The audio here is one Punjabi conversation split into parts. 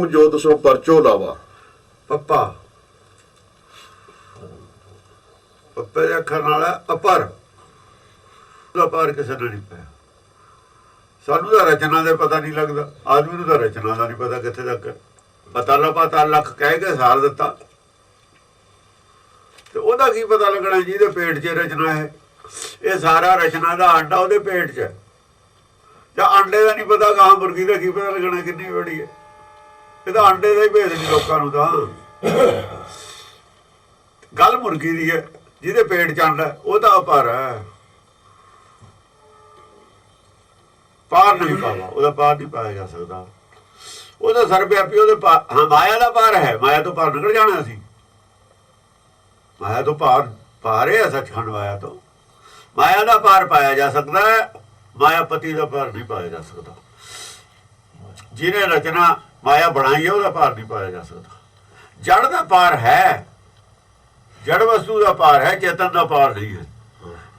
आत्म जोत सो परचो लावा। पप्पा पप्पे ਦੇ ਅੱਖਰ ਨਾਲ ਅਪਰ ਦਾ ਪਾਰ ਕਿਸੇ ਨੂੰ ਨਹੀਂ ਪਿਆ। ਸਾਨੂੰ ਤਾਂ ਰਚਨਾ ਦੇ ਪਤਾ ਨਹੀਂ ਲੱਗਦਾ, ਆਦਮੀ ਨੂੰ ਤਾਂ ਰਚਨਾ ਦਾ ਨਹੀਂ ਪਤਾ ਕਿੱਥੇ ਤੱਕ। ਪਤਾ ਲੱਖ ਕਹਿ ਕੇ ਸਾਰ ਦਿੱਤਾ ਤੇ ਉਹਦਾ ਕੀ ਪਤਾ ਲੱਗਣਾ ਜਿਹਦੇ ਪੇਟ 'ਚ ਰਚਨਾ ਹੈ। ਇਹ ਸਾਰਾ ਰਚਨਾ ਦਾ ਆਂਡਾ ਉਹਦੇ ਪੇਟ 'ਚ ਹੈ। ਜਾਂ ਆਂਡੇ ਦਾ ਨਹੀਂ ਪਤਾ ਗਾਂ ਮੁਰਗੀ ਦਾ ਕੀ ਪਤਾ ਲੱਗਣਾ ਕਿੰਨੀ ਬੜੀ ਹੈ। ਇਹ ਤਾਂ ਆਂਡੇ ਦਾ ਹੀ ਭੇਦ ਨਹੀਂ ਲੋਕਾਂ ਨੂੰ। ਤਾਂ ਗੱਲ ਮੁਰਗੀ ਦੀ ਹੈ, ਜਿਹਦੇ ਪੇਟ 'ਚ ਆਂਡਾ ਉਹਦਾ ਅਪਾਰ ਹੈ। ਪਾਰ ਨਹੀਂ ਪਾਵਾ, ਉਹਦਾ ਪਾਰ ਨਹੀਂ ਪਾਇਆ ਜਾ ਸਕਦਾ। ਉਹਦਾ ਸਰਵਿਆਪੀ ਉਹਦੇ ਹਾਂ ਮਾਇਆ ਦਾ ਪਾਰ ਹੈ। ਮਾਇਆ ਤੋਂ ਪਾਰ ਨਿਕਲ ਜਾਣਾ ਸੀ। ਮਾਇਆ ਤੋਂ ਪਾਰ ਹੈ ਸੱਚਖੰਡ। ਮਾਇਆ ਤੋਂ ਮਾਇਆ ਦਾ ਪਾਰ ਪਾਇਆ ਜਾ ਸਕਦਾ ਹੈ, ਮਾਇਆਪਤੀ ਦਾ ਪਾਰ ਨਹੀਂ ਪਾਇਆ ਜਾ ਸਕਦਾ। ਜਿਹਨੇ ਰਚਨਾ ਮਾਇਆ ਬਣਾਈ ਹੈ ਉਹਦਾ ਪਾਰ ਨਹੀਂ ਪਾਇਆ ਜਾ ਸਕਦਾ। ਜੜ ਦਾ ਪਾਰ ਹੈ, ਜੜ ਵਸਤੂ ਦਾ ਪਾਰ ਹੈ, ਚੇਤਨ ਦਾ ਪਾਰ ਨਹੀਂ ਹੈ।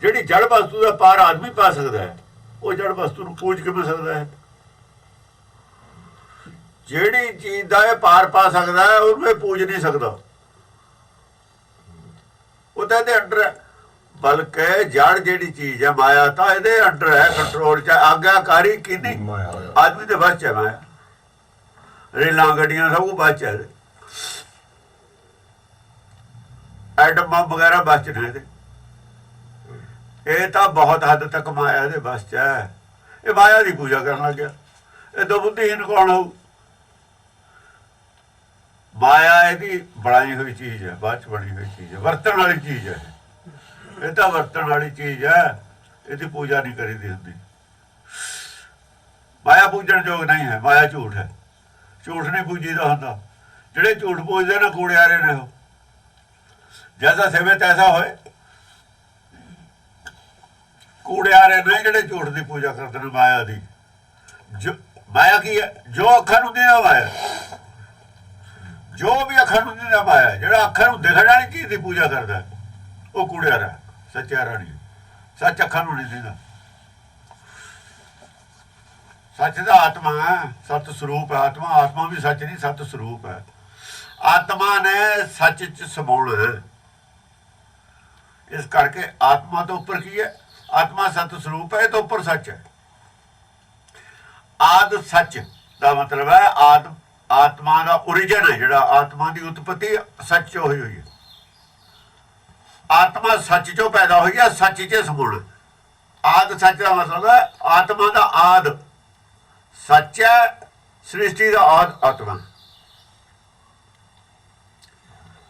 ਜਿਹੜੀ ਜੜ ਵਸਤੂ ਦਾ ਪਾਰ ਆਦਮੀ ਪਾ ਸਕਦਾ ਹੈ, ਉਹ ਜੜ ਵਸਤੂ ਨੂੰ ਪੂਜ ਕਿਵੇਂ ਸਕਦਾ ਹੈ? ਜਿਹੜੀ ਚੀਜ਼ ਦਾ ਇਹ ਪਾਰ ਪਾ ਸਕਦਾ ਹੈ ਉਹਨੂੰ ਇਹ ਪੂਜ ਨਹੀਂ ਸਕਦਾ। ਉਹ ਤਾਂ ਇਹਦੇ ਅੰਡਰ ਹੈ। ਬਲਕਿ ਜੜ ਜਿਹੜੀ ਚੀਜ਼ ਹੈ ਮਾਇਆ ਤਾਂ ਇਹਦੇ ਅੰਡਰ ਹੈ, ਕੰਟਰੋਲ 'ਚ। ਆਗਿਆਕਾਰੀ ਕਿਹਦੀ? ਆਦਮੀ ਦੇ ਬਸ 'ਚ ਹੈ ਮਾਇਆ। ਰੇਲਾਂ ਗੱਡੀਆਂ ਸਭ ਕੁਝ ਬਸ 'ਚ ਹੈ। ਐਟਮ ਬੰਬ ਵਗੈਰਾ ਬਸ 'ਚ ਨੇ ਇਹਦੇ। ਇਹ ਤਾਂ ਬਹੁਤ ਹੱਦ ਤੱਕ ਮਾਇਆ ਦੇ ਬਸ 'ਚ ਹੈ। ਇਹ ਮਾਇਆ ਦੀ ਪੂਜਾ ਕਰਨ ਲੱਗ ਗਿਆ। ਇਹ ਦੋ ਬੁੱਧੀਹੀਨ ਕੌਣ ਹੋਊ? ਮਾਇਆ ਇਹਦੀ ਬਣਾਈ ਹੋਈ ਚੀਜ਼ ਹੈ, ਬਾਅਦ 'ਚ ਬਣੀ ਹੋਈ ਚੀਜ਼ ਹੈ, ਵਰਤਣ ਵਾਲੀ ਚੀਜ਼ ਹੈ। ਇਹ ਤਾਂ ਵਰਤਣ ਵਾਲੀ ਚੀਜ਼ ਹੈ, ਇਹਦੀ ਪੂਜਾ ਨਹੀਂ ਕਰੀਦੀ ਹੁੰਦੀ। ਮਾਇਆ ਪੂਜਣ ਯੋਗ ਨਹੀਂ ਹੈ। ਮਾਇਆ ਝੂਠ ਹੈ, ਝੂਠ ਨਹੀਂ ਪੂਜੀਦਾ ਹੁੰਦਾ। ਜਿਹੜੇ ਝੂਠ ਪੂਜਦੇ ਨੇ ਕੂੜਿਆਰੇ ਨੇ। ਉਹ ਜੈਸਾ ਸੇਵੇ ਤੈਸਾ ਹੋਏ। ਕੂੜਿਆਰੇ ਨੇ ਜਿਹੜੇ ਝੂਠ ਦੀ ਪੂਜਾ ਕਰਦੇ ਨੇ ਮਾਇਆ ਦੀ। ਮਾਇਆ ਕੀ ਹੈ? ਜੋ ਅੱਖਾਂ ਨੂੰ ਦਿਖਦਾ ਮਾਇਆ, ਜੋ ਵੀ ਅੱਖਾਂ ਨੂੰ ਦਿਖਦਾ ਮਾਇਆ। ਜਿਹੜਾ ਅੱਖਾਂ ਨੂੰ ਦਿਖਣ ਵਾਲੀ ਚੀਜ਼ ਦੀ ਪੂਜਾ ਕਰਦਾ ਉਹ ਕੂੜਿਆਰਾ, ਸੱਚਿਆਰਾ ਨਹੀਂ। ਸੱਚ ਅੱਖਾਂ ਨੂੰ ਨਹੀਂ ਦਿਖਦਾ। ਸੱਚ ਦਾ ਆਤਮਾ ਹੈ, ਸਤ ਸਰੂਪ ਹੈ। ਆਤਮਾ ਵੀ ਸੱਚ ਨਹੀਂ, ਸਤ ਸਰੂਪ ਹੈ। ਆਤਮਾ ਨੇ ਸੱਚ 'ਚ ਸਮਾਉਣਾ ਹੈ। ਇਸ ਕਰਕੇ ਆਤਮਾ ਤੋਂ ਉੱਪਰ ਕੀ ਹੈ? ਆਤਮਾ ਸਤ ਸਰੂਪ ਹੈ, ਇਹ ਤੋਂ ਉੱਪਰ ਸੱਚ ਹੈ। ਆਦ ਸੱਚ ਦਾ ਮਤਲਬ ਹੈ ਆਤਮਾ ਦਾ ਓਰੀਜਨ ਹੈ। ਜਿਹੜਾ ਆਤਮਾ ਦੀ ਉਤਪਤੀ ਸੱਚ ਹੋਈ ਹੋਈ ਹੈ। ਆਤਮਾ ਸੱਚ 'ਚੋਂ ਪੈਦਾ ਹੋਈ ਹੈ, ਸੱਚ 'ਚ ਸਮਾਉਣਾ। ਆਦ ਸੱਚ ਦਾ ਮਤਲਬ ਹੈ ਆਤਮਾ ਦਾ ਆਦ ਸੱਚ ਹੈ। ਸ੍ਰਿਸ਼ਟੀ ਦਾ ਆਦ ਆਤਮਾ।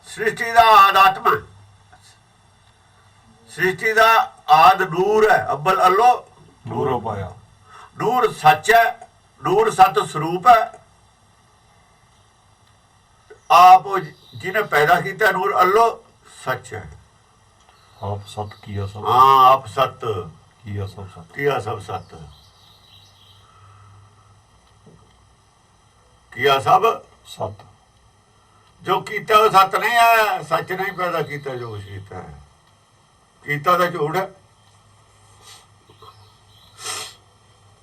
ਸ੍ਰਿਸ਼ਟੀ ਦਾ ਆਦ ਆਤਮਾ। ਸ੍ਰਿਸ਼ਟੀ ਦਾ ਆਦ ਨੂਰ ਹੈ। ਅੱਬਲ ਅੱਲੋ ਨੂਰੋਂ ਪਾਇਆ। ਨੂਰ ਸੱਚ ਹੈ, ਨੂਰ ਸਤ ਸਰੂਪ ਹੈ। ਆਪ ਜਿਹਨੇ ਪੈਦਾ ਕੀਤਾ ਨੂਰ ਅੱਲੋ ਸੱਚ ਹੈ। ਆਪ ਸਤ ਕੀਆ ਸਭ। ਹਾਂ, ਆਪ ਸਤ ਕੀਆ ਸਭ ਸਤ। ਕੀਆ ਸਭ ਸਤ। ਕੀਆ ਸਭ ਸਤ। ਜੋ ਕੀਤਾ ਉਹ ਸੱਤ ਨਹੀਂ ਹੈ। ਸੱਚ ਨਹੀਂ ਪੈਦਾ ਕੀਤਾ ਜੋ ਕੁਛ ਕੀਤਾ ਹੈ। ਕੀਤਾ ਤਾਂ ਝੂਠ ਹੈ।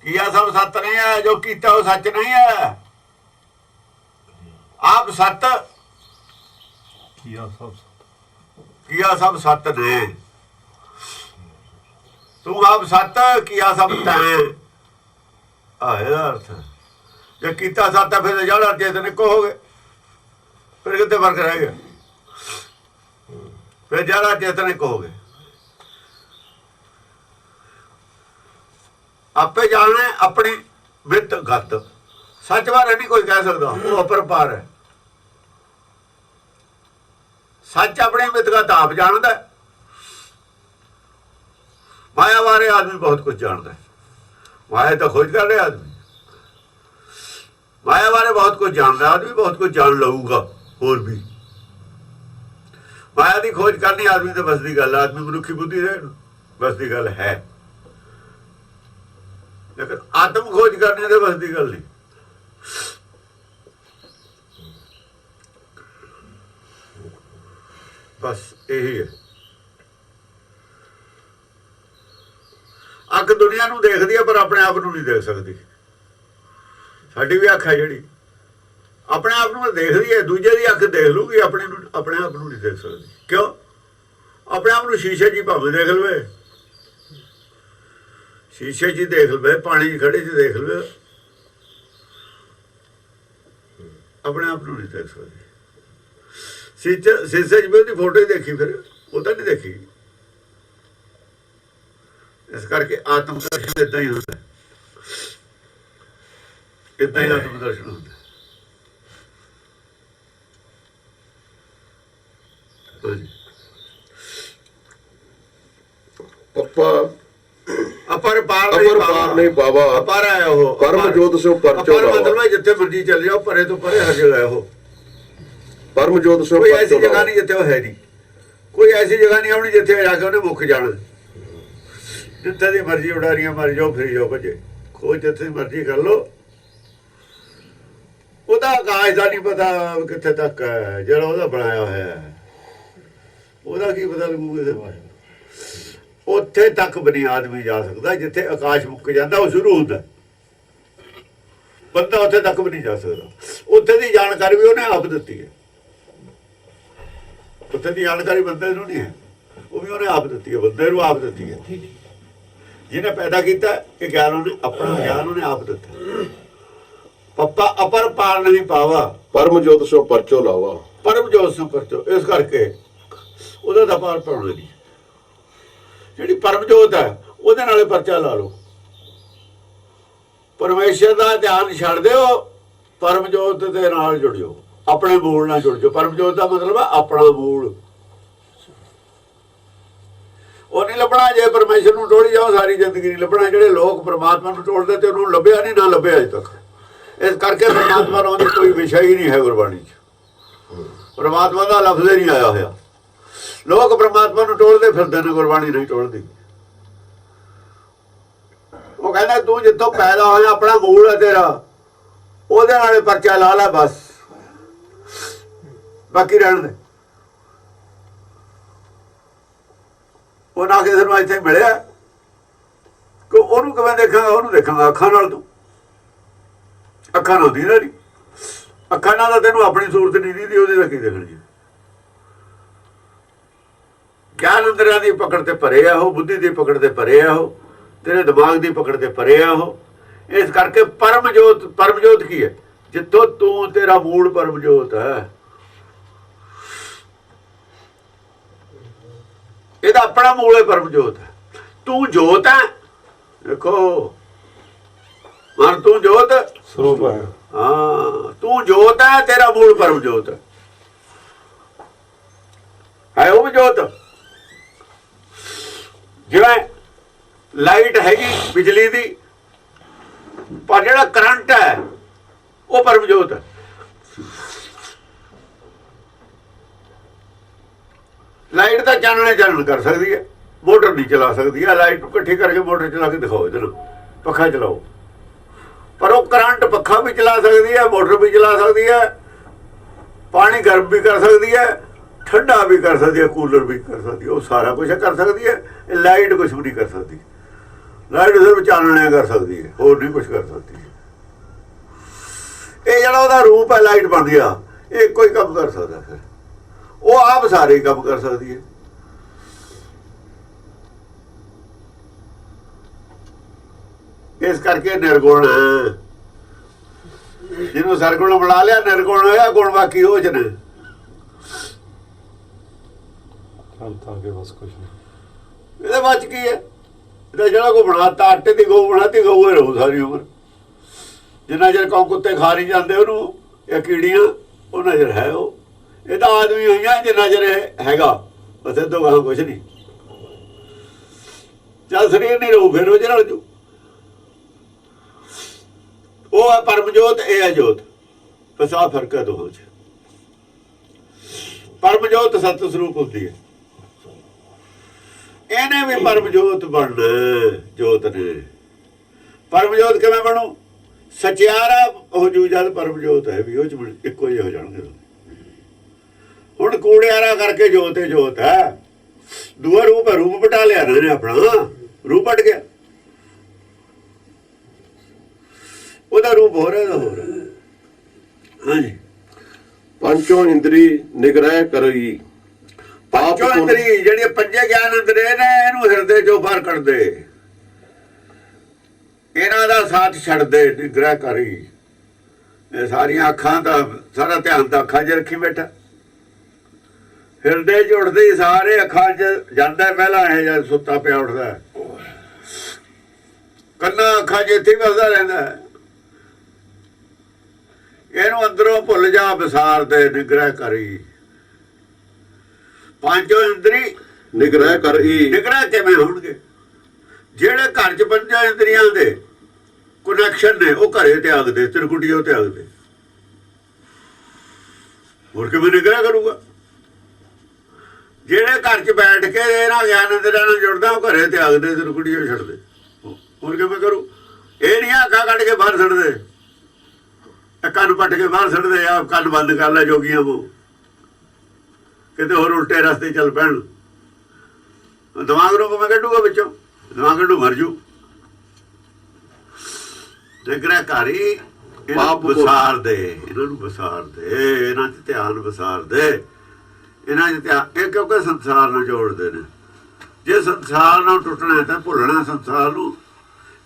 ਕੀਆ ਸਭ ਸੱਤ ਨਹੀਂ ਹੈ। ਜੋ ਕੀਤਾ ਉਹ ਸੱਚ ਨਹੀਂ ਹੈ। ਆਪ ਸੱਤ ਕੀਆ ਸਭ ਸਤ। ਕੀਆ ਸਭ ਸੱਤ ਨੇ। ਤੂੰ ਆਪ ਸੱਤ, ਕੀਆ ਸਭ ਤੈਂ। ਇਹਦਾ ਅਰਥ ਜੇ ਕੀਤਾ ਸੱਤ ਹੈ ਫਿਰ ਜੜ ਚੇਤਨ ਇੱਕੋ ਹੋ ਗਏ। ਫਿਰ ਕਿਤੇ ਫਰਕ ਰਹਿ ਗਿਆ? ਫਿਰ ਜੜ ਚੇਤਨ ਇੱਕੋ ਹੋ ਗਏ। ਆਪੇ ਜਾਣੇ ਆਪਣੀ ਮਿੱਤ ਗਤ। ਸੱਚ ਬਾਰੇ ਨਹੀਂ ਕੋਈ ਕਹਿ ਸਕਦਾ, ਉਹ ਅਪਰਪਾਰ ਹੈ। ਸੱਚ ਆਪਣੀ ਮਿੱਤ ਗਤ ਆਪ ਜਾਣਦਾ। ਮਾਇਆ ਬਾਰੇ ਆਦਮੀ ਬਹੁਤ ਕੁਝ ਜਾਣਦਾ। ਮਾਇਆ ਤਾਂ ਖੋਜ ਕਰ ਰਿਹਾ ਆਦਮੀ। ਮਾਇਆ ਬਾਰੇ ਬਹੁਤ ਕੁਝ ਜਾਣਦਾ ਆਦਮੀ, ਬਹੁਤ ਕੁਝ ਜਾਣ ਲਊਗਾ ਹੋਰ ਵੀ। ਮਾਇਆ ਦੀ ਖੋਜ ਕਰਨੀ ਆਦਮੀ ਦੇ ਬਸ ਦੀ ਗੱਲ। ਆਦਮੀ ਮਨੁੱਖੀ ਬੁੱਧੀ ਦੇ ਬਸ ਦੀ ਗੱਲ ਹੈ, ਲੇਕਿਨ ਆਤਮ ਖੋਜ ਕਰਨੇ ਦੇ ਬਸ ਦੀ ਗੱਲ ਨਹੀਂ। ਬਸ ਇਹੀ ਹੈ। ਅੱਖ ਦੁਨੀਆ ਨੂੰ ਦੇਖਦੀ ਹੈ ਪਰ ਆਪਣੇ ਆਪ ਨੂੰ ਨਹੀਂ ਦੇਖ ਸਕਦੀ। ਸਾਡੀ ਵੀ ਅੱਖ ਹੈ ਜਿਹੜੀ ਆਪਣੇ ਆਪ ਨੂੰ ਦੇਖਦੀ ਹੈ, ਦੂਜੇ ਦੀ ਅੱਖ ਦੇਖ ਲੂਗੀ, ਆਪਣੇ ਆਪ ਨੂੰ ਨਹੀਂ ਦੇਖ ਸਕਦੀ। ਕਿਉਂ? ਆਪਣੇ ਆਪ ਨੂੰ ਸ਼ੀਸ਼ੇ 'ਚ ਹੀ ਭਾਵੇਂ ਦੇਖ ਲਵੇ, ਸ਼ੀਸ਼ੇ 'ਚ ਹੀ ਦੇਖ ਲਵੇ, ਪਾਣੀ 'ਚ ਖੜੇ 'ਚ ਦੇਖ ਲਵੇ, ਆਪਣੇ ਆਪ ਨੂੰ ਨਹੀਂ ਦੇਖ ਸਕਦੀ। ਸ਼ੀਸ਼ੇ 'ਚ ਵੀ ਉਹਦੀ ਫੋਟੋ ਹੀ ਦੇਖੀ, ਫਿਰ ਉਹ ਤਾਂ ਨਹੀਂ ਦੇਖੀ। ਇਸ ਕਰਕੇ ਆਤਮ ਦਰਸ਼ਨ ਏਦਾਂ ਹੀ ਹੁੰਦਾ, ਏਦਾਂ ਹੀ ਆਤਮ ਦਰਸ਼ਨ ਹੁੰਦਾ। ਅਪਰ ਪਾਰ ਨਹੀਂ ਪਾਵਾ, ਅਪਰ ਹੈ ਉਹ, ਪਰਮ ਜੋਤ ਸੋ ਪਰਚੋ ਅਪਰ ਮਤਲਬ ਜਿੱਥੇ ਮਰਜੀ ਚੱਲ ਜਾਓ, ਪਰੇ ਤੋਂ ਪਰੇ ਹਰ ਜਗ੍ਹਾ ਉਹ ਪਰਮ ਜੋਤ ਸੋ ਕੋਈ ਐਸੀ ਜਗ੍ਹਾ ਨਹੀਂ ਜਿੱਥੇ ਉਹ ਹੈ ਨਹੀਂ, ਕੋਈ ਐਸੀ ਜਗ੍ਹਾ ਨਹੀਂ ਆਉਣੀ ਜਿੱਥੇ ਜਾ ਕੇ ਉਹਨੇ ਮੁੱਕ ਜਾਣਾ। ਜਿੱਥੇ ਦੀ ਮਰਜੀ ਉਡਾਰੀਆਂ ਮਾਰੀ ਜਾਓ, ਫਿਰੀ ਜਾਓ, ਭੱਜੇ ਕੋਈ ਜਿੱਥੇ ਮਰਜੀ ਕਰ ਲੋ। ਉਹਦਾ ਆਕਾਸ਼ ਦਾ ਨਹੀਂ ਪਤਾ ਕਿੱਥੇ ਤੱਕ ਹੈ, ਜਿਹੜਾ ਉਹਦਾ ਬਣਾਇਆ ਹੋਇਆ ਹੈ ਉਹਦਾ ਕੀ ਪਤਾ ਲੱਗੂਗਾ। ਉੱਥੇ ਤੱਕ ਬਣੀ ਆਦਮੀ ਜਾ ਸਕਦਾ ਜਿੱਥੇ ਆਕਾਸ਼ ਮੁੱਕ ਜਾਂਦਾ, ਉਹ ਸ਼ੁਰੂ ਹੁੰਦਾ। ਬੰਦਾ ਉੱਥੇ ਤੱਕ ਵੀ ਨਹੀਂ ਜਾ ਸਕਦਾ। ਉੱਥੇ ਦੀ ਜਾਣਕਾਰੀ ਵੀ ਉਹਨੇ ਆਪ ਦਿੱਤੀ ਹੈ, ਉੱਥੇ ਦੀ ਜਾਣਕਾਰੀ ਬੰਦੇ ਨੂੰ ਨਹੀਂ ਹੈ, ਉਹ ਵੀ ਉਹਨੇ ਆਪ ਦਿੱਤੀ ਹੈ, ਬੰਦੇ ਨੂੰ ਆਪ ਦਿੱਤੀ ਹੈ। ਜਿਹਨੇ ਪੈਦਾ ਕੀਤਾ ਇਹ ਗਿਆਨ, ਉਹਨੇ ਆਪਣਾ ਗਿਆਨ ਉਹਨੇ ਆਪ ਦਿੱਤਾ। ਪੱਪਾ ਅਪਰ ਪਾਰ ਨਹੀਂ ਪਾਵਾ, ਪਰਮ ਜੋਤ ਸੋ ਪਰਚੋ ਲਾਵਾ, ਪਰਮ ਜੋਤ ਸੋ ਪਰਚੋ। ਇਸ ਕਰਕੇ ਉਹਦਾ ਤਾਂ ਪਾਰ ਪਾਉਣਾ ਨਹੀਂ। ਜਿਹੜੀ ਪਰਮ ਜੋਤ ਹੈ ਉਹਦੇ ਨਾਲੇ ਪਰਚਾ ਲਾ ਲਓ। ਪਰਮੇਸ਼ਰ ਦਾ ਧਿਆਨ ਛੱਡ ਦਿਓ, ਪਰਮ ਜੋਤ ਦੇ ਨਾਲ ਜੁੜਿਓ, ਆਪਣੇ ਮੂਲ ਨਾਲ ਜੁੜ ਜਾਓ। ਪਰਮ ਜੋਤ ਦਾ ਮਤਲਬ ਹੈ ਆਪਣਾ ਮੂਲ। ਉਹ ਨਹੀਂ ਲੱਭਣਾ ਜੇ ਪਰਮੇਸ਼ਰ ਨੂੰ ਟੋੜੀ ਜਾਓ, ਸਾਰੀ ਜ਼ਿੰਦਗੀ ਨਹੀਂ ਲੱਭਣਾ। ਜਿਹੜੇ ਲੋਕ ਪਰਮਾਤਮਾ ਨੂੰ ਟੋੜਦੇ ਤੇ ਉਹਨੂੰ ਲੱਭਿਆ ਨਹੀਂ, ਨਾ ਲੱਭਿਆ ਅਜੇ ਤੱਕ। ਇਸ ਕਰਕੇ ਪਰਮਾਤਮਾ ਨਾਲ ਕੋਈ ਵਿਸ਼ਾ ਹੀ ਨਹੀਂ ਹੈ ਗੁਰਬਾਣੀ 'ਚ। ਪਰਮਾਤਮਾ ਦਾ ਲਫ਼ਜ਼ ਹੀ ਨਹੀਂ ਆਇਆ ਹੋਇਆ। ਲੋਕ ਪਰਮਾਤਮਾ ਨੂੰ ਟੋੜਦੇ ਫਿਰਦੇ ਨੇ, ਗੁਰਬਾਣੀ ਨਹੀਂ ਟੋੜਦੀ। ਉਹ ਕਹਿੰਦਾ ਤੂੰ ਜਿੱਥੋਂ ਪੈਦਾ ਹੋਇਆ ਆਪਣਾ ਮੂਲ ਹੈ ਤੇਰਾ, ਉਹਦੇ ਨਾਲੇ ਪਰਚਾ ਲਾ ਲੈ ਬਸ, ਬਾਕੀ ਰਹਿਣ ਦੇ। ਉਹ ਨਾ ਕਿਸੇ ਨੂੰ ਇੱਥੇ ਮਿਲਿਆ ਕਿ ਉਹਨੂੰ ਕਿਵੇਂ ਦੇਖਾਂਗਾ, ਉਹਨੂੰ ਦੇਖਾਂਗਾ ਅੱਖਾਂ ਨਾਲ। ਤੂੰ ਅੱਖਾਂ ਨਾਲ ਦੀਦਾ ਨਹੀਂ, ਅੱਖਾਂ ਨਾਲ ਤਾਂ ਤੈਨੂੰ ਆਪਣੀ ਸੂਰਤ ਨਹੀਂ ਦੀਦੀ, ਉਹਦੇ ਦਾ ਕੀ ਦੇਖਣੀ। ਗਿਆਨ ਅੰਦਰਾਂ ਦੀ ਪਕੜ ਤੇ ਭਰੇ ਆ ਉਹ, ਬੁੱਧੀ ਦੀ ਪਕੜ ਤੇ ਭਰੇ ਆ ਉਹ, ਤੇਰੇ ਦਿਮਾਗ ਦੀ ਪਕੜ ਤੇ ਭਰੇ ਆ ਉਹ। ਇਸ ਕਰਕੇ ਪਰਮ ਜੋਤ ਕੀ ਹੈ? ਜਿੱਥੋਂ ਤੂੰ, ਤੇਰਾ ਮੂਲ ਪਰਮ ਜੋਤ ਹੈ। ਇਹਦਾ ਆਪਣਾ ਮੂਲ ਹੈ, ਪਰਮ ਜੋਤ ਹੈ। ਤੂੰ ਜੋਤ ਹੈ। ਦੇਖੋ ਮਨ, ਤੂੰ ਜੋਤ ਸਰੂਪ ਹੈ। ਹਾਂ, ਤੂੰ ਜੋਤ ਹੈ, ਤੇਰਾ ਮੂਲ ਪਰਮ ਜੋਤ ਹੈ। ਉਹ ਵੀ ਜੋਤ, ਜਿਵੇਂ ਲਾਈਟ ਹੈਗੀ ਬਿਜਲੀ ਦੀ, ਪਰ ਜਿਹੜਾ ਕਰੰਟ ਹੈ ਉਹ ਪਰਮ ਜੋਤ ਹੈ। ਲਾਈਟ ਤਾਂ ਚਾਨਣ ਕਰ ਸਕਦੀ ਹੈ, ਮੋਟਰ ਨਹੀਂ ਚਲਾ ਸਕਦੀ ਹੈ। ਲਾਈਟ ਨੂੰ ਇਕੱਠੀ ਕਰਕੇ ਮੋਟਰ ਚਲਾ ਕੇ ਦਿਖਾਓ, ਇਹਦੇ ਨਾਲ ਪੱਖਾ ਚਲਾਓ। ਪਰ ਉਹ ਕਰੰਟ ਪੱਖਾ ਵੀ ਚਲਾ ਸਕਦੀ ਹੈ, ਮੋਟਰ ਵੀ ਚਲਾ ਸਕਦੀ ਹੈ, ਪਾਣੀ ਗਰਮ ਵੀ ਕਰ ਸਕਦੀ ਹੈ, ਠੰਡਾ ਵੀ ਕਰ ਸਕਦੀ ਹੈ, ਕੂਲਰ ਵੀ ਕਰ ਸਕਦੀ ਹੈ। ਉਹ ਸਾਰਾ ਕੁਝ ਕਰ ਸਕਦੀ ਹੈ। ਇਹ ਲਾਈਟ ਕੁਛ ਵੀ ਨਹੀਂ ਕਰ ਸਕਦੀ। ਲਾਈਟ ਸਿਰਫ ਚਾਨਣਿਆ ਕਰ ਸਕਦੀ ਹੈ, ਹੋਰ ਨਹੀਂ ਕੁਛ ਕਰ ਸਕਦੀ। ਇਹ ਜਿਹੜਾ ਉਹਦਾ ਰੂਪ ਹੈ, ਲਾਈਟ ਬਣ ਗਿਆ, ਇਹ ਕੋਈ ਕੰਮ ਕਰ ਸਕਦਾ। ਫਿਰ ਉਹ ਆਪ ਸਾਰੇ ਕੰਮ ਕਰ ਸਕਦੀ ਹੈ। ਇਸ ਕਰਕੇ ਨਿਰਗੁਣ, ਜਿਹਨੂੰ ਸਰਗੁਣ ਬਣਾ ਲਿਆ ਨਿਰਗੁਣ ਹੋਇਆ, ਗੁਣ ਬਾਕੀ ਉਹ ਚ ਨੇ। ਬਸ ਕੁਛ ਨਹੀਂ ਇਹਦੇ ਬਾਅਦ ਕੀ ਹੈ? ਇਹਦਾ ਜਿਹੜਾ ਕੋਈ ਬਣਾਤਾ, ਆਟੇ ਦੀ ਗਊ ਬਣਾਤੀ, ਗਊ ਹੀ ਰਹੂ ਸਾਰੀ ਉਮਰ। ਜਿੰਨਾ ਚਿਰ ਕੌਂ ਕੁੱਤੇ ਖਾ ਨਹੀਂ ਜਾਂਦੇ ਉਹਨੂੰ, ਇਹ ਕੀੜੀਆਂ, ਉਹ ਨਜ਼ਰ ਹੈ ਉਹ। ਇਹ ਤਾਂ ਆਦਮੀ ਹੋਈਆਂ ਜਿੰਨਾ ਚਿਰ ਹੈਗਾ, ਬਸ ਇਹ ਤੋਂ ਗਾਹਾਂ ਕੁਛ ਨਹੀਂ। ਜਦ ਸਰੀਰ ਨਹੀਂ ਰਹੂ ਫਿਰ ਉਹ ਨਾਲ ਜੂ। ਉਹ ਹੈ ਪਰਮ ਜੋਤ, ਇਹ ਹੈ ਜੋਤ। ਬਸ ਆਹ ਫਰਕ ਹੈ ਦੋਹਾਂ 'ਚ। ਪਰਮ ਜੋਤ ਸਤ ਸਰੂਪ ਹੁੰਦੀ ਹੈ। ਇਹਨੇ ਵੀ ਪਰਮ ਜੋਤ ਬਣਨਾ। ਜੋਤ ਨੇ ਪਰਮ ਜੋਤ ਕਿਵੇਂ ਬਣੂ? ਸਚਿਆਰਾ ਹੋ ਜੂ ਜਦ ਪਰਮ ਜੋਤ ਹੈ ਵੀ, ਉਹ 'ਚ ਇੱਕੋ ਜਿਹੇ ਹੋ ਜਾਣਗੇ। ਹੁਣ ਕੂੜਿਆਰਾ ਕਰਕੇ ਜੋਤ ਹੈ, ਜੋਤ ਹੈ। ਦੂਆ ਰੂਪ ਹੈ, ਰੂਪ ਬਟਾ ਲਿਆ ਨਾ ਇਹਨੇ ਆਪਣਾ, ਰੂਪ ਹਟ ਗਿਆ। ਉਹਦਾ ਰੂਪ ਹੋ ਰਿਹਾ, ਹੋਰ ਹਾਂਜੀ। ਪੰਚੋ ਇੰਦਰੀ ਨਿਗ੍ਰਹਿ ਕਰਈ ਪਾਪ ਪੰਚੋ ਪੁੰਨ ਇੰਦਰੀ ਜਿਹੜੇ ਪੰਜੇ ਗਿਆਨ ਇੰਦਰੀ ਨੇ ਇਹਨੂੰ ਹਿਰਦੇ ਚੋਂ ਬਾਹਰ ਕੱਢਦੇ, ਇਹਨਾਂ ਦਾ ਸਾਥ ਛੱਡਦੇ, ਨਿਗ੍ਰਹਿ ਕਰੀ। ਇਹ ਸਾਰੀਆਂ ਅੱਖਾਂ ਦਾ ਸਾਰਾ ਧਿਆਨ ਤਾਂ ਅੱਖਾਂ 'ਚ ਰੱਖੀ ਬੈਠਾ, ਹਿਰਦੇ 'ਚ ਉੱਠਦੇ ਸਾਰੇ ਅੱਖਾਂ 'ਚ ਜਾਂਦਾ, ਪਹਿਲਾਂ ਇਹ ਜਦ ਸੁੱਤਾ ਪਿਆ ਉੱਠਦਾ, ਕੰਨਾਂ ਅੱਖਾਂ 'ਚ ਇੱਥੇ ਵਸਦਾ ਰਹਿੰਦਾ। ਇਹਨੂੰ ਅੰਦਰੋਂ ਭੁੱਲ ਜਾ ਵਿਸਾਰ ਦੇ, ਨਿਗ੍ਰਹਿ ਕਰੀ। ਪੰਜੋ ਇੰਦਰੀ ਨਿਗ੍ਰਹਿ ਕਰਈ ਨਿਗ੍ਰਹਿ ਕਿਵੇਂ ਹੋਣਗੇ? ਜਿਹੜੇ ਘਰ 'ਚ ਪੰਜਾਂ ਇੰਦਰੀਆਂ ਦੇ ਕਨੈਕਸ਼ਨ ਨੇ ਉਹ ਘਰੇ ਤਿਆਗਦੇ, ਤਿਰਕੁਟੀਓ ਤਿਆਗਦੇ, ਹੋਰ ਕਿਵੇਂ ਨਿਗ੍ਰਹਿ ਕਰੂਗਾ? ਜਿਹੜੇ ਘਰ 'ਚ ਬੈਠ ਕੇ ਇਹਨਾਂ ਗਿਆਨ ਇੰਦਰੀਆਂ ਨਾਲ ਜੁੜਦਾ ਉਹ ਘਰੇ ਤਿਆਗਦੇ, ਤਿਰਕੁਟੀਓ ਛੱਡਦੇ, ਹੋਰ ਕਿਵੇਂ ਕਰੂ? ਇਹ ਨਹੀਂ ਅੱਖਾਂ ਕੱਢ ਕੇ ਬਾਹਰ ਛੱਡਦੇ, ਕੰਨ ਪੱਟ ਕੇ ਬਾਹਰ ਛੱਡਦੇ, ਆ ਕੰਨ ਬੰਦ ਕਰ ਲੈ ਜੋਗੀਆਂ ਨੂੰ, ਕਿਤੇ ਹੋਰ ਉਲਟੇ ਰਸਤੇ ਚੱਲ ਪੈਣ। ਦਿਮਾਗ ਨੂੰ ਕਿਵੇਂ ਕੱਢੂਗਾ ਵਿੱਚੋਂ? ਦਿਮਾਗ ਨੂੰ ਮਰ ਜੂ। ਨਿਗ੍ਰਹਿ ਕਰੀ, ਇਹਨਾਂ ਵਿਸਾਰ ਦੇ, ਇਹਨਾਂ ਨੂੰ ਵਿਸਾਰ ਦੇ, ਇਹਨਾਂ 'ਚ ਧਿਆਨ ਵਿਸਾਰ ਦੇ, ਇਹਨਾਂ 'ਚ ਧਿਆਨ। ਇਹ ਕਿਉਂਕਿ ਸੰਸਾਰ ਨਾਲ ਜੋੜਦੇ ਨੇ, ਜੇ ਸੰਸਾਰ ਨਾਲ ਟੁੱਟਣਾ ਤਾਂ ਭੁੱਲਣਾ ਸੰਸਾਰ ਨੂੰ,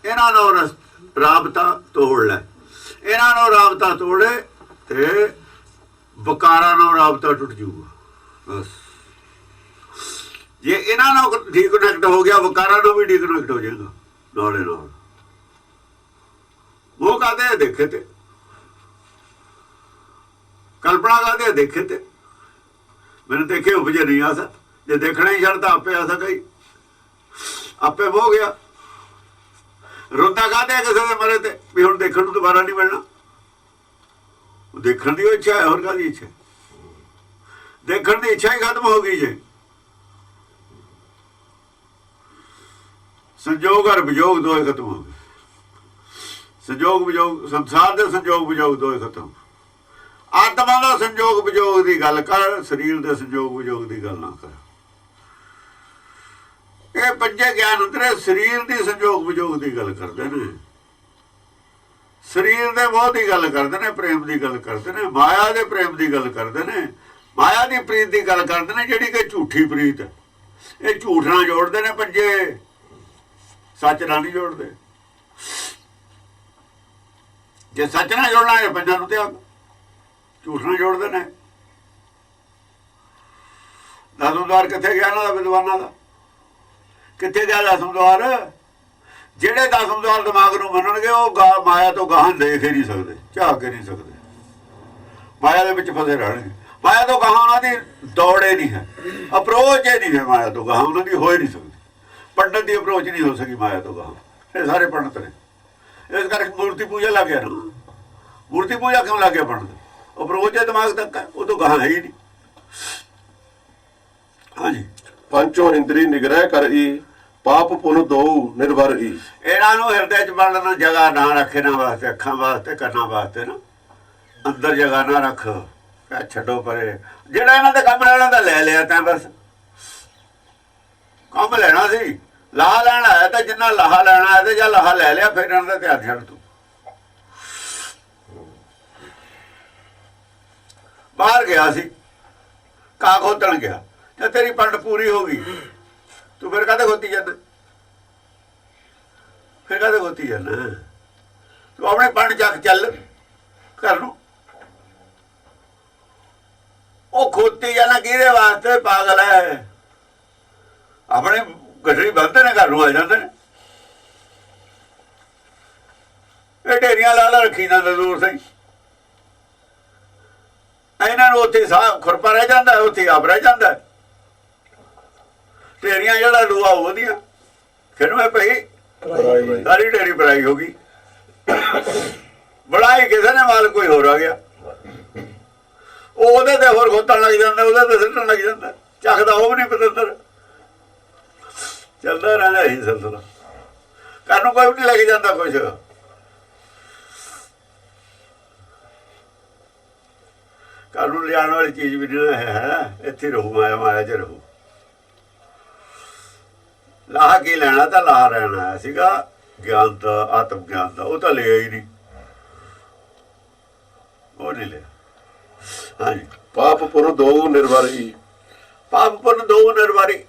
ਇਹਨਾਂ ਨਾਲ ਰਾਬਤਾ ਤੋੜ ਲੈ। ਇਹਨਾਂ ਨੂੰ ਰਾਬਤਾ ਤੋੜੇ ਤੇ ਵਿਕਾਰਾਂ ਨਾਲ ਰਾਬਤਾ ਟੁੱਟ ਜੂਗਾ। ਬਸ ਜੇ ਇਹਨਾਂ ਨਾਲ ਡੀਕਨੈਕਟ ਹੋ ਗਿਆ, ਵਿਕਾਰਾਂ ਨਾਲ ਵੀ ਡੀਕਨੈਕਟ ਹੋ ਜਾਏਗਾ ਨਾਲੇ ਨਾਲ। ਉਹ ਕਾਹਦੇ ਦੇਖੇ ਤੇ, ਕਲਪਨਾ ਕਾਹਦੇ ਦੇਖੇ ਤੇ, ਮੈਨੂੰ ਦੇਖੇ ਉਪਜੇ ਨਹੀਂ ਆ ਸਕਦਾ। ਜੇ ਦੇਖਣਾ ਹੀ ਛੱਡਦਾ ਆਪੇ ਆ ਸਕਦਾ, ਆਪੇ ਹੋ ਗਿਆ। ਰੋਂਦਾ ਕਾਹਦੇ ਕਿਸੇ ਦੇ ਮਰੇ ਤੇ ਵੀ ਹੁਣ ਦੇਖਣ ਨੂੰ ਦੁਬਾਰਾ ਨਹੀਂ ਮਿਲਣਾ? ਦੇਖਣ ਦੀ ਉਹ ਇੱਛਾ ਹੈ, ਹੋਰ ਕਾਹਦੀ ਇੱਛਾ? ਦੇਖਣ ਦੀ ਇੱਛਾ ਹੀ ਖਤਮ ਹੋ ਗਈ ਜੇ। ਸੰਜੋਗ ਔਰ ਵਿਜੋਗ ਦੋਏ ਖਤਮ ਹੋ ਗਏ। ਸੰਜੋਗ ਵਿਜੋਗ, ਸੰਸਾਰ ਦੇ ਸੰਜੋਗ ਵਿਜੋਗ ਦੋਏ ਖਤਮ। ਆਤਮਾ ਦਾ ਸੰਜੋਗ ਵਿਜੋਗ ਦੀ ਗੱਲ ਕਰ, ਸਰੀਰ ਦੇ ਸੰਜੋਗ ਵਿਜੋਗ ਦੀ ਗੱਲ ਨਾ ਕਰ। ਇਹ ਪੰਜੇ ਗਿਆਨ ਅੰਦਰੇ ਸਰੀਰ ਦੀ ਸੰਜੋਗ ਵਿਜੋਗ ਦੀ ਗੱਲ ਕਰਦੇ ਨੇ, ਸਰੀਰ ਦੇ ਮੋਹ ਦੀ ਗੱਲ ਕਰਦੇ ਨੇ, ਪ੍ਰੇਮ ਦੀ ਗੱਲ ਕਰਦੇ ਨੇ, ਮਾਇਆ ਦੇ ਪ੍ਰੇਮ ਦੀ ਗੱਲ ਕਰਦੇ ਨੇ, ਮਾਇਆ ਦੀ ਪ੍ਰੀਤ ਦੀ ਗੱਲ ਕਰਦੇ ਨੇ, ਜਿਹੜੀ ਕਿ ਝੂਠੀ ਪ੍ਰੀਤ ਹੈ। ਇਹ ਝੂਠ ਨਾਲ ਜੋੜਦੇ ਨੇ ਪੰਜੇ, ਸੱਚ ਨਾਲ ਨਹੀਂ ਜੋੜਦੇ। ਜੇ ਸੱਚ ਨਾਲ ਜੋੜਨਾ ਹੈ ਪੰਜਾਂ ਨੂੰ ਤਿਆਗ, ਝੂਠ ਨਾਲ ਜੋੜਦੇ ਨੇ। ਦਸਮਦਵਾਰ ਕਿੱਥੇ ਗਿਆ ਇਹਨਾਂ ਦਾ, ਵਿਦਵਾਨਾਂ ਦਾ? ਕਿੱਥੇ ਗਿਆ ਦਸਮਦਵਾਰ? ਜਿਹੜੇ ਦਸਮਦਵਾਰ ਦਿਮਾਗ ਨੂੰ ਮੰਨਣਗੇ ਉਹ ਮਾਇਆ ਤੋਂ ਗਾਹਾਂ ਦੇਖ ਹੀ ਨਹੀਂ ਸਕਦੇ, ਝਾਕ ਕੇ ਨਹੀਂ ਸਕਦੇ, ਮਾਇਆ ਦੇ ਵਿੱਚ ਫਸੇ ਰਹਿਣਗੇ। ਮਾਇਆ ਤੋਂ ਗਾਹਾਂ ਉਹਨਾਂ ਦੀ ਦੌੜ ਹੀ ਨਹੀਂ ਹੈ, ਅਪਰੋਚ ਹੀ ਨਹੀਂ ਹੈ, ਮਾਇਆ ਤੋਂ ਗਾਹਾਂ ਉਹਨਾਂ ਦੀ ਹੋ ਹੀ ਨਹੀਂ ਸਕਦੀ। ਪੰਡਤ ਦੀ ਅਪਰੋਚ ਨਹੀਂ ਹੋ ਸਕੀ ਮਾਇਆ ਤੋਂ ਗਾਹਾਂ। ਇਹ ਸਾਰੇ ਪੰਡਤ ਨੇ, ਇਸ ਕਰਕੇ ਮੂਰਤੀ ਪੂਜਾ ਲੱਗ ਗਿਆ ਨਾ। ਮੂਰਤੀ ਪੂਜਾ ਕਿਉਂ ਲੱਗ ਗਿਆ? ਪੰਡਤ ਅਪਰੋਚ ਹੈ ਦਿਮਾਗ ਤੱਕ ਹੈ, ਉਹ ਤੋਂ ਗਾਹਾਂ ਹੈ ਹੀ ਨਹੀਂ। ਹਾਂਜੀ, ਪੰਚੋ ਇੰਦਰੀ ਨਿਗ੍ਰਹਿ ਕਰਈ ਪਾਪ ਪੁੰਨ ਦੋਉ ਨਿਰਭਰਈ। ਇਹਨਾਂ ਨੂੰ ਹਿਰਦੇ 'ਚ ਬਣਨ ਜਗ੍ਹਾ ਨਾ ਰੱਖੇ, ਨਾ ਵਾਸਤੇ, ਅੱਖਾਂ ਵਾਸਤੇ, ਕੰਨਾਂ ਵਾਸਤੇ ਨਾ, ਅੰਦਰ ਜਗ੍ਹਾ ਨਾ ਰੱਖ। ਛੱਡੋ ਪਰੇ, ਜਿਹੜਾ ਇਹਨਾਂ ਦੇ ਕੰਮ ਲੈਣਾ ਤਾਂ ਲੈ ਲਿਆ ਤਾਂ ਬਸ। ਕੰਮ ਲੈਣਾ ਸੀ, ਲਾਹਾ ਲੈਣਾ ਹੈ ਤਾਂ ਜਿੰਨਾ ਲਾਹਾ ਲੈਣਾ ਹੈ ਤੇ ਜਾਂ ਲਾਹਾ ਲੈ ਲਿਆ, ਫਿਰ ਇਹਨਾਂ ਦਾ ਧਿਆਨ ਛੱਡ ਤੂੰ। ਬਾਹਰ ਗਿਆ ਸੀ, ਘਾਹ ਖੋਤਣ ਗਿਆ, ਤੇ ਤੇਰੀ ਪੰਡ ਪੂਰੀ ਹੋ ਗਈ, ਤੂੰ ਫਿਰ ਕਾਹਦੇ ਖੋਤੀ ਜਾਂਦਾ? ਫਿਰ ਕਾਹਦੇ ਖੋਤੀ ਜਾਂਦਾ? ਤੂੰ ਆਪਣੇ ਪੰਡ ਚੱਕ ਚੱਲ ਘਰ ਨੂੰ। ਉਹ ਖੋਤੀ ਜਾਣਾ ਕਿਹਦੇ ਵਾਸਤੇ? ਪਾਗਲ ਹੈ। ਆਪਣੇ ਗੱਡੀ ਬੰਨਦੇ ਨੇ, ਘਰ ਨੂੰ ਆ ਜਾਂਦੇ ਨੇ। ਇਹ ਢੇਰੀਆਂ ਲਾ ਰੱਖੀ ਜਾਂਦੇ ਦੂਰ ਸਹੀ, ਇਹਨਾਂ ਨੂੰ ਉੱਥੇ ਸਾਹ ਖੁਰਪਾ ਰਹਿ ਜਾਂਦਾ, ਉੱਥੇ ਆਪ ਰਹਿ ਜਾਂਦਾ। ਢੇਰੀਆਂ ਜਿਹੜਾ ਲੂਆ ਵਧੀਆ, ਫਿਰ ਮੈਂ ਪਈ ਸਾਰੀ ਢੇਰੀ ਬੜਾਈ ਹੋ ਗਈ। ਬੜਾਈ ਕਿਸੇ ਨੇ ਮਾਲ ਕੋਈ ਹੋਰ ਆ ਗਿਆ, ਉਹਦੇ ਤੇ ਹੋਰ ਖੋਤਣ ਲੱਗ ਜਾਂਦਾ, ਉਹਦੇ ਤੇ ਸਿੱਟਣ ਲੱਗ ਜਾਂਦਾ, ਚੱਕਦਾ ਉਹ ਵੀ ਨਹੀਂ ਪਤੰਦਰ। ਚੱਲਦਾ ਰਹਿੰਦਾ ਇਹੀ ਸਿਲਸਿਲਾ, ਘਰ ਨੂੰ ਕੋਈ ਵੀ ਨਹੀਂ ਲੈ ਕੇ ਜਾਂਦਾ ਕੁਛ। ਘਰ ਨੂੰ ਲਿਆਉਣ ਵਾਲੀ ਚੀਜ਼ ਵੀ ਨਹੀਂ ਹੈ, ਇੱਥੇ ਰਹੂ, ਮਾਇਆ ਮਾਇਆ 'ਚ ਰਹੂ। ਲਾਹਾ ਕੀ ਲੈਣਾ? ਤਾਂ ਲਾਹਾ ਰਹਿਣਾ ਆਇਆ ਸੀਗਾ ਗਿਆਨ ਦਾ, ਆਤਮ ਗਿਆਨ ਦਾ, ਉਹ ਤਾਂ ਲਿਆ ਹੀ ਨਹੀਂ, ਉਹ ਨਹੀਂ ਲਿਆ। ਹਾਂਜੀ ਪਾਪ ਪੁੰਨ ਦੋ ਨਿਰਵਾਰੀ। ਪਾਪ ਪੁੰਨ ਦੋ ਨਿਰਵਾਰੀ।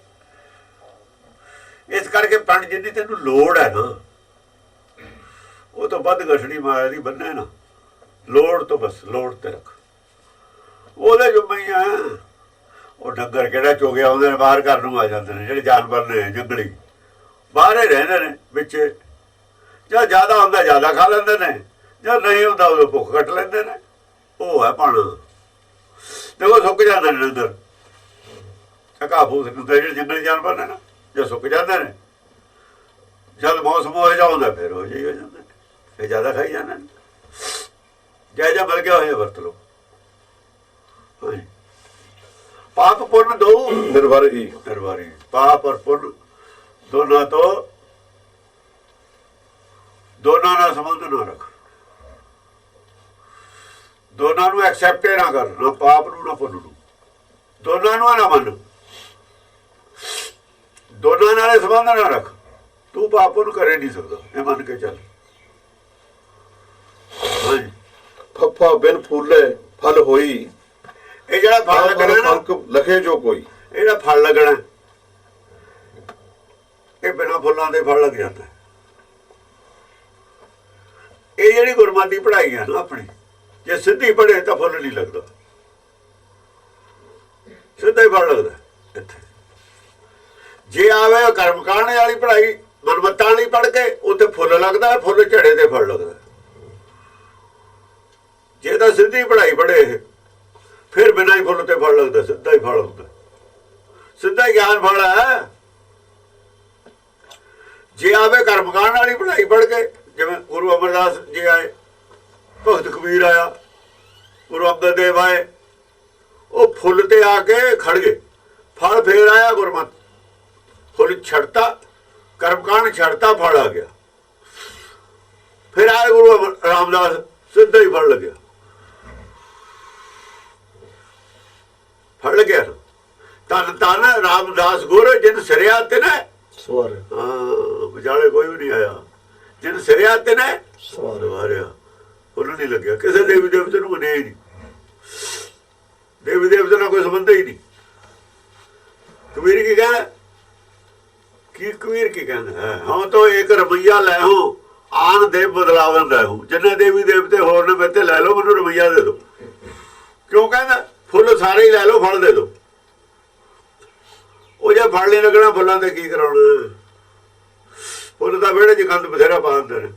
ਇਸ ਕਰਕੇ ਪੰਡ ਜਿੰਨੀ ਤੈਨੂੰ ਲੋੜ ਹੈ ਨਾ ਉਹ ਤੋਂ ਵੱਧ ਗਠੜੀ ਮਾਇਆ ਦੀ ਬੰਨੇ ਨਾ। ਲੋੜ ਤੋਂ ਬਸ ਲੋੜ ਤੇ ਰੱਖ। ਉਹਦੇ ਜੁਮਈ ਆ ਉਹ ਡੰਗਰ ਕਿਹੜਾ ਚੋਗੇ ਆਉਂਦੇ ਨੇ ਬਾਹਰ ਘਰ ਨੂੰ ਆ ਜਾਂਦੇ ਨੇ। ਜਿਹੜੇ ਜਾਨਵਰ ਨੇ ਜੰਗਲੀ ਬਾਹਰ ਹੀ ਰਹਿੰਦੇ ਨੇ ਵਿੱਚ। ਜਾਂ ਜ਼ਿਆਦਾ ਹੁੰਦਾ ਜ਼ਿਆਦਾ ਖਾ ਲੈਂਦੇ ਨੇ, ਜਾਂ ਨਹੀਂ ਹੁੰਦਾ ਉਦੋਂ ਭੁੱਖ ਕੱਟ ਲੈਂਦੇ ਨੇ। ਉਹ ਹੈ ਪਣ। ਦੇਖੋ ਸੁੱਕ ਜਾਂਦੇ ਨੇ ਅੰਦਰ ਘਾਹ ਫੂਸ ਹੁੰਦੇ ਜਿਹੜੇ ਜੰਗਲੀ ਜਾਨਵਰ ਨੇ ਨਾ, ਜੇ ਸੁੱਕ ਜਾਂਦੇ ਨੇ ਜਦ ਮੌਸਮ ਹੋ ਜਾਂਦਾ ਫਿਰ ਹੋ ਜਾਂਦੇ ਨੇ। ਫਿਰ ਜ਼ਿਆਦਾ ਖਾਈ ਜਾਂਦੇ ਨੇ। ਜਾ ਮਿਲ ਗਿਆ ਹੋਇਆ ਵਰਤ ਲਓ। ਹਾਂਜੀ ਪਾਪ ਪੁੰਨ ਦੋ ਨਿਰਵਾਰੀ। ਨਿਰਵਾਰੀ। ਪਾਪ ਔਰ ਪੁੰਨ ਦੋਨਾਂ ਨਾਲ ਸੰਬੰਧ ਨਾ ਰੱਖ। ਦੋਨਾਂ ਨੂੰ ਐਕਸੈਪਟ ਨਾ ਕਰ, ਨਾ ਪਾਪ ਨੂੰ ਨਾ ਪੁੰਨ ਨੂੰ। ਦੋਨਾਂ ਨੂੰ ਨਾ ਮੰਨ। ਦੋਨਾਂ ਨਾਲ ਸੰਬੰਧ ਨਾ ਰੱਖ। ਤੂੰ ਪਾਪ ਨੂੰ ਕਰੇ ਨਹੀਂ ਸਕਦਾ, ਇਹ ਮੰਨ ਕੇ ਚੱਲ। ਹਾਂਜੀ ਫੱਫਾ ਬਿਨ ਫੂਲੇ ਫਲ ਹੋਈ। ਇਹ ਜਿਹੜਾ ਫਲ ਲੱਗਣਾ ਨਾ, ਪੰਕ ਲਖੇ ਜੋ ਕੋਈ। ਇਹਦਾ ਫਲ ਲੱਗਣਾ ਇਹ ਬਿਨਾਂ ਫੁੱਲਾਂ ਦੇ ਫਲ ਲੱਗ ਜਾਂਦਾ। ਇਹ ਜਿਹੜੀ ਗੁਰਮਤਿ ਪੜ੍ਹਾਈ ਹੈ ਨਾ ਆਪਣੀ, ਜੇ ਸਿੱਧੀ ਪੜ੍ਹੇ ਤਾਂ ਫੁੱਲ ਨਹੀਂ ਲੱਗਦਾ, ਸਿੱਧਾ ਹੀ ਫਲ ਲੱਗਦਾ ਇੱਥੇ। ਜੇ ਆਵੇ ਕਰਮਕਾਂਡ ਵਾਲੀ ਪੜ੍ਹਾਈ ਮਨਮਤਾਂ ਵਾਲੀ ਪੜ੍ਹ ਕੇ ਉੱਥੇ ਫੁੱਲ ਲੱਗਦਾ, ਫੁੱਲ ਝੜੇ ਤੇ ਫਲ ਲੱਗਦਾ। ਜੇ ਤਾਂ ਸਿੱਧੀ ਪੜ੍ਹਾਈ ਪੜ੍ਹੇ ਫਿਰ ਬਿਨਾਂ ਹੀ ਫੁੱਲ ਤੇ ਫਲ ਲੱਗਦਾ, ਸਿੱਧਾ ਹੀ ਫਲ ਹੁੰਦਾ। ਸਿੱਧਾ ਹੀ ਗਿਆਨ ਫਲ ਹੈ। ਜੇ ਆਵੇ ਕਰਮਕਾਂਡ ਵਾਲੀ ਪੜ੍ਹਾਈ ਪੜ੍ਹ ਕੇ, ਜਿਵੇਂ ਗੁਰੂ ਅਮਰਦਾਸ ਜੀ ਆਏ, ਭਗਤ ਕਬੀਰ ਆਇਆ, ਗੁਰੂ ਅੰਗਦ ਦੇਵ ਆਏ, ਉਹ ਫੁੱਲ ਤੇ ਆ ਕੇ ਖੜ ਗਏ, ਫਲ ਫੇਰ ਆਇਆ ਗੁਰਮਤਿ। ਫੁੱਲ ਛੱਡਤਾ, ਕਰਮਕਾਂਡ ਛੱਡਤਾ, ਫਲ ਆ ਗਿਆ। ਫਿਰ ਆਏ ਗੁਰੂ ਰਾਮਦਾਸ, ਸਿੱਧਾ ਹੀ ਫਲ ਲੱਗਿਆ। ਫੜ ਲੱਗਿਆ। ਧੰਨ ਧੰਨ ਰਾਮਦਾਸ ਗੁਰ ਜਿਨ ਸਿਰਿਆ ਤੇ ਨੇ ਸਵਾਰ। ਹਾਂ ਵਿਚਾਲੇ ਕੋਈ ਵੀ ਨਹੀਂ ਆਇਆ। ਜਿਨ ਸਿਰਿਆ ਤੇ ਨੇ ਸਵਾਰਿਆ। ਉਹਨੂੰ ਨਹੀਂ ਲੱਗਿਆ। ਕਿਸੇ ਦੇਵੀ ਦੇਵਤੇ ਨੂੰ ਮੰਨਿਆ ਹੀ ਨਹੀਂ। ਦੇਵੀ ਦੇਵਤੇ ਨਾਲ ਕੋਈ ਸੰਬੰਧ ਹੀ ਨਹੀਂ। ਕਬੀਰ ਕੀ ਕਹਿੰਦਾ? ਕਬੀਰ ਕੀ ਕਹਿੰਦਾ ਹੈ? ਹਾਂ ਤਾਂ ਇੱਕ ਰੁਪਈਆ ਲੈ ਹੋ ਆਨ ਦੇ ਬਦਲਾਵਨ ਰਹਿ। ਜਿੰਨੇ ਦੇਵੀ ਦੇਵਤੇ ਹੋਰ ਨੇ ਮੇਰੇ ਤੇ ਲੈ ਲਓ, ਮੈਨੂੰ ਰੁਪਈਆ ਦੇ ਦਿਓ। ਕਿਉਂ ਕਹਿੰਦਾ? ਫੁੱਲ ਸਾਰੇ ਹੀ ਲੈ ਲਓ, ਫਲ ਦੇ ਦਿਓ। ਉਹ ਜੇ ਫਲ ਨਹੀਂ ਲੱਗਣਾ ਫੁੱਲਾਂ ਤੇ ਕੀ ਕਰਾਉਣਾ? ਫੁੱਲ ਤਾਂ ਵਿਹੜੇ 'ਚ ਗੰਦ ਬਥੇਰਾ ਪਾ ਦਿੰਦੇ ਨੇ।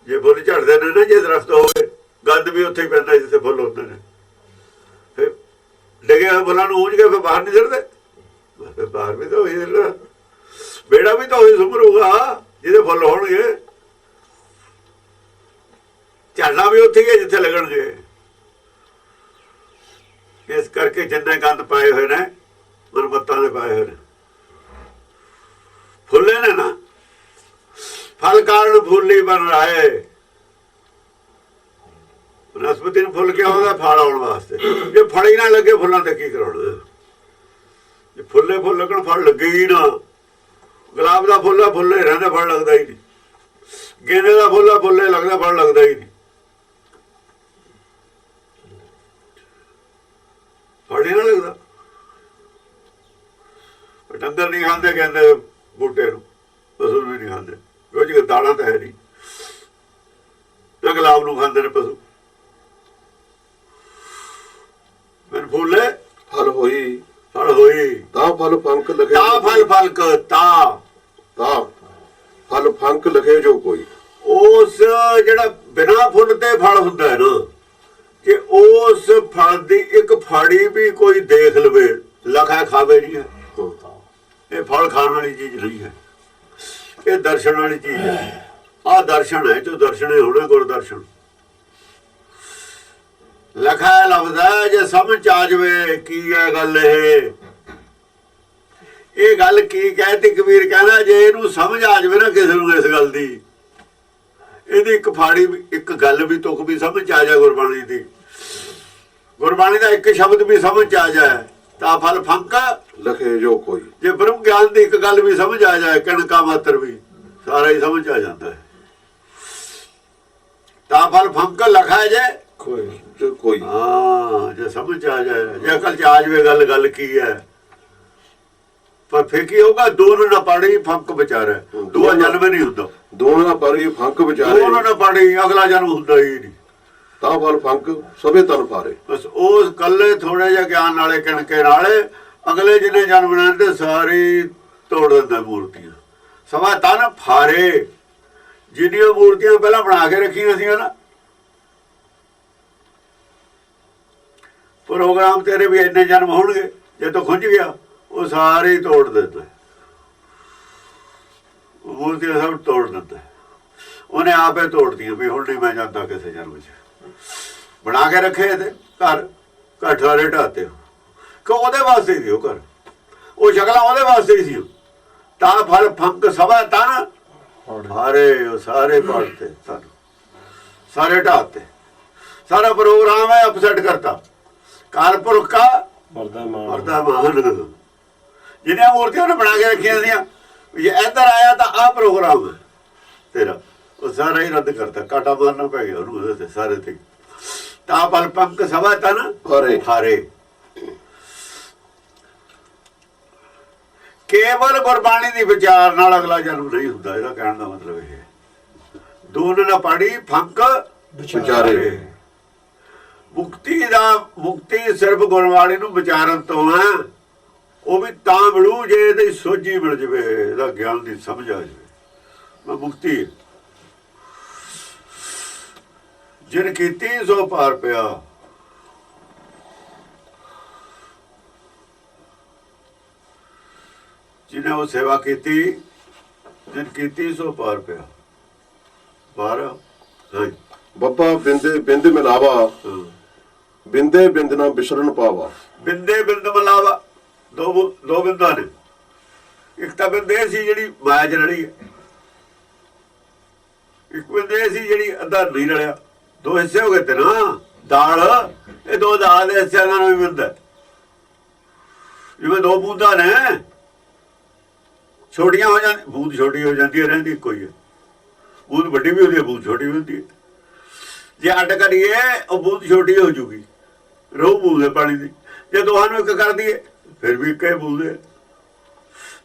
ਜੇ ਫੁੱਲ ਝੜਦੇ ਨੇ ਨਾ, ਜੇ ਦਰਖਤ ਹੋਵੇ, ਗੰਦ ਵੀ ਉੱਥੇ ਹੀ ਪੈਂਦਾ ਜਿੱਥੇ ਫੁੱਲ ਹੁੰਦੇ ਨੇ। ਫਿਰ ਡਿੱਗੇ ਹੋਏ ਫੁੱਲਾਂ ਨੂੰ ਉਂਝ ਕੇ ਫਿਰ ਬਾਹਰ ਨਹੀਂ ਸਿੱਟਦੇ। ਫਿਰ ਬਾਹਰ ਵੀ ਤਾਂ ਉਹੀ ਸਿੱਟਣਾ, ਵਿਹੜਾ ਵੀ ਤਾਂ ਉਹੀ ਸੁੰਭਰੂਗਾ ਜਿਹਦੇ ਫੁੱਲ ਹੋਣਗੇ। ਝੜਨਾ ਵੀ ਉੱਥੇ ਹੀ ਹੈ ਜਿੱਥੇ ਲੱਗਣਗੇ। ਇਸ ਕਰਕੇ ਜਿੰਨੇ ਗੰਦ ਪਾਏ ਹੋਏ ਨੇ ਗੁਰਮਤਾਂ ਦੇ ਪਾਏ ਹੋਏ ਨੇ, ਫੁੱਲੇ ਨੇ ਨਾ। ਫਲ ਕਾਰਨ ਫੁੱਲੀ ਬਣ ਰਹੇ। ਬਨਸਪਤੀ ਨੂੰ ਫੁੱਲ ਕਿਹਾ ਹੁੰਦਾ? ਫਲ ਆਉਣ ਵਾਸਤੇ। ਜੇ ਫਲ ਹੀ ਨਾ ਲੱਗੇ ਫੁੱਲਾਂ ਤੇ ਕੀ ਕਰਾਉਣਾ? ਜੇ ਫੁੱਲੇ ਫੁੱਲ ਲੱਗਣ, ਫਲ ਲੱਗੇ ਹੀ ਨਾ। ਗੁਲਾਬ ਦਾ ਫੁੱਲ ਆ, ਫੁੱਲੇ ਰਹਿੰਦੇ, ਫਲ ਲੱਗਦਾ ਹੀ ਨਹੀਂ। ਗੇਂਦੇ ਦਾ ਫੁੱਲ ਆ, ਫੁੱਲੇ ਲੱਗਦਾ, ਫਲ ਲੱਗਦਾ ਹੀ ਨਹੀਂ। ਫਲ ਹੀ ਨਾ ਲੱਗਦਾ। ਡੰਗਰ ਨਹੀਂ ਖਾਂਦੇ ਕਹਿੰਦੇ ਬੂਟੇ ਨੂੰ, ਪਸ਼ੂ ਵੀ ਨਹੀਂ ਖਾਂਦੇ। ਉਹ ਜੀ ਦਾਣਾ ਤਾਂ ਹੈ ਨਹੀਂ। ਗੁਲਾਬ ਨੂੰ ਖਾਂਦੇ ਨੇ ਪਸ਼ੂ। ਮੈਨੂੰ ਫੁੱਲੇ ਫਲ ਹੋਈ। ਫਲ ਹੋਈ ਤਾਂ ਫਲ ਫੰਕ ਲਖੇ। ਤਾਂ ਫਲ ਫਲਕ ਤਾਂ ਫਲ ਫੰਕ ਲਖੇ ਜੋ ਕੋਈ। ਉਸ ਜਿਹੜਾ ਬਿਨਾਂ ਫੁੱਲ ਤੇ ਫਲ ਹੁੰਦਾ ਹੈ ਨਾ, ਕਿ ਉਸ ਫਲ ਦੀ ਇੱਕ ਫਾੜੀ ਵੀ ਕੋਈ ਦੇਖ ਲਵੇ, ਲਖਾ ਖਾਵੇ ਨਹੀਂ ਹੈ। ਇਹ ਫਲ ਖਾਣ ਵਾਲੀ ਚੀਜ਼ ਨਹੀਂ ਹੈ, ਇਹ ਦਰਸ਼ਨ ਵਾਲੀ ਚੀਜ਼ ਹੈ। ਆਹ ਦਰਸ਼ਨ ਹੈ, ਜੋ ਦਰਸ਼ਨੇ ਹੋਣੇ ਗੁਰਦਰਸ਼ਨ। ਲਖਾ ਲਫ਼ਜ਼ ਹੈ, ਜੇ ਸਮਝ ਆ ਜਾਵੇ ਕੀ ਹੈ ਗੱਲ। ਇਹ ਗੱਲ ਕੀ ਕਹਿਤੀ? ਕਬੀਰ ਕਹਿੰਦਾ ਜੇ ਇਹਨੂੰ ਸਮਝ ਆ ਜਾਵੇ ਨਾ ਕਿਸੇ ਨੂੰ ਇਸ ਗੱਲ ਦੀ, ਇਹਦੀ ਇੱਕ ਫਾੜੀ ਵੀ, ਇੱਕ ਗੱਲ ਵੀ, ਤੁਕ ਵੀ ਸਮਝ ਆ ਜਾਏ ਗੁਰਬਾਣੀ ਦੀ, ਗੁਰਬਾਣੀ ਦਾ ਇੱਕ ਸ਼ਬਦ ਵੀ ਸਮਝ ਆ ਜਾਏ, ਤਾਂ ਫਲ ਫੰਕ ਲਖੇ ਜੋ ਕੋਈ। ਜੇ ਬ੍ਰਹਮ ਗਿਆਨ ਦੀ ਇੱਕ ਗੱਲ ਵੀ ਸਮਝ ਆ ਜਾਏ, ਕਣਕਾ ਮਾਤਰ ਵੀ, ਸਾਰਾ ਹੀ ਸਮਝ ਆ ਜਾਂਦਾ ਹੈ। ਤਾਂ ਫਲ ਫੰਕ ਲਖਾ ਜੇ ਕੋਈ ਹਾਂ ਜੇ ਸਮਝ ਆ ਜਾਏ, ਜੇ ਅਕਲ ਚ ਆ ਜਾਵੇ ਗੱਲ ਕੀ ਹੈ। ਪਰ ਫਿਰ ਕੀ ਹੋਊਗਾ, ਦੋਨੋਂ ਨਾ ਪਾੜੀ ਫੰਕ ਵਿਚਾਰੇ, ਦੂਆ ਜਨਮ ਨਹੀਂ ਹੁੰਦਾ। ਦੋਨਾਂ ਦਾ ਪਰੀ ਫੰਕ ਵਿਚਾਰੇ, ਦੋਨੋਂ ਨਾ ਪਾੜੀ ਅਗਲਾ ਜਨਮ ਹੁੰਦਾ ਹੀ ਨਹੀਂ। ਤਾਂ ਫਲ ਫੰਕ ਸਭੇ ਤਨ ਫਾਰੇ। ਬਸ ਉਹ ਕੱਲੇ ਥੋੜੇ ਜਿਹਾ ਗਿਆਨ ਨਾਲੇ ਕਣਕੇ ਨਾਲੇ ਅਗਲੇ ਜਿਹਨੇ ਜਨਮ ਲੈਂਦੇ ਸਾਰੀ ਤੋੜ ਦਿੰਦਾ ਮੂਰਤੀਆਂ। ਸਵਾ ਤਨ ਫਾਰੇ, ਜਿਹੜੀਆਂ ਮੂਰਤੀਆਂ ਪਹਿਲਾਂ ਬਣਾ ਕੇ ਰੱਖੀਆਂ ਸੀ ਨਾ, ਪ੍ਰੋਗਰਾਮ ਤੇਰੇ ਵੀ ਇੰਨੇ ਜਨਮ ਹੋਣਗੇ, ਜੇ ਤੂੰ ਖੁੰਝ ਗਿਆ ਉਹ ਸਾਰੇ ਤੋੜ ਦਿੰਦਾ। ਮੂਰਤੀਆਂ ਸਭ ਤੋੜ ਦਿੰਦਾ, ਉਹਨੇ ਆਪੇ ਤੋੜਦੀਆਂ ਵੀ ਹੁਣ ਨਹੀਂ ਮੈਂ ਜਾਂਦਾ ਕਿਸੇ ਜਨਮ 'ਚ। ਬਣਾ ਕੇ ਰੱਖੇ ਤੇ ਘਰ ਸਾਰੇ ਢਾਤੇ ਕਿ ਉਹਦੇ ਵਾਸਤੇ ਹੀ ਸੀ ਉਹ ਘਰ, ਉਹ ਸ਼ਕਲਾਂ ਉਹਦੇ ਵਾਸਤੇ ਹੀ ਸੀ। ਤਾਂ ਫਲ ਫੰਕ ਸਭਾ ਤਨ ਹਾਰੇ, ਉਹ ਸਾਰੇ ਪਾੜਤੇ ਸਾਨੂੰ, ਸਾਰੇ ਢਾਤੇ। ਸਾਰਾ ਪ੍ਰੋਗਰਾਮ ਹੈ ਅਪਸੈਟ ਕਰਤਾ। ਕਾਲਪੁਰਖ ਕਾ ਮਰਦਾ ਮਾਨ, ਜਿਹਨੇ ਮੂਰਤੀਆਂ ਨੇ ਬਣਾ ਕੇ ਰੱਖੀਆਂ ਸੀਆਂ, ਜੇ ਇੱਧਰ ਆਇਆ ਤਾਂ ਆਹ ਪ੍ਰੋਗਰਾਮ ਹੈ ਤੇਰਾ, ਉਹ ਸਾਰਾ ਹੀ ਰੱਦ ਕਰਤਾ। ਕਾਟਾ ਮਾਰਨਾ ਪੈ ਗਿਆ ਉਹਨੂੰ ਉਹਦੇ ਤੇ ਸਾਰੇ ਤੇ। ਤਾਂ ਫਲ ਫੰਕ ਸਭਾ ਤਨ ਹਾਰੇ। ਕੇਵਲ ਗੁਰਬਾਣੀ ਦੀ ਵਿਚਾਰ ਨਾਲ ਅਗਲਾ ਜਨਮ ਨਹੀਂ ਹੁੰਦਾ, ਇਹਦਾ ਕਹਿਣ ਦਾ ਮਤਲਬ ਇਹ ਹੈ। ਦੋਨ ਨਾ ਪਾੜੀ ਫੰਕ ਵਿਚਾਰੇ। ਮੁਕਤੀ ਸਿਰਫ ਗੁਰਬਾਣੀ ਨੂੰ ਵਿਚਾਰਨ ਤੋਂ ਹੈ। ਉਹ ਵੀ ਤਾਂ ਮਿਲੂ ਜੇ ਇਹਦੀ ਸੋਝੀ ਮਿਲ ਜਾਵੇ, ਇਹਦਾ ਗਿਆਨ ਦੀ ਸਮਝ ਆ ਜਾਵੇ। ਮੁਕਤੀ ਜਿਨ ਕੀਤੀ ਸੋ ਪਾਰ ਪਿਆ। ਜਿਹਨੇ ਉਹ ਸੇਵਾ ਕੀਤੀ, ਜਿਨ ਕੀਤੀ ਸੋ ਪਾਰ ਪਿਆ। ਪਾਰ ਬੱਬਾ ਬਿੰਦੇ ਬਿੰਦ ਮਿਲਾਵਾ, ਬਿੰਦੇ ਬਿੰਦ ਨਾ ਬਿਸਰਨ ਪਾਵਾ। ਬਿੰਦੇ ਬਿੰਦ ਮਿਲਾਵਾ, ਦੋ ਬਿੰਦਾਂ ਨੇ। ਇੱਕ ਤਾਂ ਬਿੰਦ ਇਹ ਸੀ ਜਿਹੜੀ ਮਾਇਆ ਚ ਰਲੀ ਹੈ, ਇੱਕ ਬਿੰਦ ਇਹ ਸੀ ਜਿਹੜੀ ਅੱਧਾ ਨਹੀਂ ਰਲਿਆ। ਦੋ ਹਿੱਸੇ ਹੋ ਗਏ ਤੇ ਨਾ ਦਾਲ, ਇਹ ਦੋ ਦਾਲ ਦੇ ਹਿੱਸਿਆਂ ਨਾਲ ਵੀ ਬਿੰਦ ਹੈ। ਜਿਵੇਂ ਦੋ ਬੂੰਦਾਂ ਨੇ, ਛੋਟੀਆਂ ਹੋ ਜਾਂਦੀ, ਬੂੰਦ ਛੋਟੀ ਹੋ ਜਾਂਦੀ ਹੈ, ਰਹਿੰਦੀ ਕੋਈ ਹੈ। ਬੂੰਦ ਵੱਡੀ ਵੀ ਹੁੰਦੀ ਹੈ, ਬੂੰਦ ਛੋਟੀ ਵੀ ਹੁੰਦੀ ਹੈ। ਜੇ ਅੱਡ ਕਰੀਏ ਉਹ ਬੂੰਦ ਛੋਟੀ ਹੋ ਜੂਗੀ, ਰਹੂ ਬੂੰਦ ਹੈ ਪਾਣੀ ਦੀ। ਜੇ ਦੋਹਾਂ ਨੂੰ ਇੱਕ ਕਰ ਦਈਏ ਫਿਰ ਵੀ ਇੱਕੇ ਬੂੰਦ ਹੈ।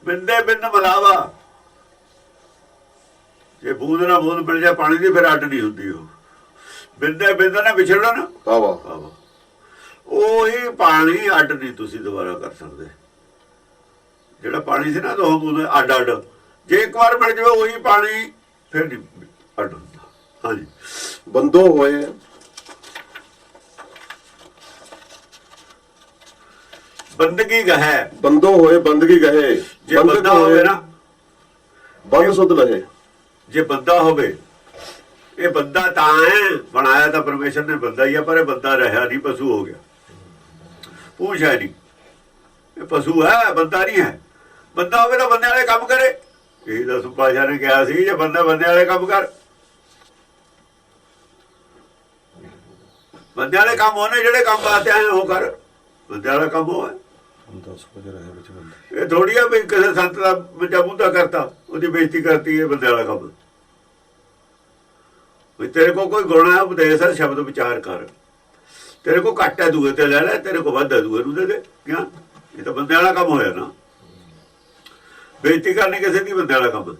ਬਿੰਦੇ ਬਿੰਦ ਮਿਲਾਵਾ, ਜੇ ਬੂੰਦ ਨਾਲ ਬੂੰਦ ਮਿਲ ਜਾਏ ਪਾਣੀ ਦੀ ਫਿਰ ਅੱਡ ਨਹੀਂ ਹੁੰਦੀ ਉਹ। ਬਿੰਦੇ ਬਿੰਦ ਨਾਲ ਵਿਛੜਨ ਪਾਵਾ। ਉਹੀ ਪਾਣੀ ਅੱਡ ਨਹੀਂ ਤੁਸੀਂ ਦੁਬਾਰਾ ਕਰ ਸਕਦੇ। ਜਿਹੜਾ ਪਾਣੀ ਸੀ ਨਾ ਦੋ ਬੂੰਦ ਅੱਡ ਅੱਡ, ਜੇ ਇੱਕ ਵਾਰ ਮਿਲ ਜਾਵੇ ਉਹੀ ਪਾਣੀ ਫਿਰ ਨਹੀਂ ਅੱਡ ਹੁੰਦਾ। ਹਾਂਜੀ, ਬੰਦੋ ਹੋਏ ਬੰਦਗੀ ਗਹੇ, ਬੰਦੋ ਹੋਏ ਬੰਦਗੀ ਗਹੇ। ਜੇ ਬੰਦਾ ਹੋਵੇ ਨਾ, ਬੰਦ ਸੁਧ ਲਹੇ। ਜੇ ਬੰਦਾ ਹੋਵੇ, ਇਹ ਬੰਦਾ ਤਾਂ ਹੈ, ਬਣਾਇਆ ਤਾਂ ਪਰਮੇਸ਼ਰ ਨੇ ਬੰਦਾ ਹੀ ਆ, ਪਰ ਇਹ ਬੰਦਾ ਰਿਹਾ ਨਹੀਂ, ਪਸ਼ੂ ਹੋ ਗਿਆ। ਪੂਛ ਹੈ ਨਹੀਂ, ਇਹ ਪਸ਼ੂ ਹੈ, ਬੰਦਾ ਨਹੀਂ ਹੈ। ਬੰਦਾ ਹੋਵੇ ਤਾਂ ਬੰਦੇ ਵਾਲੇ ਕੰਮ ਕਰੇ। ਇਹ ਦਸ ਪਾਸ਼ਾ ਨੇ ਕਿਹਾ ਸੀ, ਜੇ ਬੰਦਾ ਬੰਦੇ ਵਾਲੇ ਕੰਮ ਕਰ। ਬੰਦੇ ਵਾਲੇ ਕੰਮ ਹੋਣੇ, ਜਿਹੜੇ ਕੰਮ ਵਾਸਤੇ ਆਏ ਉਹ ਕਰ। ਬੰਦੇ ਵਾਲਾ ਕੰਮ ਹੋਵੇ। ਇਹ ਥੋੜੀ ਆ ਵੀ ਕਿਸੇ ਸੰਤ ਦਾ ਬੱਚਾ ਬੁੱਧਾ ਕਰਤਾ, ਉਹਦੀ ਬੇਇੱਜ਼ਤੀ ਕਰਤੀ, ਇਹ ਬੰਦੇ ਵਾਲਾ ਕੰਮ। ਵੀ ਤੇਰੇ ਕੋਲ ਕੋਈ ਗੁਣ ਹੈ, ਉਪਦੇਸ਼ ਹੈ, ਸ਼ਬਦ ਵਿਚਾਰ ਕਰ। ਤੇਰੇ ਕੋਲ ਘੱਟ ਹੈ, ਦੂਏ ਤੇ ਲੈ ਲੈ, ਤੇਰੇ ਕੋਲ ਵੱਧ ਹੈ, ਦੂਏ ਨੂੰ ਦੇ ਦੇ। ਕਿਆ ਇਹ ਤਾਂ ਬੰਦੇ ਵਾਲਾ ਕੰਮ ਹੋਇਆ ਨਾ। ਬੇਇੱਜ਼ਤੀ ਕਰਨੀ ਕਿਸੇ ਦੀ ਬੰਦੇ ਵਾਲਾ ਕੰਮ।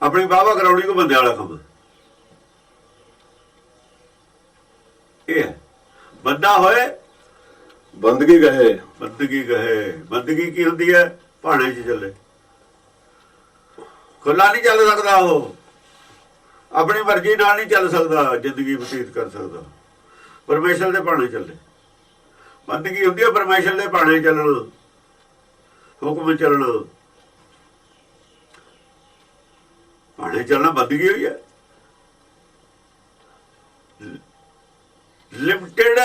ਆਪਣੀ ਵਾਹਵਾ ਕਰਾਉਣੀ ਕੋ ਬੰਦੇ ਵਾਲਾ ਕੰਮ। ਇਹ ਹੈ ਬੰਦਾ ਹੋਏ ਬੰਦਗੀ ਗਹੇ। ਬੰਦਗੀ ਗਹੇ। ਬੰਦਗੀ ਕੀ ਹੁੰਦੀ ਹੈ? ਭਾਣੇ 'ਚ ਚੱਲੇ, ਖੁੱਲਾ ਨਹੀਂ ਚੱਲ ਸਕਦਾ। ਉਹ ਆਪਣੀ ਮਰਜ਼ੀ ਨਾਲ ਨਹੀਂ ਚੱਲ ਸਕਦਾ, ਜ਼ਿੰਦਗੀ ਬਤੀਤ ਕਰ ਸਕਦਾ। ਪਰਮੇਸ਼ਰ ਦੇ ਭਾਣੇ ਚੱਲੇ। ਬੰਦਗੀ ਹੁੰਦੀ ਹੈ ਪਰਮੇਸ਼ਰ ਦੇ ਭਾਣੇ ਚੱਲਣਾ, ਹੁਕਮ ਚੱਲਣਾ। ਭਾਣੇ ਚੱਲਣਾ ਬੰਦਗੀ ਹੋਈ ਹੈ। ਲਿਮਟਿਡ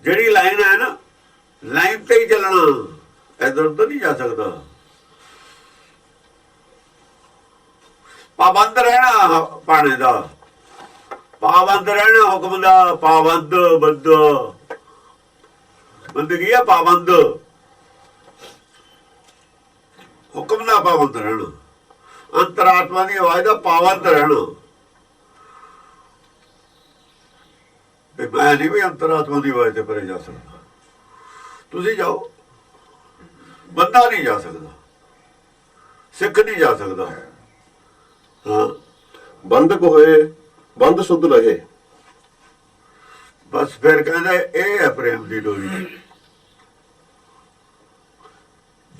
ਜਿਹੜੀ ਲਾਈਨ ਹੈ ਨਾ, ਲਾਈਨ ਤੇ ਹੀ ਚੱਲਣਾ, ਇੱਧਰ ਉੱਧਰ ਨਹੀਂ ਜਾ ਸਕਦਾ। ਪਾਬੰਦ ਰਹਿਣਾ ਭਾਣੇ ਦਾ, ਪਾਬੰਦ ਰਹਿਣਾ ਹੁਕਮ ਦਾ। ਪਾਬੰਦ ਬੰਦ, ਬੰਦਗੀ ਆ ਪਾਬੰਦ, ਹੁਕਮ ਦਾ ਪਾਬੰਦ ਰਹਿਣਾ। ਅੰਤਰਾਤਮਾ ਦੀ ਆਵਾਜ਼ ਦਾ ਪਾਬੰਦ ਰਹਿਣਾ। ਵੀ ਮੈਂ ਨਹੀਂ ਵੀ ਅੰਤਰਾਤਮਾ ਦੀ ਆਵਾਜ਼ ਤੇ ਪਰੇ ਜਾ ਸਕਦਾ। ਤੁਸੀਂ ਜਾਓ, ਬੰਦਾ ਨਹੀਂ ਜਾ ਸਕਦਾ, ਸਿੱਖ ਨਹੀਂ ਜਾ ਸਕਦਾ। ਹਾਂ, ਬੰਧਕ ਹੋਏ ਬੰਧ ਸੁਧ ਲਹੇ। ਬਸ ਫਿਰ ਕਹਿੰਦੇ ਇਹ ਹੈ ਪ੍ਰੇਮ ਦੀ ਡੋਰੀ।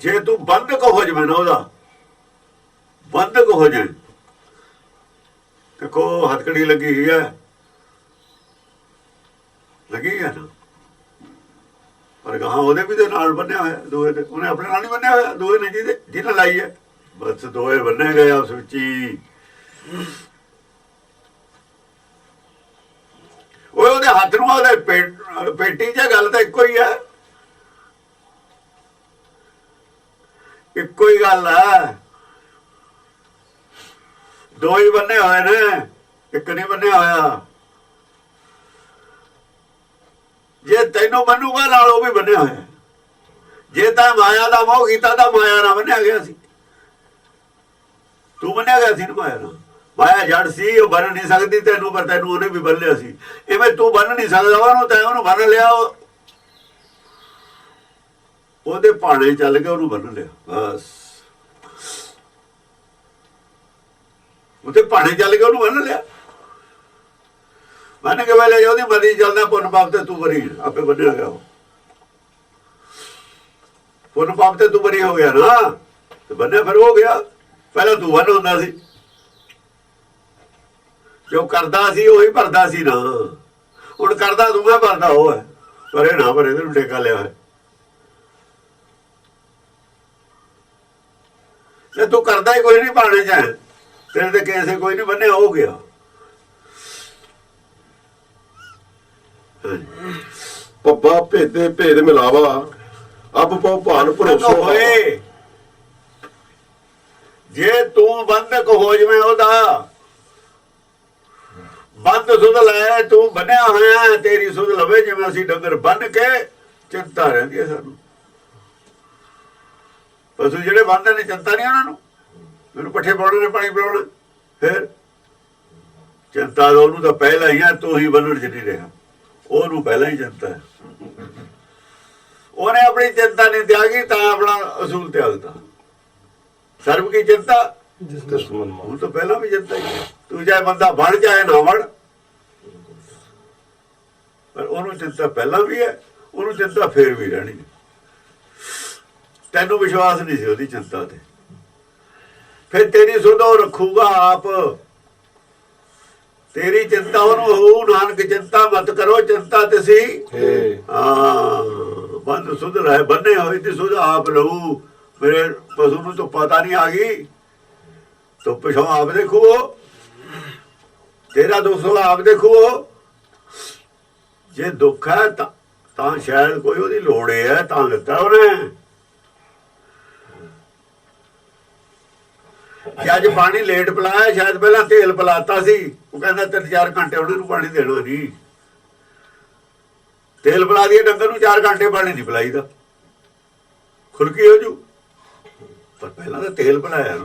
ਜੇ ਤੂੰ ਬੰਧਕ ਹੋ ਜਾਵੇਂ ਨਾ, ਉਹਦਾ ਬੰਧਕ ਹੋ ਜਾਏ, ਦੇਖੋ ਹੱਥਕੜੀ ਲੱਗੀ ਹੋਈ ਹੈ, ਲੱਗੀ ਹੈ ਨਾ, ਪਰ ਗਾਹਾਂ ਉਹਦੇ ਵੀ ਦੇ ਨਾਲ ਬੰਨਿਆ ਹੋਇਆ, ਦੋਏ ਦੇ ਉਹਨੇ ਆਪਣੇ ਨਾਲ ਨਹੀਂ ਬੰਨਿਆ ਹੋਇਆ, ਦੋਏ ਨੇ ਜਿਹਨੇ ਲਾਈ ਹੈ, ਬਸ ਦੋਏ ਬੰਨੇ ਗਏ ਉਸ ਵਿੱਚ ਹੀ। ਉਹਦੇ ਹੱਥ ਨੂੰ ਉਹਦੇ ਪੇਟੀ 'ਚ ਗੱਲ ਤਾਂ ਇੱਕੋ ਹੀ ਹੈ, ਇੱਕੋ ਹੀ ਗੱਲ ਹੈ। ਦੋ ਹੀ ਬੰਨੇ ਹੋਏ ਨੇ, ਇੱਕ ਨਹੀਂ ਬੰਨਿਆ ਹੋਇਆ। ਜੇ ਤੈਨੂੰ ਬੰਨੂਗਾ ਨਾਲ ਉਹ ਵੀ ਬੰਨਿਆ ਹੋਇਆ। ਜੇ ਤਾਂ ਮਾਇਆ ਦਾ ਮੋਹ ਕੀਤਾ ਤਾਂ ਮਾਇਆ ਨਾਲ ਬੰਨਿਆ ਗਿਆ ਸੀ, ਤੂੰ ਬੰਨਿਆ ਗਿਆ ਸੀ ਨਾ ਮਾਇਆ ਨਾਲ। ਮਾਇਆ ਜੜ ਸੀ, ਉਹ ਬੰਨ ਨਹੀਂ ਸਕਦੀ ਤੈਨੂੰ, ਪਰ ਤੈਨੂੰ ਉਹਨੇ ਵੀ ਬੰਨਿਆ ਸੀ। ਇਵੇਂ ਤੂੰ ਬੰਨ ਨਹੀਂ ਸਕਦਾ ਉਹਨੂੰ, ਤੈਂ ਉਹਨੂੰ ਬੰਨ ਲਿਆ, ਉਹਦੇ ਭਾਣੇ ਚੱਲ ਕੇ ਉਹਨੂੰ ਬੰਨ ਲਿਆ। ਬਸ ਉਹਦੇ ਭਾਣੇ ਚੱਲ ਕੇ ਉਹਨੂੰ ਬੰਨ ਲਿਆ। ਬੰਨ ਕੇ ਵੇਲੇ ਉਹਦੀ ਮਰਜ਼ੀ ਚੱਲਦਾ, ਪੁੰਨ ਪਾਪ ਤੇ ਤੂੰ ਬਰੀ, ਆਪੇ ਬੰਨਿਆ ਗਿਆ। ਪੁੰਨ ਪਾਪ ਤੇ ਤੂੰ ਬਰੀ ਹੋ ਗਿਆ ਨਾ, ਤੇ ਬੰਨਿਆ ਫਿਰ ਹੋ ਗਿਆ। ਪਹਿਲਾਂ ਤੂੰ ਬੰਨ ਹੁੰਦਾ ਸੀ, ਜੋ ਕਰਦਾ ਸੀ ਉਹੀ ਭਰਦਾ ਸੀ ਨਾ। ਹੁਣ ਕਰਦਾ ਤੂੰ ਹੈ, ਭਰਦਾ ਉਹ ਹੈ। ਪਰੇ ਨਾ ਪਰੇ ਤੈਨੂੰ ਟੇਕਾ ਲਿਆ ਹੈ। ਜੇ ਤੂੰ ਕਰਦਾ ਹੀ ਕੋਈ ਨਹੀਂ, ਭਾਣੇ ਚ ਤੇਰੇ ਤੇ ਕਿਸੇ ਕੋਈ ਨਹੀਂ ਬੰਨਿਆ, ਹੋ ਗਿਆ। ਪੱਬਾ ਭੇਦੇ ਭੇਦ ਮਿਲਾਵਾ, ਅਬ ਪਉ ਭਾਨ ਭਰੋਸੋ ਹੋਏ। ਜੇ ਤੂੰ ਬੰਧਕ ਹੋ ਜਵੇਂ ਉਹਦਾ, ਬੰਦ ਸੁਧ ਲੈ, ਤੂੰ ਬੰਨਿਆ ਹੋਇਆ, ਤੇਰੀ ਸੁਧ ਲਵੇ। ਜਿਵੇਂ ਅਸੀਂ ਡੰਗਰ ਬੰਨ ਕੇ ਚਿੰਤਾ ਰਹਿੰਦੀ ਹੈ ਸਾਨੂੰ। ਪਸ਼ੂ ਜਿਹੜੇ ਬੰਨਦੇ ਨੇ ਚਿੰਤਾ ਨਹੀਂ ਉਹਨਾਂ ਨੂੰ, ਮੈਨੂੰ ਪੱਠੇ ਪਾਉਣੇ ਨੇ, ਪਾਣੀ ਪਿਲਾਉਣਾ, ਫਿਰ ਚਿੰਤਾ ਉਹਨੂੰ ਤਾਂ ਪਹਿਲਾਂ ਹੀ ਹੈ, ਤੂੰ ਹੀ ਬੰਨਣ ਚ ਨਹੀਂ ਰਿਹਾ, ਉਹਨੂੰ ਪਹਿਲਾਂ ਹੀ ਚਿੰਤਾ ਹੈ। ਉਹਨੇ ਆਪਣੀ ਚਿੰਤਾ ਨਹੀਂ ਤਿਆਗੀ ਤਾਂ ਆਪਣਾ ਅਸੂਲ ਤਿਆਗਦਾ। ਸਰਬ ਕੀ ਚਿੰਤਾ ਦੁਸ਼ਮਨ ਉਹ ਤਾਂ ਪਹਿਲਾਂ ਵੀ ਚਿੰਤਾ ਹੀ। ਤੂੰ ਚਾਹੇ ਬੰਦਾ ਬਣ ਜਾਏ ਨਾ ਬਣ, ਪਰ ਉਹਨੂੰ ਚਿੰਤਾ ਪਹਿਲਾਂ ਵੀ ਹੈ, ਉਹਨੂੰ ਚਿੰਤਾ ਫੇਰ ਵੀ ਰਹਿਣੀ। ਤੈਨੂੰ ਵਿਸ਼ਵਾਸ ਨਹੀਂ ਸੀ ਉਹਦੀ ਚਿੰਤਾ ਤੇ, ਫਿਰ ਤੇਰੀ ਸੁਧ ਉਹ ਰੱਖੂਗਾ ਆਪ। ਤੇਰੀ ਚਿੰਤਾ ਉਹਨੂੰ ਹੋਊ, ਨਾਨਕ ਚਿੰਤਾ ਮਤ ਕਰੋ, ਚਿੰਤਾ ਤੇ ਹਾਂ ਬੰਦ ਸੁਧ ਲੈ, ਬੰਨੇ ਹੋਏ ਤੇ ਸੁਧ ਆਪ ਲਊ। ਮੇਰੇ ਪਸ਼ੂ ਨੂੰ ਤਾਂ ਪਤਾ ਨਹੀਂ ਆ ਗਈ, तो पिछों आप देखो, तेरा दुख आप देखो। जे दुख है तो शायद कोई ओदी लोड़ है, तो दिता उन्हें। अज पानी लेट पिलाया, शायद पहला तेल पिलाता सी, वो कहता 3-4 घंटे उन्हें पानी देना नहीं। तेल पिला दिए डंगर 4 घंटे पानी नहीं पिलाईदा, खुरकी हो जू। पर पहला तो तेल पिलाया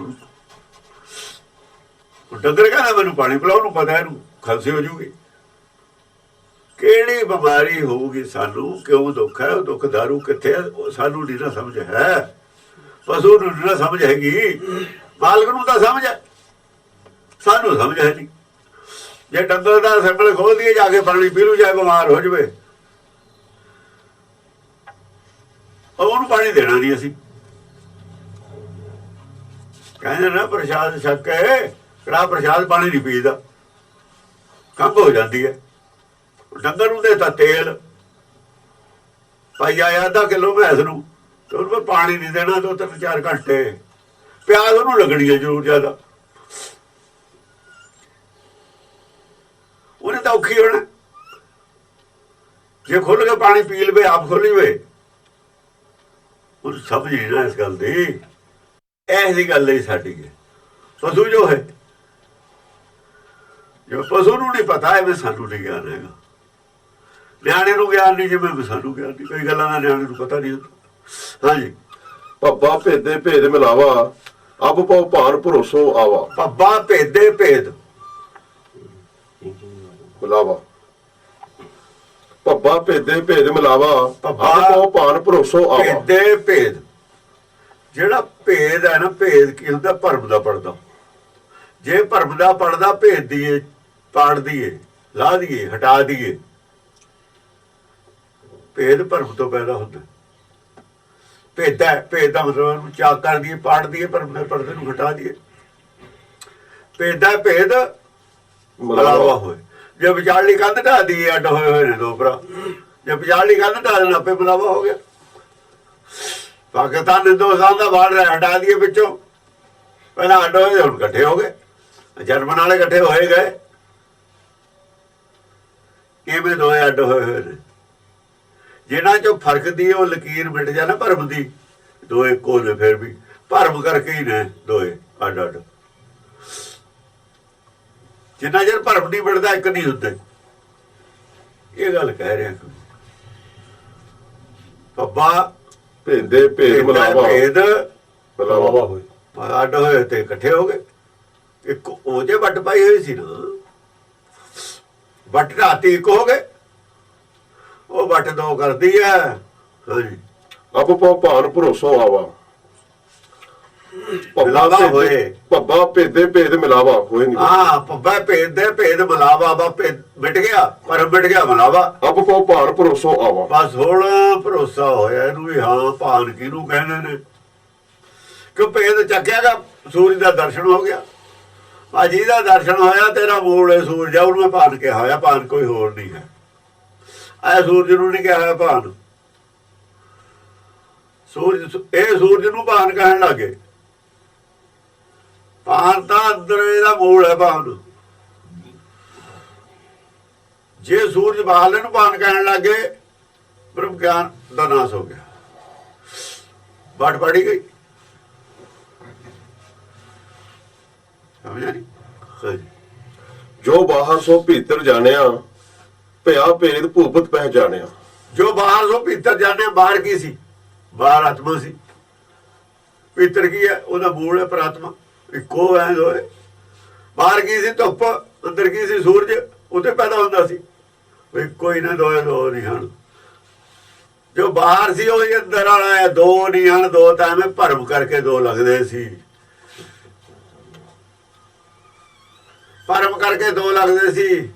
डंगर कहना मैनू पानी पिलाओ, पता है खांसी हो जूगी। किहड़ी बीमारी होगी सानू, क्यों दुख है, दुख दारू कित्थे सानू नहीं ना समझ है, पशु नूं नहीं ना समझ हैगी, मालक नूं तां समझ है, सानू समझ है नहीं। जे डंगर दा संगल खोल दिए जाके पानी पी लू, जाए बीमार हो जाए, ਉਹਨੂੰ पानी देना नहीं। असीं कहते ना प्रसाद छक के कड़ा प्रसाद पानी नहीं पीदा, खंघ हो जाती है। डंगर नूं देता तेल, पाई आया आधा किलो भैंस नूं, तो उन्हें पानी नहीं देना, तो 3-4 घंटे प्यास उन्होंने लगनी है जरूर ज्यादा, उन्हें तो औखी होना। जे खुल के पानी पी लवे, आप खोली वे, समझ नहीं ना इस गल की। ऐसी गल ही साडी है। पशु जो है, जो पशु नूं नहीं पता है, मैं सानू नहीं ज्ञान है। न्याणे नूं ज्ञान नहीं, जिवें सानू ज्ञान नहीं, कई गल्लां दा न्याणे नूं पता नहीं होंदा। हाँ जी, पब्बा भेदे भेद मिलावा, अब पौ भान भरोसो आवा। पब्बा भेदे भेद मिलावा, ਪੱਬਾ ਭੇਦੇ ਭੇਦ ਮਿਲਾਵਾ ਪੱਬਾ ਅਬ ਕੋ ਭਾਨ ਭਰੋਸੋ ਆਵਾ। ਭੇਦੇ ਭੇਦ, ਜਿਹੜਾ ਭੇਦ ਹੈ ਨਾ, ਭੇਦ ਕੀ ਹੁੰਦਾ? ਭਰਮ ਦਾ ਪੜਦਾ। ਜੇ ਭਰਮ ਦਾ ਪੜਦਾ ਭੇਦ ਦੀਏ, ਪਾੜ ਦੀਏ, ਲਾ ਦੀਏ, ਹਟਾ ਦੀਏ। ਭੇਦ ਭਰਮ ਤੋਂ ਪੈਦਾ ਹੁੰਦਾ। ਭੇਦ ਦਾ ਮਤਲਬ ਉਹਨੂੰ ਚਾਕ ਕਰ ਦੀਏ, ਪਾੜ ਦੀਏ, ਭਰਮ ਦੇ ਪਰਦੇ ਨੂੰ ਹਟਾ ਦੀਏ। ਭੇਦ ਦਾ ਭੇਦ ਮਿਲਾਵਾ ਹੋਏ। ਜੇ ਵਿਚਾਰਲੀ ਕੰਧ ਢਾ ਦੀਏ, ਅੱਡ ਹੋਏ ਹੋਏ ਨੇ ਦੋ ਭਰਾ। ਜੇ ਵਿਚਾਰਲੀ ਕੰਧ ਢਾ ਦੇਣ, ਆਪੇ ਮਿਲਾਵਾ ਹੋ ਗਿਆ। ਪਾਕਿਸਤਾਨ ਹਿੰਦੁਸਤਾਨ ਦਾ ਬਾਰਡਰ ਹਟਾ ਦੀਏ ਵਿੱਚੋਂ, ਪਹਿਲਾਂ ਅੱਡ ਹੋਏ, ਹੁਣ ਇਕੱਠੇ ਹੋ ਗਏ। ਜਰਮਨ ਵਾਲੇ ਇਕੱਠੇ ਹੋਏ ਗਏ, ਕਿਵੇਂ ਦੋਏ ਅੱਡ ਹੋਏ ਹੋਏ ਨੇ। ਜਿਹਨਾਂ ਚੋਂ ਫਰਕ ਦੀ ਉਹ ਲਕੀਰ ਮਿਟ ਜਾਣਾ ਭਰਮ ਦੀ, ਦੋ ਇੱਕੋ ਨੇ। ਫਿਰ ਵੀ ਭਰਮ ਕਰਕੇ ਹੀ ਨੇ ਦੋਏ ਅੱਡ ਅੱਡ। ਜਿੰਨਾ ਚਿਰ ਭਰਮ ਨਹੀਂ ਮਿਟਦਾ, ਇੱਕ ਨਹੀਂ ਹੁੰਦੇ। ਇਹ ਗੱਲ ਕਹਿ ਰਿਹਾ। ਪੱਬਾ ਭੇਦੇ ਭੇਦ ਮਿਲਾਵਾ ਭੇਦ ਮਿਲਾਵਾ ਹੋਏ। ਅੱਡ ਹੋਏ ਤੇ ਇਕੱਠੇ ਹੋ ਗਏ। ਇੱਕ ਉਹ ਜੇ ਵੱਟ ਪਾਈ ਹੋਈ ਸੀ ਨਾ, ਵੱਟ ਢਾਤੀ ਇੱਕ ਹੋ ਗਏ। ਉਹ ਵੱਟ ਦੋ ਕਰਦੀ ਹੈ। ਹਾਂਜੀ, ਅਬ ਕੋ ਭਾਨ ਭਰੋਸੋ ਆਵਾ। ਮਿਲਾਵਾ ਹੋਏ। ਪੱਬਾ ਭੇਦੇ ਭੇਦ ਮਿਲਾਵਾ ਹੋਏ ਨਹੀਂ। ਹਾਂ, ਪੱਬਾ ਭੇਦ ਦੇ ਭੇਦ ਮਿਲਾਵਾ। ਵਾ ਭੇਦ ਮਿਟ ਗਿਆ, ਪਰ ਮਿਟ ਗਿਆ ਮਿਲਾਵਾ। ਅਬ ਕੋ ਭਾਨ ਭਰੋਸੋ ਆਵਾ। ਬਸ ਹੁਣ ਭਰੋਸਾ ਹੋਇਆ ਇਹਨੂੰ ਵੀ। ਹਾਂ, ਭਾਨ ਕਿਹਨੂੰ ਕਹਿੰਦੇ ਨੇ? ਕਿ ਭੇਦ ਚੱਕਿਆਗਾ, ਸੂਰਜ ਦਾ ਦਰਸ਼ਨ ਹੋ ਗਿਆ। ਭਾਜੀ ਦਾ ਦਰਸ਼ਨ ਹੋਇਆ, ਤੇਰਾ ਮੂਲ ਹੈ ਸੂਰਜ ਆ, ਉਹਨੂੰ ਭਾਨ ਕਿਹਾ ਹੋਇਆ। ਭਾਨ ਕੋਈ ਹੋਰ ਨਹੀਂ ਹੈ। ਐ ਸੂਰਜ ਨੂੰ ਨਹੀਂ ਕਿਹਾ ਹੋਇਆ ਭਾਨ। ਸੂਰਜ, ਇਹ ਸੂਰਜ ਨੂੰ ਭਾਨ ਕਹਿਣ ਲੱਗੇ। ਭਾਨ ਤਾਂ ਅੰਦਰ ਇਹਦਾ ਮੂਲ ਹੈ। ਭਾਨ, ਜੇ ਸੂਰਜ ਬਾਹਰਲੇ ਨੂੰ ਭਾਨ ਕਹਿਣ ਲੱਗੇ, ਬ੍ਰਹਮ ਗਿਆਨ ਦਾ ਨਾਸ ਹੋ ਗਿਆ। ਵੱਟ ਪੜੀ ਗਈ। ਸਮਝਿਆ ਨਹੀਂ? ਜੋ ਬਾਹਰ ਸੋ ਭੀਤਰ ਜਾਣਿਆ, ਭਇਆ ਭੇਦ ਭੂਪਤ ਪਹਿਚਾਣਿਆ। ਜੋ ਬਾਹਰ ਸੋ ਭੀਤਰ ਜਾਣਿਆ। ਬਾਹਰ ਕੀ ਸੀ? ਬਾਹਰ ਆਤਮਾ ਸੀ। ਭੀਤਰ ਕੀ ਹੈ? ਉਹਦਾ ਮੂਲ ਹੈ ਪ੍ਰਾਤਮਾ। ਇੱਕੋ ਹੈ ਦੋਏ। ਬਾਹਰ ਕੀ ਸੀ? ਧੁੱਪ। ਅੰਦਰ ਕੀ ਸੀ? ਸੂਰਜ। ਉੱਥੇ ਪੈਦਾ ਹੁੰਦਾ ਸੀ। ਇੱਕੋ ਹੀ ਨੇ ਦੋਏ, ਦੋ ਨਹੀਂ ਹਨ। ਜੋ ਬਾਹਰ ਸੀ ਉਹ ਅੰਦਰ ਵਾਲਾ ਹੈ। ਦੋ ਨਹੀਂ ਹਨ। ਦੋ ਤਾਂ ਐਵੇਂ ਭਰਮ ਕਰਕੇ ਦੋ ਲੱਗਦੇ ਸੀ। ਭਰਮ ਕਰਕੇ ਦੋ ਲੱਗਦੇ ਸੀ।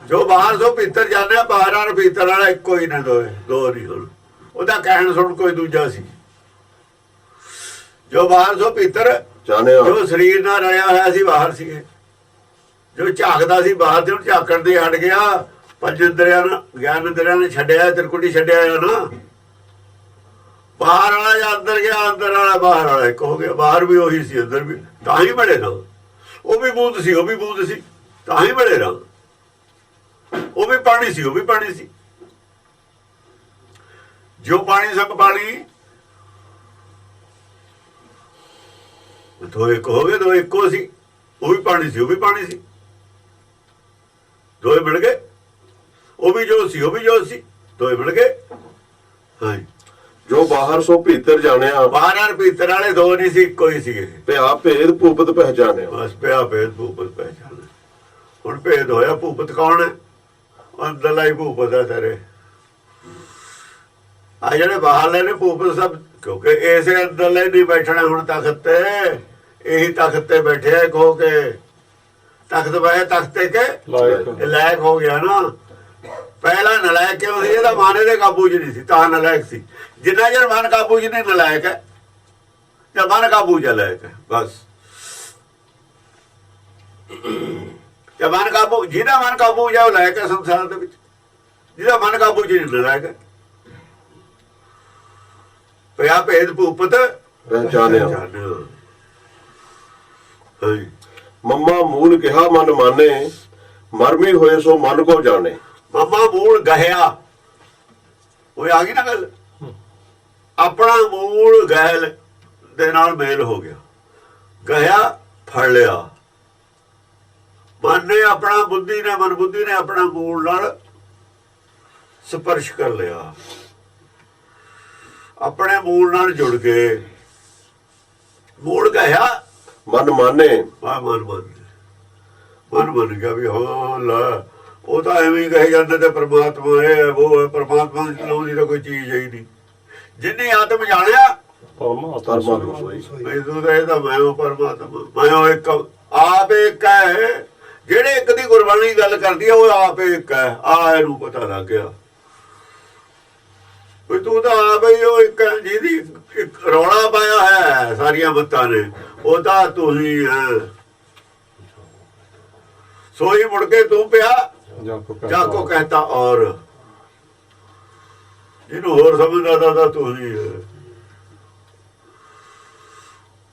ਜੋ ਬਾਹਰ ਸੋ ਭੀਤਰ ਜਾਣਿਆ, ਬਾਹਰ ਔਰ ਭੀਤਰ ਵਾਲਾ ਇੱਕੋ ਹੀ ਨੇ ਦੋਏ, ਦੋ ਨਹੀਂ ਹੁਣ। ਉਹਦਾ ਕਹਿਣ ਸੁਣ ਕੋਈ ਦੂਜਾ ਸੀ। ਜੋ ਬਾਹਰ ਸੋ ਭੀਤਰ ਜਾਣਿਆ, ਜੋ ਸਰੀਰ ਨਾਲ ਰਲਿਆ ਹੋਇਆ ਸੀ, ਬਾਹਰ ਸੀਗੇ। ਜੋ ਝਾਕਦਾ ਸੀ ਬਾਹਰ ਤੇ, ਹੁਣ ਝਾਕਣ ਦੇ ਹਟ ਗਿਆ। ਪੰਜ ਇੰਦਰੀਆਂ ਨਾਲ, ਗਿਆਨ ਇੰਦਰੀਆਂ ਨੇ ਛੱਡਿਆ, ਤਿਰਕੁਟੀ ਛੱਡਿਆ ਨਾ। ਬਾਹਰ ਵਾਲਾ ਜਾਂ ਅੰਦਰ ਗਿਆ, ਅੰਦਰ ਵਾਲਾ ਬਾਹਰ ਵਾਲਾ ਇੱਕ ਹੋ ਗਿਆ। ਬਾਹਰ ਵੀ ਉਹੀ ਸੀ, ਅੰਦਰ ਵੀ। ਤਾਂ ਹੀ ਬੜੇ ਨਾ। ਉਹ ਵੀ ਬੂੰਦ ਸੀ, ਉਹ ਵੀ ਬੂੰਦ ਸੀ, ਤਾਂ ਹੀ ਬੜੇ ਨਾ। ਉਹ ਵੀ ਪਾਣੀ ਸੀ, ਉਹ ਵੀ ਪਾਣੀ ਸੀ। ਜੋ ਪਾਣੀ ਸੰਗ ਪਾਣੀ, ਦੋ ਇੱਕ ਹੋ ਗਏ। ਦੋ ਇੱਕੋ ਸੀ। ਉਹ ਵੀ ਪਾਣੀ ਸੀ, ਉਹ ਵੀ ਪਾਣੀ ਸੀ। ਦੋਏ ਮਿਲ ਗਏ। ਉਹ ਵੀ ਜੋ ਸੀ, ਉਹ ਵੀ ਜੋ ਸੀ। ਦੋਏ ਮਿਲ ਗਏ। ਹਾਂਜੀ, ਜੋ ਬਾਹਰ ਸੋ ਭੀਤਰ ਜਾਣਿਆ, ਬਾਹਰ ਔਰ ਭੀਤਰ ਵਾਲੇ ਦੋ ਨਹੀਂ ਸੀ, ਇੱਕੋ ਹੀ ਸੀਗੇ। ਭਇਆ ਭੇਦ ਭੂਪਤ ਪਹਿਚਾਣਿਆ। ਬਸ ਪਿਆ ਭੇਦ ਭੂਪਤ ਪਹਿਚਾਨ। ਹੁਣ ਭੇਦ ਹੋਇਆ। ਭੂਪਤ ਕੌਣ ਹੈ? ਅੰਦਰਲਾ ਹੀ ਭੂਪਤ ਹੈ ਤੇਰੇ। ਆ ਜਿਹੜੇ ਬਾਹਰਲੇ ਨੇ ਭੂਪਤ ਸਭ, ਕਿਉਂਕਿ ਇਸੇ ਅੰਦਰਲੇ ਨਹੀਂ ਬੈਠਣਾ ਹੁਣ ਤਖਤ ਤੇ। ਇਹੀ ਤਖਤ ਤੇ ਬੈਠਿਆ ਕਹੋ ਕੇ ਤਖਤ ਬਹਿ ਤਖਤੇ ਕੇ ਲਾਇਕ ਹੋ ਗਿਆ ਨਾ। ਪਹਿਲਾਂ ਨਲਾਇਕ ਕਿਉਂ ਸੀ? ਇਹਦਾ ਮਨ ਦੇ ਕਾਬੂ 'ਚ ਨਹੀਂ ਸੀ, ਤਾਂ ਨਲਾਇਕ ਸੀ। ਜਿੰਨਾ ਚਿਰ ਮਨ ਕਾਬੂ 'ਚ ਨਹੀਂ, ਨਲਾਇਕ ਹੈ। ਜਾਂ ਮਨ ਕਾਬੂ 'ਚ ਲਾਇਕ ਹੈ, ਬਸ। ਜਾਂ ਮਨ ਕਾਬੂ, ਜਿਹਦਾ ਮਨ ਕਾਬੂ 'ਚ ਉਹ ਲਾਇਕ ਹੈ ਸੰਸਾਰ ਦੇ ਵਿੱਚ। ਜਿਹਦਾ ਮਨ ਕਾਬੂ 'ਚ ਨਹੀਂ, ਨਲਾਇਕ ਹੈ। ਪਿਆ ਭੇਦ ਭੂਪਤ ਪਹਿਚਾਣਿਆ। ਹਾਂਜੀ, ਮੰਮਾ ਮੂਲ ਕਿਹਾ ਮਨ ਮਾਨੇ, ਮਰਮੀ ਹੋਏ ਸੋ ਮਨ ਕੋ ਜਾਣੇ। ਮੰਮਾ ਮੂਲ ਗਹਿਆ। ਉਹ ਆ ਗਈ ਨਾ ਗੱਲ। ਆਪਣਾ ਮੂਲ ਗਹਿਲ ਦੇ ਨਾਲ ਮੇਲ ਹੋ ਗਿਆ। ਗਹਿਆ ਫੜ ਲਿਆ। ਮਨ ਨੇ ਆਪਣਾ, ਬੁੱਧੀ ਨੇ, ਮਨ ਬੁੱਧੀ ਨੇ ਆਪਣਾ ਮੂਲ ਨਾਲ ਸਪਰਸ਼ ਕਰ ਲਿਆ। ਆਪਣੇ ਮੂਲ ਨਾਲ ਜੁੜ ਗਏ। ਮੂਲ ਗਹਿਆ, ਮਨ ਮਾਨੇ, ਮਨ ਮੰਨ ਗਿਆ ਵੀ ਹਾਂ ਲੈ ਉਹ ਤਾਂ ਐਵੇਂ ਹੀ ਕਹੇ ਜਾਂਦੇ ਤੇ ਪ੍ਰਮਾਤਮਾ ਇਹ ਹੈ ਉਹ ਹੈ। ਪ੍ਰਮਾਤਮਾ ਦੀ ਚਲਾਉਣ ਦੀ ਤਾਂ ਕੋਈ ਚੀਜ਼ ਹੈ ਹੀ ਨਹੀਂ। ਜਿੰਨੀ ਆਤਮ ਜਾਣਿਆ ਪਰਮਾਤਮਾ ਮੈਨੂੰ ਤਾਂ ਇਹਦਾ ਮੈਂ ਉਹ ਪਰਮਾਤਮਾ ਮੈਂ ਉਹ ਇੱਕ ਆਪ ਇੱਕ ਹੈ। ਜਿਹੜੇ ਇੱਕ ਦੀ ਗੁਰਬਾਣੀ ਗੱਲ ਕਰਦੀ ਹੈ ਉਹ ਆਪ ਇੱਕ ਹੈ। ਆ ਇਹਨੂੰ ਪਤਾ ਲੱਗ ਗਿਆ ਵੀ ਤੂੰ ਤਾਂ ਆਪ ਹੀ ਉਹ ਇੱਕ ਜਿਹਦੀ ਇੱਕ ਰੌਲਾ ਪਾਇਆ ਹੈ ਸਾਰੀਆਂ ਮੱਤਾਂ ਨੇ ਉਹ ਤਾਂ ਤੂੰ ਹੀ ਹੈ। ਸੋਈ ਮੁੜ ਕੇ ਤੂੰ ਪਿਆ ਜਾਕੋ ਕਹਤਾ ਔਰ ਜਿਹਨੂੰ ਹੋਰ ਸਮਝਦਾ ਤਾਂ ਤੂੰ ਹੀ ਹੈ।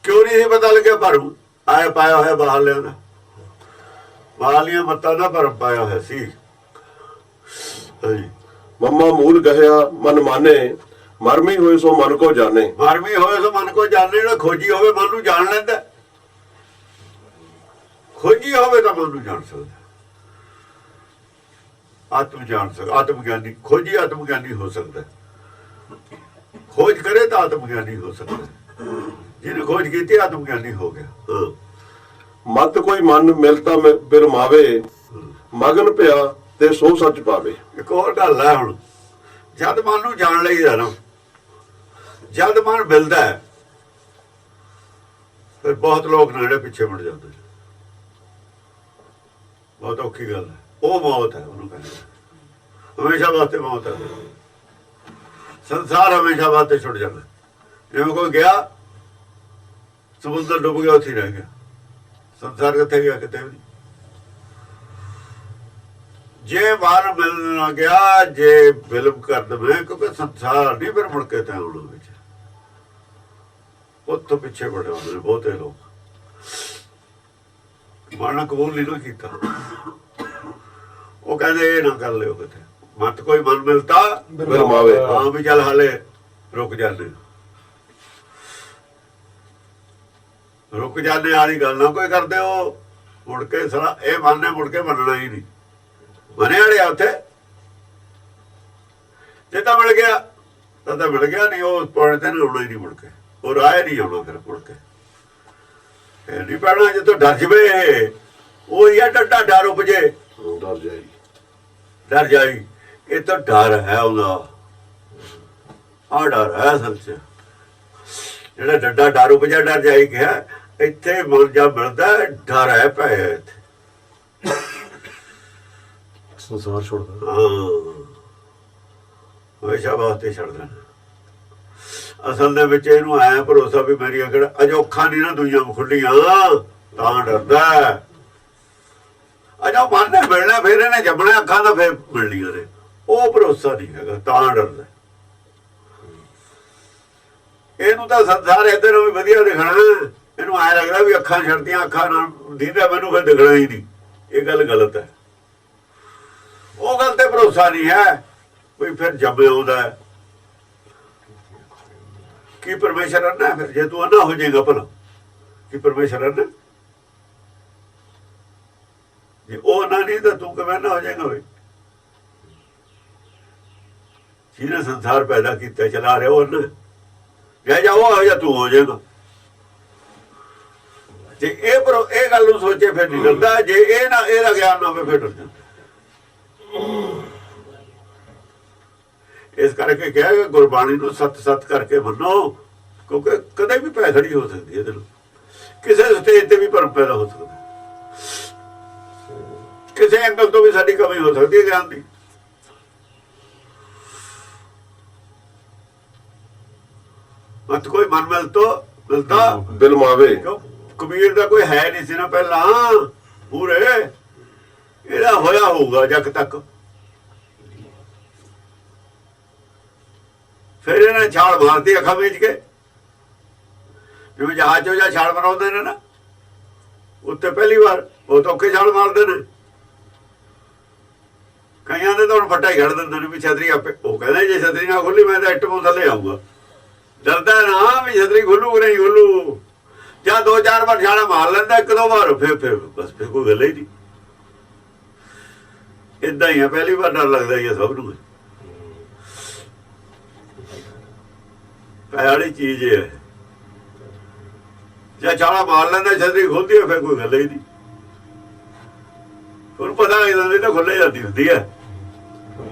ਕਿਉਂ ਨਹੀਂ ਪਤਾ ਲੱਗਿਆ ਭਰਮ ਆਇਆ ਪਾਇਆ ਹੋਇਆ ਬਾਹਰਲਿਆਂ ਦਾ ਬਾਹਰਲੀਆਂ ਮੱਤਾਂ ਦਾ ਭਰਮ ਪਾਇਆ ਹੋਇਆ ਸੀ। ਹਾਂਜੀ ਮਮਾ ਮੂਲ ਕਹਿਆ ਮਨ ਮਾਨੇ ਮਰਮੀ ਹੋਏ ਸੋ ਮਨ ਕੋ ਜਾਣੇ। ਮਰਮੀ ਹੋਏ ਸੋ ਮਨ ਕੋ ਜਾਣੇ। ਜਿਹੜਾ ਖੋਜੀ ਹੋਵੇ ਮਨ ਨੂੰ ਜਾਣ ਲੈਂਦਾ। ਖੋਜੀ ਹੋਵੇ ਤਾਂ ਮਨ ਨੂੰ ਜਾਣ ਸਕਦਾ। ਆਤਮ ਜਾਣ ਸਕਦਾ। ਆਤਮ ਗਿਆਨੀ ਖੋਜੀ ਆਤਮ ਗਿਆਨੀ ਹੋ ਸਕਦਾ। ਖੋਜ ਕਰੇ ਤਾਂ ਆਤਮ ਗਿਆਨੀ ਹੋ ਸਕਦਾ। ਜਿਹਨੇ ਖੋਜ ਕੀਤੀ ਆਤਮ ਗਿਆਨੀ ਹੋ ਗਿਆ। ਮਤ ਕੋਈ ਮਨ ਮਿਲਤਾ ਬਿਰਮਾਵੇ ਮਗਨ ਪਿਆ ਤੇ ਸੋ ਸੱਚ ਪਾਵੇ। ਇੱਕ ਹੋਰ ਗੱਲ ਹੈ ਹੁਣ ਜਦ ਮਨ ਨੂੰ ਜਾਣ ਲਈਦਾ ਨਾ ਜਦ ਮਨ ਮਿਲਦਾ ਹੈ ਫਿਰ ਬਹੁਤ ਲੋਕ ਨੇ ਜਿਹੜੇ ਪਿੱਛੇ ਮੁੜ ਜਾਂਦੇ। ਬਹੁਤ ਔਖੀ ਗੱਲ ਹੈ। ਉਹ ਮੌਤ ਹੈ ਉਹਨੂੰ ਕਹਿੰਦੇ ਹਮੇਸ਼ਾ ਵਾਸਤੇ ਮੌਤ ਹੈ। ਸੰਸਾਰ ਹਮੇਸ਼ਾ ਵਾਸਤੇ ਛੁੱਟ ਜਾਂਦਾ। ਜਿਵੇਂ ਕੋਈ ਗਿਆ ਸਮੁੰਦਰ ਡੁੱਬ ਗਿਆ ਉੱਥੇ ਰਹਿ ਗਿਆ। ਸੰਸਾਰ ਕਿੱਥੇ ਗਿਆ? ਕਿਤੇ ਵੀ ਨਹੀਂ। ਜੇ ਮਨ ਮਿਲਣ ਗਿਆ ਜੇ ਫਿਲਮ ਕਰ ਦਵੇਂ ਕਿਉਂਕਿ ਸੰਸਾਰ ਨਹੀਂ ਫਿਰ ਮੁੜ ਕੇ ਤਾਂ ਆਉਣਾ ਵਿੱਚ ਉੱਥੋਂ ਪਿੱਛੇ ਬੜੇ ਹੁੰਦੇ ਨੇ ਬਹੁਤੇ ਲੋਕ। ਮਨ ਕਬੂਲ ਨਹੀਂ ਕੀਤਾ। ਉਹ ਕਹਿੰਦੇ ਇਹ ਨਾ ਕਰ ਲਿਓ ਕਿਤੇ ਮਤ ਕੋਈ ਮਨ ਮਿਲਤਾ ਬਿਰਮਾਵੇ। ਹਾਂ ਵੀ ਚੱਲ ਹਾਲੇ ਰੁਕ ਜਾਂਦੇ। ਰੁਕ ਜਾਂਦੇ ਵਾਲੀ ਗੱਲ ਨਾ ਕੋਈ ਕਰਦੇ ਹੋ। ਮੁੜ ਕੇ ਸਾਰਾ ਇਹ ਮਨ ਨੇ ਮੁੜ ਕੇ ਮੰਨਣਾ ਹੀ ਨਹੀਂ। ਮਨੇ ਵਾਲੇ ਆ ਉੱਥੇ ਜੇ ਤਾਂ ਮਿਲ ਗਿਆ ਤਾਂ ਮਿਲ ਗਿਆ ਨਹੀਂ। ਉਹ ਪੁਆਇੰਟ ਤੇ ਆਉਣਾ ਹੀ ਨਹੀਂ ਮੁੜ ਕੇ। ਉਹ ਰਾਹ ਨਹੀਂ ਆਉਣਾ ਫਿਰ ਮੁੜ ਕੇ। ਇਹ ਨਹੀਂ ਪੈਣਾ ਜੇ ਤੋਂ ਡਰ ਜਵੇ ਉਹ ਹੀ ਡੱਡਾ ਡਰ ਉਪਜੇ ਡਰ ਜਾਈ। ਇਹ ਤਾਂ ਡਰ ਹੈ ਉਹਦਾ। ਆ ਡਰ ਹੈ ਅਸਲ ਚ ਜਿਹੜਾ ਡੱਡਾ ਡਰ ਉਪਜਾ ਡਰ ਜਾਈ ਕਿਹਾ। ਇੱਥੇ ਮਨ ਜਾ ਮਿਲਦਾ ਡਰ ਹੈ ਪੈ ਸੰਸਾਰ ਛੋੜਦਾ। ਹਮੇਸ਼ਾ ਵਾਸਤੇ ਛੱਡ ਦੇਣਾ। ਅਸਲ ਦੇ ਵਿੱਚ ਇਹਨੂੰ ਆਇਆ ਭਰੋਸਾ ਵੀ ਮੇਰੀਆਂ ਕਿਹੜਾ ਅਜੇ ਅੱਖਾਂ ਨਹੀਂ ਨਾ ਦੁਨੀਆਂ ਖੁੱਲੀਆਂ ਤਾਂ ਡਰਦਾ। ਅਜਾ ਮਨ ਨੇ ਮਿਲਣਾ ਫਿਰ ਇਹਨੇ ਜੰਮਣਾ ਅੱਖਾਂ ਦਾ ਫਿਰ ਮਿਲਣੀਆਂ ਨੇ। ਉਹ ਭਰੋਸਾ ਨਹੀਂ ਹੈਗਾ ਤਾਂ ਡਰਦਾ। ਇਹਨੂੰ ਤਾਂ ਸੰਸਾਰ ਇੱਧਰ ਵੀ ਵਧੀਆ ਦਿਖਣਾ। ਇਹਨੂੰ ਐਂ ਲੱਗਦਾ ਵੀ ਅੱਖਾਂ ਛੱਡਦੀਆਂ ਅੱਖਾਂ ਨਾਲ ਦੀਦਾ ਮੈਨੂੰ ਫਿਰ ਦਿਖਣਾ ਹੀ ਨਹੀਂ। ਇਹ ਗੱਲ ਗਲਤ ਹੈ। ਉਹ ਗੱਲ ਤੇ ਭਰੋਸਾ ਨਹੀਂ ਹੈ। ਕੋਈ ਫਿਰ ਜੰਮੇ ਆਉਂਦਾ ਕੀ ਪਰਮੇਸ਼ਰ ਅੰਨਾ ਫਿਰ ਜੇ ਤੂੰ ਅੰਨਾ ਹੋ ਜਾਏਗਾ ਭਲਾ ਕੀ ਪਰਮੇਸ਼ਰ ਅੰਨਾ ਜੇ ਉਹ ਅੰਨਾ ਨਹੀਂ ਤਾਂ ਤੂੰ ਕਿਵੇਂ ਨਾ ਹੋ ਜਾਏਗਾ। ਬਈ ਜਿਹਨੇ ਸੰਸਾਰ ਪੈਦਾ ਕੀਤਾ ਚਲਾ ਰਿਹਾ ਉਹ ਅੰਨਾ ਜੇ ਜਾ ਉਹ ਹੋ ਜਾ ਤੂੰ ਹੋ ਜਾਏਗਾ। ਜੇ ਇਹ ਗੱਲ ਨੂੰ ਸੋਚੇ ਫਿਰ ਨਹੀਂ ਡਰਦਾ। ਜੇ ਇਹ ਨਾ ਇਹਦਾ ਗਿਆਨ ਨਾ ਹੋਵੇ ਫਿਰ ਡਰ ਜਾਂਦਾ। ਇਸ ਕਰਕੇ ਕਿਹਾ ਕਿ ਗੁਰਬਾਣੀ ਨੂੰ ਸੱਤ ਕਰਕੇ ਮੰਨੋ ਕਿਉਂਕਿ ਕਦੇ ਵੀ ਪੈ ਖੜੀ ਹੋ ਸਕਦੀ ਹੈ। ਇਹਦੇ ਨੂੰ ਕਿਸੇ ਸਟੇਜ ਤੇ ਵੀ ਭਰਮ ਪੈਦਾ ਹੋ ਸਕਦਾ। ਕਿਸੇ ਐਂਗਲ ਤੋਂ ਵੀ ਸਾਡੀ ਕਮੀ ਹੋ ਸਕਦੀ ਹੈ ਗਿਆਨ ਦੀ। ਮਤ ਕੋਈ ਮਨ ਮਿਲਤਾ ਬਿਲਮਾਵੇ। ਕਬੀਰ ਦਾ ਕੋਈ ਹੈ ਨਹੀਂ ਸੀ ਨਾ ਪਹਿਲਾਂ ਪੂਰੇ। ਇਹਦਾ ਹੋਇਆ ਹੋਊਗਾ ਜਗ ਤੱਕ। ਫਿਰ ਇਹਨੇ ਛਾਲ ਮਾਰਤੀ ਅੱਖਾਂ ਵਿੱਚ ਕੇ ਜਿਵੇਂ ਜਹਾਜ਼ ਚੋਂ ਜਾਂ ਛਾਲ ਮਰਾਉਂਦੇ ਨੇ ਨਾ ਉੱਤੇ ਪਹਿਲੀ ਵਾਰ ਉਹ ਤਾਂ ਔਖੇ ਛਾਲ ਮਾਰਦੇ ਨੇ। ਕਈਆਂ ਦੇ ਤਾਂ ਹੁਣ ਫੱਟਾ ਹੀ ਖੜ ਦਿੰਦੇ ਨੇ ਵੀ ਛਤਰੀ ਆਪੇ। ਉਹ ਕਹਿੰਦੇ ਜੇ ਛਤਰੀ ਨਾ ਖੁੱਲੀ ਮੈਂ ਤਾਂ ਇੱਟ ਤੋਂ ਥੱਲੇ ਆਊਗਾ। ਡਰਦਾ ਨਾ ਵੀ ਛਤਰੀ ਖੁੱਲੂ ਕਿ ਨਹੀਂ ਖੁੱਲੂ। ਜਾਂ 2-4 ਵਾਰ ਛਾਲਾ ਮਾਰ ਲੈਂਦਾ 1-2 ਵਾਰ ਫਿਰ ਬਸ ਫਿਰ ਕੋਈ ਗੱਲ ਹੀ ਨਹੀਂ। ਏਦਾਂ ਹੀ ਆ ਪਹਿਲੀ ਵਾਰ ਡਰ ਲੱਗਦਾ ਹੀ ਆ ਸਭ ਨੂੰ। ਵਾਲੀ ਚੀਜ਼ ਹੈ ਜੇ ਛਾਲਾ ਮਾਰ ਲੈਂਦਾ ਛਤਰੀ ਖੁੱਲਦੀ ਹੈ ਫਿਰ ਕੋਈ ਗੱਲ ਹੀ ਨਹੀਂ। ਉਹਨੂੰ ਪਤਾ ਨਹੀਂ ਲੱਗਦਾ ਤਾਂ ਖੁੱਲੇ ਜਾਂਦੀ ਹੁੰਦੀ ਹੈ।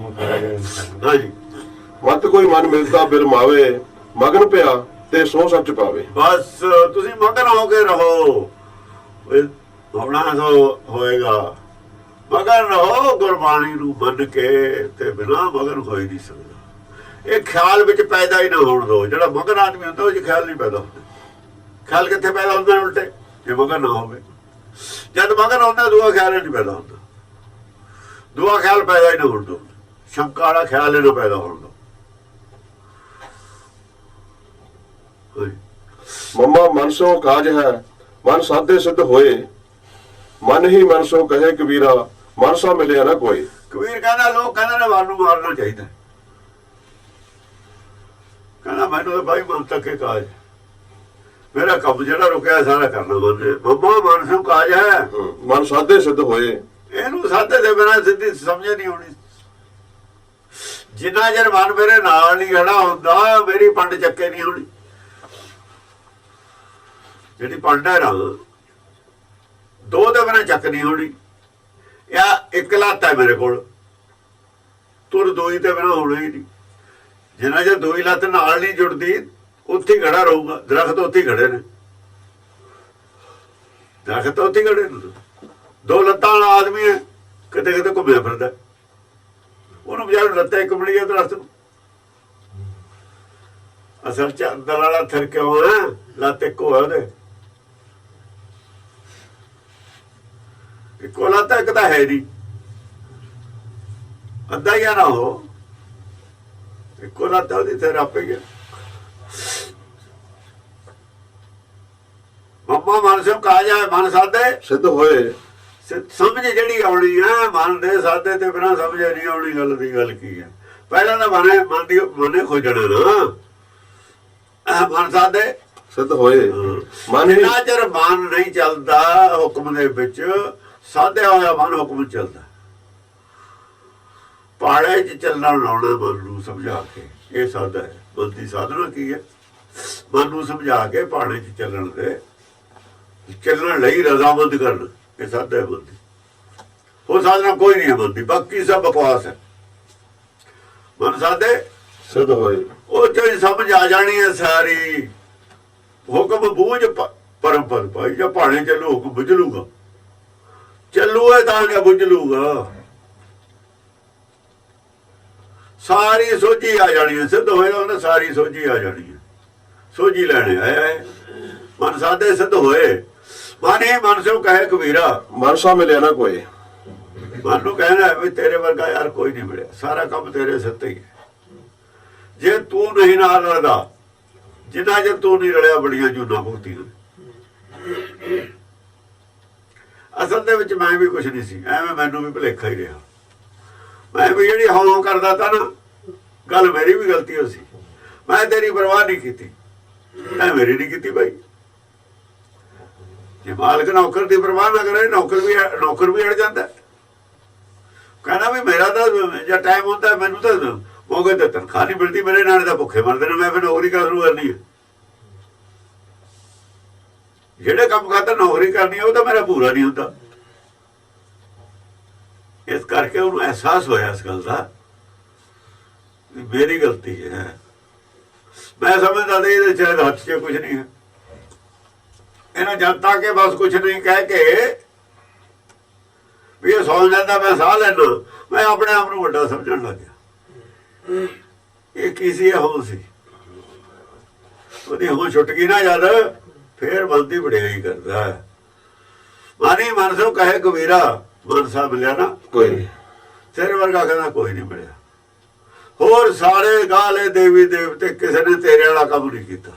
ਹਾਂਜੀ, ਮਤ ਕੋਈ ਮਨ ਮਿਲਦਾ ਬਿਰ ਮਾਵੇ, ਮਗਨ ਪਿਆ ਤੇ ਸੋ ਸੱਚ ਪਾਵੇ। ਬਸ ਤੁਸੀਂ ਮਗਨ ਹੋ ਕੇ ਰਹੋ, ਹੋਣਾ ਹੋਏਗਾ। ਮਗਨ ਰਹੋ ਗੁਰਬਾਣੀ ਨੂੰ ਮੰਨ ਕੇ, ਤੇ ਬਿਨਾਂ ਮਗਨ ਹੋ ਹੀ ਨਹੀਂ ਸਕਦਾ। ਇਹ ਖਿਆਲ ਵਿੱਚ ਪੈਦਾ ਹੀ ਨਾ ਹੋਣ ਦਿਓ। ਜਿਹੜਾ ਮਗਨ ਆਦਮੀ ਹੁੰਦਾ ਉਹ 'ਚ ਖਿਆਲ ਨਹੀਂ ਪੈਦਾ ਹੁੰਦਾ। ਖਿਆਲ ਕਿੱਥੇ ਪੈਦਾ ਹੁੰਦੇ ਨੇ ਉਲਟੇ, ਜੇ ਮਗਨ ਨਾ ਹੋਵੇ। ਜਦ ਮਗਨ ਹੁੰਦਾ ਦੂਆ ਖਿਆਲ ਹੀ ਨਹੀਂ ਪੈਦਾ ਹੁੰਦਾ। ਦੂਆ ਖਿਆਲ ਪੈਦਾ ਹੀ ਨਾ ਹੋਣ ਦਿਓ, ਸ਼ੰਕਾ ਵਾਲਾ ਖਿਆਲ ਹੀ ਨਾ ਪੈਦਾ ਹੋਣ ਦਿਓ। ਮੰਮਾ ਮਨ ਸੋ ਕਾਜ ਹੈ, ਮਨ ਸਾਧੇ ਸਿੱਧ ਹੋਏ, ਮਨ ਹੀ ਮਨ ਸੋ ਕਹੇ ਕਬੀਰਾ, ਮਨ ਸਾ ਮਿਲਿਆ ਨਾ ਕੋਈ। ਕਬੀਰ ਕਹਿੰਦਾ, ਲੋਕ ਕਹਿੰਦੇ ਨੇ ਮਨ ਨੂੰ ਮਾਰਨਾ ਚਾਹੀਦਾ, ਕਹਿੰਦਾ ਮੈਨੂੰ ਤਾਂ ਬਾਈ ਮਨ ਤੱਕ ਕਾਜ, ਮੇਰਾ ਕੰਮ ਜਿਹੜਾ ਰੁਕਿਆ ਸਾਰਾ ਕਰਨਾ ਮਨ ਨੇ। ਮੰਮਾ ਮਨ ਸੋ ਕਾਜ ਹੈ, ਮਨ ਸਾਧੇ ਸਿੱਧ ਹੋਏ। ਇਹਨੂੰ ਸਾਧੇ ਦੇ ਬਿਨਾਂ ਸਿੱਧੀ ਸਮਝ ਨਹੀਂ ਆਉਣੀ। ਜਿੰਨਾ ਚਿਰ ਮਨ ਮੇਰੇ ਨਾਲ ਨਹੀਂ ਖੜਾ ਹੁੰਦਾ, ਮੇਰੀ ਪੰਡ ਚੱਕੇ ਨਹੀਂ ਹੋਣੀ। ਜਿਹੜੀ ਪੰਡ ਹੈ ਨਾ, ਦੋ ਦੇ ਬਿਨਾਂ ਚੱਕ ਨਹੀਂ ਹੋਣੀ। ਜਾਂ ਇੱਕ ਲੱਤ ਹੈ ਮੇਰੇ ਕੋਲ, ਤੁਰ ਦੋਈ ਤੇ ਬਿਨਾਂ ਹੋਣਾ ਹੀ ਨਹੀਂ। ਜਿੰਨਾ ਚਿਰ ਦੋਈ ਲੱਤ ਨਾਲ ਨਹੀਂ ਜੁੜਦੀ, ਉੱਥੇ ਹੀ ਖੜਾ ਰਹੂਗਾ। ਦਰਖਤ ਉੱਥੇ ਹੀ ਖੜੇ ਨੇ, ਦਰਖਤ ਉੱਥੇ ਹੀ ਖੜੇ ਨੇ। ਦੋ ਲੱਤਾਂ ਵਾਲਾ ਆਦਮੀ ਹੈ, ਕਿਤੇ ਕਿਤੇ ਘੁੰਮਿਆ ਫਿਰਦਾ, ਉਹਨੂੰ ਬਜਾਏ ਲੱਤਾਂ ਇੱਕ ਮਿਲੀ ਦਰਖਤ ਨੂੰ। ਅਸਲ ਚ ਅੰਦਰ ਵਾਲਾ ਥਰ ਕਿਉਂ ਹੈ? ਲੱਤ ਇੱਕੋ ਹੈ ਉਹਦੇ, ਇੱਕੋ ਲੱਤ ਇੱਕ ਤਾਂ ਹੈ ਨਹੀਂ, ਅੱਧਾ ਹੀ ਨਾ ਹੋ, ਇੱਕੋ ਲੱਤ ਉਹਦੀ ਥਰ ਆਪੇ ਗਿਆ। ਮੰਮਾ ਮਨ ਸੋ ਕਾਜ ਹੈ, ਮਨ ਸਾਧੇ ਸਿੱਧ ਹੋਏ। ਸਮਝ ਜਿਹੜੀ ਆਉਣੀ ਹੈ ਮਨ ਦੇ ਸਾਧੇ ਤੇ ਬਿਨਾਂ ਸਮਝ ਨਹੀਂ ਆਉਣੀ। ਗੱਲ ਦੀ ਗੱਲ ਕੀ ਹੈ? ਪਹਿਲਾਂ ਤਾਂ ਮਨੇ ਖੋਜਣਾ ਨਾ, ਮਨ ਸਾਧੇ ਸਿੱਧ ਹੋਏ। ਮਨ ਹੀ ਜਿੰਨਾ ਚਿਰ ਮਨ ਨਹੀਂ ਚੱਲਦਾ ਹੁਕਮ ਦੇ ਵਿੱਚ, ਸਾਧਿਆ ਹੋਇਆ ਮਨ ਹੁਕਮ ਚੱਲਦਾ। ਪਹਾੜੇ 'ਚ ਚੱਲਣਾ ਲਾਉਣਾ ਮਨ ਨੂੰ ਸਮਝਾ ਕੇ, ਇਹ ਸਾਧਾ ਹੈ। ਮਨ ਦੀ ਸਾਧਨਾ ਕੀ ਹੈ? ਮਨ ਨੂੰ ਸਮਝਾ ਕੇ ਪਹਾੜੇ 'ਚ ਚੱਲਣ ਦੇ, ਚੱਲਣ ਲਈ ਰਜ਼ਾਮੰਦ ਕਰਨ, ਇਹ ਸਾਧਾ ਹੈ ਮਨ ਦੀ। ਹੋਰ ਸਾਧਨਾ ਕੋਈ ਨਹੀਂ ਹੈ ਮਨ ਦੀ, ਬਾਕੀ ਸਭ ਬਕਵਾਸ ਹੈ। ਮਨ ਸਾਧੇ ਸਿੱਧ ਹੋਏ। ਉਹ ਚ ਸਮਝ ਆ ਜਾਣੀ ਹੈ ਸਾਰੀ। ਹੁਕਮ ਬੂਝ ਪਰਮ ਪਦ ਪਾਈ, ਜਾਂ ਭਾਣੇ ਚੱਲੂ ਹੁਕਮ ਬੁਝ ਲੂਗਾ, ਚੱਲੂ ਹੈ ਤਾਂ ਜਾਂ ਬੁਝ ਲੂਗਾ। ਸਾਰੀ ਸੋਝੀ ਆ ਜਾਣੀ ਹੈ। ਸਿੱਧ ਹੋਇਆ ਉਹਨੇ ਸਾਰੀ ਸੋਝੀ ਆ ਜਾਣੀ ਹੈ। ਸੋਝੀ ਲੈਣੇ ਆਇਆ ਮਨ ਸਾਧੇ ਸਿੱਧ ਹੋਏ। ਮਨ ਹੀ ਮਨ ਸੋ ਕਹੇ ਕਬੀਰਾ, ਮਨ ਸਾ ਮਿਲਿਆ ਨਾ ਕੋਈ। ਮਨ ਨੂੰ ਕਹਿਣਾ ਵੀ ਤੇਰੇ ਵਰਗਾ ਯਾਰ ਕੋਈ ਨਹੀਂ ਮਿਲਿਆ, ਸਾਰਾ ਕੰਮ ਤੇਰੇ ਸਿਰ ਤੇ ਹੀ ਹੈ। ਜੇ ਤੂੰ ਨਹੀਂ ਨਾਲ ਰਲਦਾ, ਜਿੰਨਾ ਚਿਰ ਤੂੰ ਨਹੀਂ ਰਲਿਆ, ਬੜੀਆਂ ਜੂਨਾਂ ਭੁਗਤੀਆਂ। ਅਸਲ ਦੇ ਵਿੱਚ ਮੈਂ ਵੀ ਕੁਛ ਨਹੀਂ ਸੀ, ਐਵੇਂ ਮੈਨੂੰ ਵੀ ਭੁਲੇਖਾ ਹੀ ਰਿਹਾ। ਮੈਂ ਵੀ ਜਿਹੜੀ ਹਾਂ ਕਰਦਾ ਤਾ ਨਾ, ਗੱਲ ਮੇਰੀ ਵੀ ਗਲਤੀ ਹੋ ਸੀ। ਮੈਂ ਤੇਰੀ ਪਰਵਾਹ ਨਹੀਂ ਕੀਤੀ, ਮੈਂ ਮੇਰੀ ਨਹੀਂ ਕੀਤੀ ਬਾਈ। ਜੇ ਮਾਲਕ ਨੌਕਰ ਦੀ ਪਰਵਾਹ ਨਾ ਕਰੇ, ਨੌਕਰ ਵੀ ਅੜ ਜਾਂਦਾ। ਕਹਿੰਦਾ ਵੀ ਮੇਰਾ ਤਾਂ ਜਾਂ ਟਾਈਮ ਹੁੰਦਾ, ਮੈਨੂੰ ਤਾਂ ਮੌਕੇ ਤੇ ਤਨਖਾਹ ਨਹੀਂ ਮਿਲਦੀ, ਮੇਰੇ ਨਾਲ ਤਾਂ ਭੁੱਖੇ ਮਰਦੇ ਨੇ, ਮੈਂ ਫਿਰ ਨੌਕਰੀ ਕਰੂ ਕਰਨੀ ਹੈ। ਜਿਹੜੇ ਕੰਮ ਖਾਤਰ ਨੌਕਰੀ ਕਰਨੀ ਹੈ ਉਹ ਤਾਂ ਮੇਰਾ ਪੂਰਾ ਨਹੀਂ ਹੁੰਦਾ। ਇਸ ਕਰਕੇ ਉਹਨੂੰ ਅਹਿਸਾਸ ਹੋਇਆ ਇਸ ਗੱਲ ਦਾ, ਮੇਰੀ ਗਲਤੀ ਹੈ। ਮੈਂ ਸਮਝਦਾ ਤੇ ਇਹਦੇ ਚ ਹੱਥ 'ਚ ਕੁਝ ਨਹੀਂ ਹੈ। ਇਹਨਾਂ ਜਨਤਾ ਕੇ ਬਸ ਕੁਛ ਨਹੀਂ ਕਹਿ ਕੇ ਵੀ ਇਹ ਸੌਂ ਜਾਂਦਾ, ਮੈਂ ਸਾਹ ਲੈਣਾ, ਮੈਂ ਆਪਣੇ ਆਪ ਨੂੰ ਵੱਡਾ ਸਮਝਣ ਲੱਗ ਗਿਆ। ਇਹ ਕੀ ਸੀ? ਹੋ ਸੀ ਉਹਦੀ ਹੋ ਛੁੱਟ ਗਈ ਨਾ ਜਦ, ਫੇਰ ਬੰਦੀ ਵਡਿਆਈ ਕਰਦਾ। ਮਾਨੀ ਮਨ ਸੋ ਕਹੇ ਕਬੀਰਾ, ਮਨ ਸਾ ਮਿਲਿਆ ਨਾ ਕੋਈ। ਤੇਰੇ ਵਰਗਾ ਕਹਿੰਦਾ ਕੋਈ ਨਹੀਂ ਮਿਲਿਆ। ਹੋਰ ਸਾਰੇ ਗਾਲੇ ਦੇਵੀ ਦੇਵਤੇ, ਕਿਸੇ ਨੇ ਤੇਰੇ ਵਾਲਾ ਕੰਮ ਨਹੀਂ ਕੀਤਾ।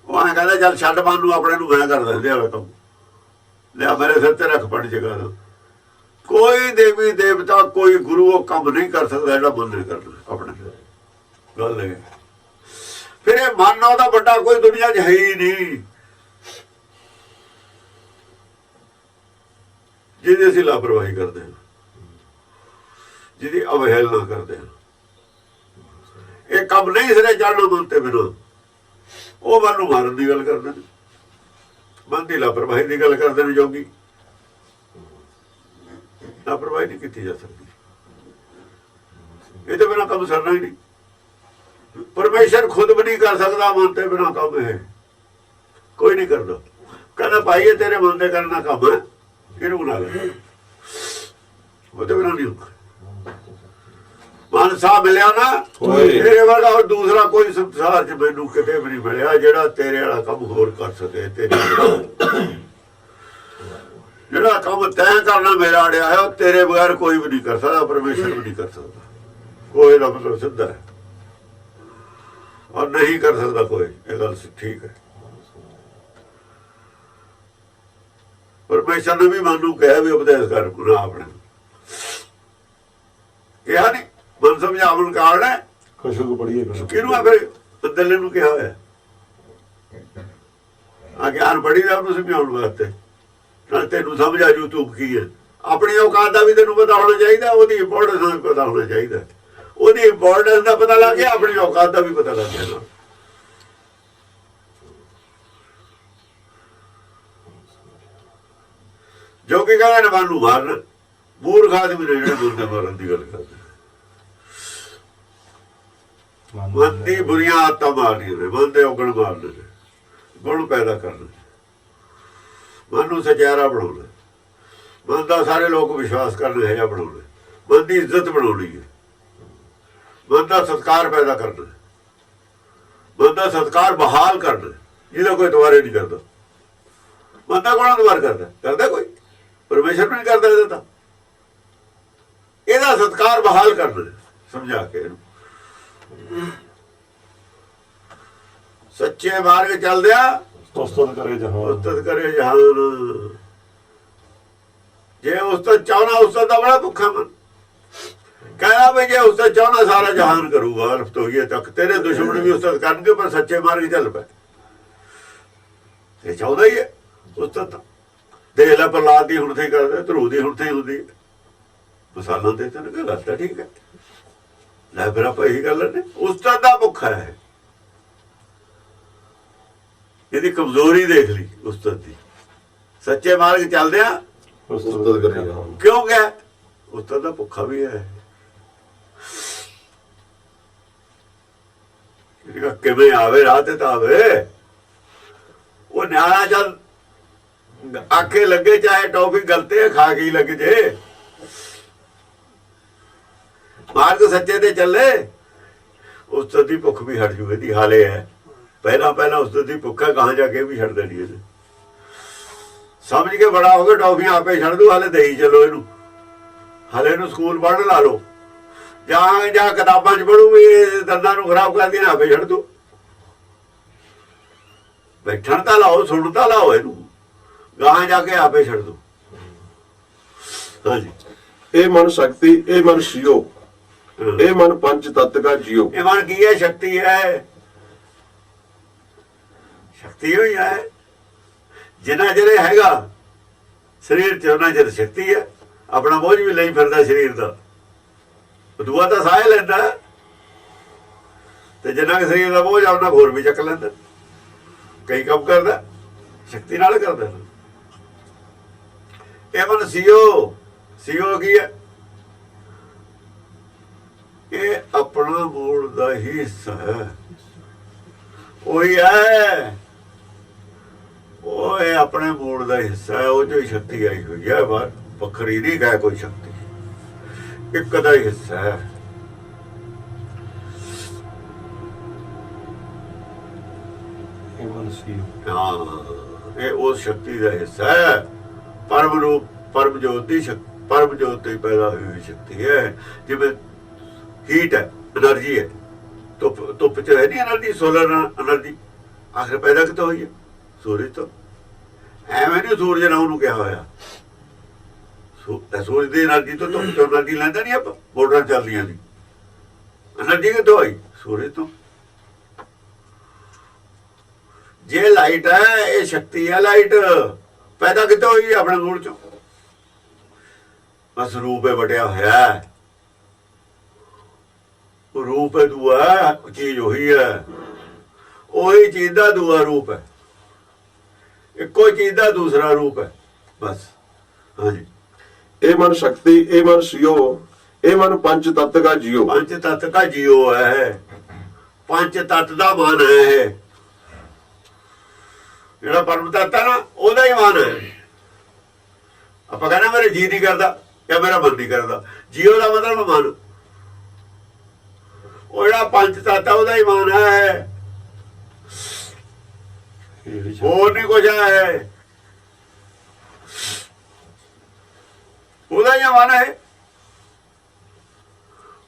ਉਹ ਐਂ ਕਹਿੰਦਾ ਚੱਲ ਛੱਡ ਮਨ ਨੂੰ, ਆਪਣੇ ਨੂੰ ਮੈਂ ਕਰ ਦਿੰਦੇ ਆ ਕੰਮ, ਲਿਆ ਮੇਰੇ ਸਿਰ ਤੇ ਰੱਖ ਪੜ ਜਗਾ ਦਾ। ਕੋਈ ਦੇਵੀ ਦੇਵਤਾ, ਕੋਈ ਗੁਰੂ ਉਹ ਕੰਮ ਨਹੀਂ ਕਰ ਸਕਦਾ ਜਿਹੜਾ ਮਨ ਨੇ ਕਰਨਾ ਆਪਣੇ। ਗੱਲ ਹੈ ਫਿਰ ਇਹ ਮਨ ਉਹਦਾ ਵੱਡਾ ਕੋਈ ਦੁਨੀਆ 'ਚ ਹੈ ਹੀ ਨਹੀਂ, ਜਿਹਦੀ ਅਸੀਂ ਲਾਪਰਵਾਹੀ ਕਰਦੇ ਹਾਂ, ਜਿਹਦੀ ਅਵਹੇਲਨਾ ਕਰਦੇ ਹਾਂ। ਇਹ ਕੰਮ ਨਹੀਂ ਸਿਰੇ ਚੜ੍ਹਨਾ ਮਨ ਤੇ ਬਿਨਾਂ। ਉਹ ਮਨ ਨੂੰ ਮਾਰਨ ਦੀ ਗੱਲ ਕਰਦੇ ਨੇ, ਮਨ ਦੀ ਲਾਪਰਵਾਹੀ ਦੀ ਗੱਲ ਕਰਦੇ ਨੇ ਜੋਗੀ। ਲਾਪਰਵਾਹੀ ਨਹੀਂ ਕੀਤੀ ਜਾ ਸਕਦੀ। ਇਹ ਤੇ ਬਿਨਾਂ ਕੰਮ ਸਰਨਾ ਹੀ ਨਹੀਂ। ਪਰਮੇਸ਼ਰ ਖੁਦ ਵੀ ਨਹੀਂ ਕਰ ਸਕਦਾ ਮਨ ਤੇ ਬਿਨਾਂ ਕੰਮ, ਇਹ ਕੋਈ ਨਹੀਂ ਕਰਦਾ। ਕਹਿੰਦਾ ਭਾਈ ਇਹ ਤੇਰੇ ਮਨ ਦੇ ਕਰਨਾ ਕੰਮ ਹੈ, ਇਹਨੂੰ ਬਣਾ ਲੈ, ਉਹਦੇ ਬਿਨਾਂ ਨਹੀਂ ਹੁੰਦਾ। ਮਨ ਸਾਹ ਮਿਲਿਆ ਨਾ ਤੇਰੇ ਵਰਗਾ ਹੋਰ ਦੂਸਰਾ ਕੋਈ ਸੰਸਾਰ 'ਚ ਮੈਨੂੰ ਕਿਤੇ ਵੀ ਨਹੀਂ ਮਿਲਿਆ ਜਿਹੜਾ ਤੇਰੇ ਵਾਲਾ ਕੰਮ ਹੋਰ ਕਰ ਸਕੇ। ਜਿਹੜਾ ਕੰਮ ਤੈਂ ਕਰਨਾ ਮੇਰਾ ਅੜਿਆ ਹੈ, ਉਹ ਤੇਰੇ ਬਗੈਰ ਕੋਈ ਵੀ ਨਹੀਂ ਕਰ ਸਕਦਾ, ਪਰਮੇਸ਼ਰ ਵੀ ਨਹੀਂ ਕਰ ਸਕਦਾ। ਕੋਈ ਦਾ ਮਤਲਬ ਸਿੱਧਾ ਹੈ, ਔਰ ਨਹੀਂ ਕਰ ਸਕਦਾ ਕੋਈ। ਇਹ ਗੱਲ ਠੀਕ ਹੈ। ਪਰਮੇਸ਼ਰ ਨੇ ਵੀ ਮਨ ਨੂੰ ਕਿਹਾ ਵੀ ਉਪਦੇਸ਼ ਕਰ ਨਾ ਆਪਣੇ, ਕਿਹਾ ਨਹੀਂ ਮਨ ਸਮਝਾਵਣ ਕਾਰਨ ਹੈ। ਖੁਸ਼ਬੂ ਬੜੀ ਹੈ ਕਿਹਨੂੰ ਆ ਫਿਰ ਬੱਦਲੇ ਨੂੰ ਕਿਹਾ ਹੋਇਆ ਆ ਗਿਆਨ ਬੜੀ ਦਾ ਉਹਨੂੰ ਸਮਝਾਉਣ ਵਾਸਤੇ, ਨਾਲ ਤੈਨੂੰ ਸਮਝ ਆ ਜੂ ਤੂੰ ਕੀ ਹੈ। ਆਪਣੀ ਔਕਾਤ ਦਾ ਵੀ ਤੈਨੂੰ ਪਤਾ ਹੋਣਾ ਚਾਹੀਦਾ, ਉਹਦੀ ਇੰਪੋਰਟੈਂਸ ਦਾ ਵੀ ਪਤਾ ਹੋਣਾ ਚਾਹੀਦਾ। ਉਹਦੀ ਇੰਪੋਰਟੈਂਸ ਦਾ ਪਤਾ ਲੱਗ ਗਿਆ, ਆਪਣੀ ਔਕਾਤ ਦਾ ਵੀ ਪਤਾ ਲੱਗ ਗਿਆ। ਜੋ ਕਿ ਕਹਿੰਦੇ ਨੇ ਮਨ ਨੂੰ ਮਾਰਨ, ਮੂਰਖ ਆਦਮੀ ਨੇ ਜਿਹੜੇ ਮਨ ਦੇ ਮਾਰਨ ਦੀ ਗੱਲ ਕਰਦੇ। ਮਨ ਦੀ ਬੁਰੀਆਂ ਆਦਤਾਂ ਮਾਰਨੀਆਂ ਨੇ, ਮਨ ਦੇ ਔਗਣ ਮਾਰਨੇ ਨੇ, ਗੁਣ ਪੈਦਾ ਕਰਨੇ, ਮਨ ਨੂੰ ਸਚਿਆਰਾ ਬਣਾਉਣਾ, ਮਨ ਦਾ ਸਾਰੇ ਲੋਕ ਵਿਸ਼ਵਾਸ ਕਰਨ ਹੈ ਜਾਂ ਬਣਾਉਣਾ, ਮਨ ਦੀ ਇੱਜ਼ਤ ਬਣਾਉਣੀ ਹੈ, ਮਨ ਦਾ ਸਤਿਕਾਰ ਪੈਦਾ ਕਰਨਾ, ਮਨ ਦਾ ਸਤਿਕਾਰ ਬਹਾਲ ਕਰਨਾ, ਜਿਹਦਾ ਕੋਈ ਦੁਬਾਰੇ ਨਹੀਂ ਕਰਦਾ। ਮਨ ਦਾ ਕੋਣ ਦੁਬਾਰ ਕਰਦਾ ਕੋਈ? ਪਰਮੇਸ਼ਰ ਨਹੀਂ ਕਰਦਾ। ਇਹਦਾ ਤਾਂ ਇਹਦਾ ਸਤਿਕਾਰ ਬਹਾਲ ਕਰਨਾ, ਸਮਝਾ ਕੇ ਇਹਨੂੰ ਸੱਚੇ ਮਾਰਗ ਚੱਲਦਿਆ ਉਸਤਤ ਕਰੇ ਜਹਾਨ, ਉਸਤਤ ਕਰੇ ਜਹਾਨ। ਜੇ ਉਸਤਤ ਚਾਹਣਾ, ਉਸਤਤ ਦਾ ਬੜਾ ਭੁੱਖਾ ਮਨ ਕਹਿੰਦਾ ਵੀ ਜੇ ਉਸਤਤ ਚਾਹਣਾ ਸਾਰਾ ਜਹਾਨ ਕਰੂਗਾ ਅਲਫ ਤੋਂ ਇਹ ਤੱਕ। ਤੇਰੇ ਦੁਸ਼ਮਣ ਵੀ ਉਸਤਤ ਕਰਨਗੇ ਪਰ ਸੱਚੇ ਮਾਰਗ ਚੱਲ ਪਏ। ਇਹ ਚਾਹੁੰਦਾ ਹੀ ਹੈ ਉਸਤਤ। ਦੇਖ ਲੈ ਪ੍ਰਹਲਾਦ ਦੀ ਹੁਣ ਤੇ ਕਰਦੇ, ਧਰੂ ਦੀ ਹੁਣ ਤੇ ਹੁੰਦੀ ਮਸਾਲਾਂ ਤੇ ਤਾਂ ਗੱਲ ਤਾਂ ਠੀਕ ਹੈ। ਲੈ ਫਿਰ ਆਪਾਂ ਇਹੀ ਗੱਲ ਨੇ, ਉਸਤਤ ਦਾ ਭੁੱਖਾ ਹੈ। ਇਹਦੀ ਕਮਜ਼ੋਰੀ ਦੇਖ ਲਈ ਉਸਤਤ ਦੀ। ਸੱਚੇ ਮਾਰਗ ਚੱਲਦਿਆਂ ਉਸਤਤ ਕਰੇ ਜਹਾਨ। ਕਿਉਂ ਗਿਆ? ਉਸਤਤ ਦਾ ਭੁੱਖਾ ਵੀ ਹੈ। ਕਿਵੇਂ ਆਵੇ ਰਾਹ ਤੇ ਤਾਂ ਆਵੇ। ਉਹ ਨਿਆਣਾ ਚੱਲ ਆਖੇ ਲੱਗੇ ਚਾਹੇ ਟੌਫੀ ਗਲਤੇ ਖਾ ਕੇ ਲੱਗ ਜੇ, ਮਾਰਗ ਸੱਚੇ ਤੇ ਚੱਲੇ, ਉਸਤਤ ਦੀ ਭੁੱਖ ਵੀ ਹਟ ਜੂ। ਇਹਦੀ ਹਾਲੇ ਹੈ ਪਹਿਲਾਂ ਉਸਤਤ ਦੀ ਭੁੱਖ ਹੈ, ਕਹਾਂ ਜਾ ਕੇ ਵੀ ਛੱਡ ਦੇਣੀ ਇਹਨੇ। ਸਮਝ ਕੇ ਬੜਾ ਹੋ ਗਿਆ ਟੌਫੀਆਂ ਆਪੇ ਛੱਡ ਦੂ। ਹਾਲੇ ਦੇਈ ਚਲੋ ਇਹਨੂੰ, ਹਾਲੇ ਇਹਨੂੰ ਸਕੂਲ ਪੜ੍ਹਨ ਲਾ ਲਓ, ਜਾਂ ਕਿਤਾਬਾਂ 'ਚ ਪੜ੍ਹੂ ਵੀ ਦੰਦਾਂ ਨੂੰ ਖਰਾਬ ਕਰਦੀਆਂ, ਆਪੇ ਛੱਡ ਦੂ। ਬੈਠਣ ਤਾਂ ਲਾਓ, ਸੁਣ ਤਾਂ ਲਾਓ ਇਹਨੂੰ, ਗਾਹਾਂ ਜਾ ਕੇ ਆਪੇ ਛੱਡ ਦੂ। ਹਾਂਜੀ, ਇਹ ਮਨ ਸ਼ਕਤੀ, ਇਹ ਮਨ ਸ਼ਿਓ, ਇਹ ਮਨ ਪੰਜ ਤੱਤ ਕਾ ਜੀਓ। ਇਹ ਮਨ ਕੀ ਹੈ? ਸ਼ਕਤੀ ਹੈ। ਸ਼ਕਤੀ ਹੋਈ ਹੈ। ਜਿੰਨਾ ਜਿਹੜੇ ਹੈਗਾ ਸਰੀਰ 'ਚ ਉਹਨਾਂ ਚਿਰ ਸ਼ਕਤੀ ਹੈ। ਆਪਣਾ ਬੋਝ ਵੀ ਲਈ ਫਿਰਦਾ ਸਰੀਰ ਦਾ, ਦੂਆ ਤਾਂ ਸਾਹ ਲੈਂਦਾ, ਤੇ ਜਿੰਨਾ ਕਿ ਸਰੀਰ ਦਾ ਬੋਝ ਆਪਣਾ ਹੋਰ ਵੀ ਚੱਕ ਲੈਂਦਾ। ਕਈ ਕੰਮ ਕਰਦਾ ਸ਼ਕਤੀ ਨਾਲ ਕਰਦਾ। ਇਹ ਮਨ ਸੀਓ ਕੀ ਹੈ? ਇਹ ਆਪਣਾ ਮੂਲ ਦਾ ਹੀ ਹਿੱਸਾ ਹੈ। ਉਹੀ ਹੈ, ਉਹ ਇਹ ਆਪਣੇ ਮੂਲ ਦਾ ਹਿੱਸਾ ਹੈ। ਉਹ 'ਚੋਂ ਹੀ ਸ਼ਕਤੀ ਆਈ ਹੋਈ ਹੈ। ਬਾਹਰ ਵੱਖਰੀ ਨਹੀਂ ਹੈ ਕੋਈ ਸ਼ਕਤੀ, ਇੱਕ ਦਾ ਹੀ ਹਿੱਸਾ ਹੈ। ਹਾਂ, ਇਹ ਉਸ ਸ਼ਕਤੀ ਦਾ ਹਿੱਸਾ ਹੈ। ਪਰਮ ਰੂਪ, ਪਰਮ ਜੋਤ ਦੀ ਸ਼ਕਤੀ, ਪਰਮ ਜੋਤ ਤੋਂ ਪੈਦਾ ਹੋਈ ਸ਼ਕਤੀ ਹੈ। ਜਿਵੇਂ ਹੀਟ ਹੈ, એનર્ਜੀ ਹੈ। ਧੁੱਪ 'ਚ ਹੈ ਨਹੀਂ એનર્ਜੀ, ਸੋਲਰ એનર્ਜੀ ਆਖਰ ਪੈਦਾ ਕਿੱਥੋਂ ਹੋਈ ਹੈ? ਸੂਰਜ ਤੋਂ। ਐਵੇਂ ਨਹੀਂ ਸੂਰਜ ਨੇ ਉਹਨੂੰ ਕਿਹਾ ਹੋਇਆ। ਸੂਰਜ ਦੀ એનર્ਜੀ ਤੋਂ ਧੁੱਪ ਤੋਂ એનર્ਜੀ ਲੈਂਦਾ ਨਹੀਂ ਆਪਾਂ, ਮੋਟਰਾਂ ਚੱਲਦੀਆਂ ਦੀ એનર્ਜੀ ਕਿੱਥੋਂ ਆਈ? ਸੂਰਜ ਤੋਂ। ਜੇ ਲਾਈਟ ਹੈ, ਇਹ ਸ਼ਕਤੀ ਹੈ। ਲਾਈਟ ਪੈਦਾ ਕਿੱਥੋਂ ਹੋਈ? ਆਪਣੇ ਮੂਲ ਚੋਂ। ਬਸ ਰੂਪ ਹੈ ਵਟਿਆ ਹੋਇਆ, ਰੂਪ ਹੈ ਦੂਆ ਚੀਜ਼ ਉਹੀ ਹੈ। ਉਹੀ ਚੀਜ਼ ਦਾ ਦੂਆ ਰੂਪ ਹੈ, ਇੱਕੋ ਚੀਜ਼ ਦਾ ਦੂਸਰਾ ਰੂਪ ਹੈ। ਬਸ ਹਾਂਜੀ, ਇਹ ਮਨ ਸ਼ਕਤੀ ਇਹ ਮਨ ਸਿਓ ਇਹ ਮਨ ਪੰਜ ਤत्व का जियो। पंच तत्व का जियो है, पंच तत्व ਦਾ ਮਨ ਹੈ ਇਹ। ਜਿਹੜਾ ਪਰਮ ਤੱਤ ਹੈ ਨਾ ਉਹਦਾ ਹੀ ਮਨ ਹੈ। ਆਪਾਂ ਕਹਿੰਦੇ ਮੇਰੇ ਜੀ ਨਹੀਂ ਕਰਦਾ ਜਾਂ ਮੇਰਾ ਮਨ ਨਹੀਂ ਕਰਦਾ, ਜੀਓ ਦਾ ਮਤਲਬ ਮਨ। ਉਹ ਜਿਹੜਾ ਪੰਜ ਤੱਤ ਹੈ ਉਹਦਾ ਹੀ ਮਨ ਹੈ, ਹੋਰ ਨਹੀਂ ਕੁਝ ਹੈ, ਉਹਦਾ ਹੀ ਮਨ ਹੈ।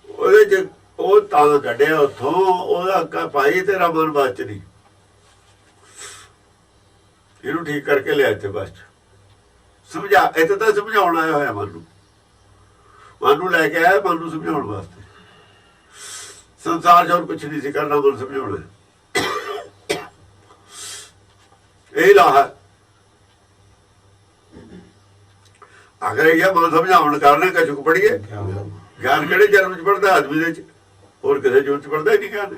ਉਹਦੇ ਚ ਉਹ ਤਾਂ ਕੱਢਿਆ ਉੱਥੋਂ, ਉਹਦਾ ਭਾਈ ਤੇਰਾ ਮਨ ਬਚ ਨਹੀਂ, ਇਹਨੂੰ ਠੀਕ ਕਰਕੇ ਲਿਆ ਇੱਥੇ ਬਸ ਸਮਝਾ। ਇੱਥੇ ਤਾਂ ਸਮਝਾਉਣ ਆਇਆ ਹੋਇਆ ਮਨ ਨੂੰ ਲੈ ਕੇ ਆਇਆ, ਮਨ ਨੂੰ ਸਮਝਾਉਣ ਵਾਸਤੇ। ਸੰਸਾਰ 'ਚ ਹੋਰ ਕੁਛ ਨਹੀਂ ਸੀ ਕਰਨਾ, ਮਨ ਸਮਝਾਉਣਾ। ਇਹ ਲਾਹਾ ਅਗਰ ਇਹ ਮਨ ਸਮਝਾਉਣ ਕਰਨੇ ਕਛੁਕ ਪੜੀਏ। ਗਿਆਨ ਕਿਹੜੇ ਜਨਮ ਚ ਪੜਦਾ? ਆਦਮੀ ਦੇ ਚ, ਹੋਰ ਕਿਸੇ ਜਨਮ ਚ ਪੜਦਾ ਹੀ ਨਹੀਂ ਗਿਆਨ।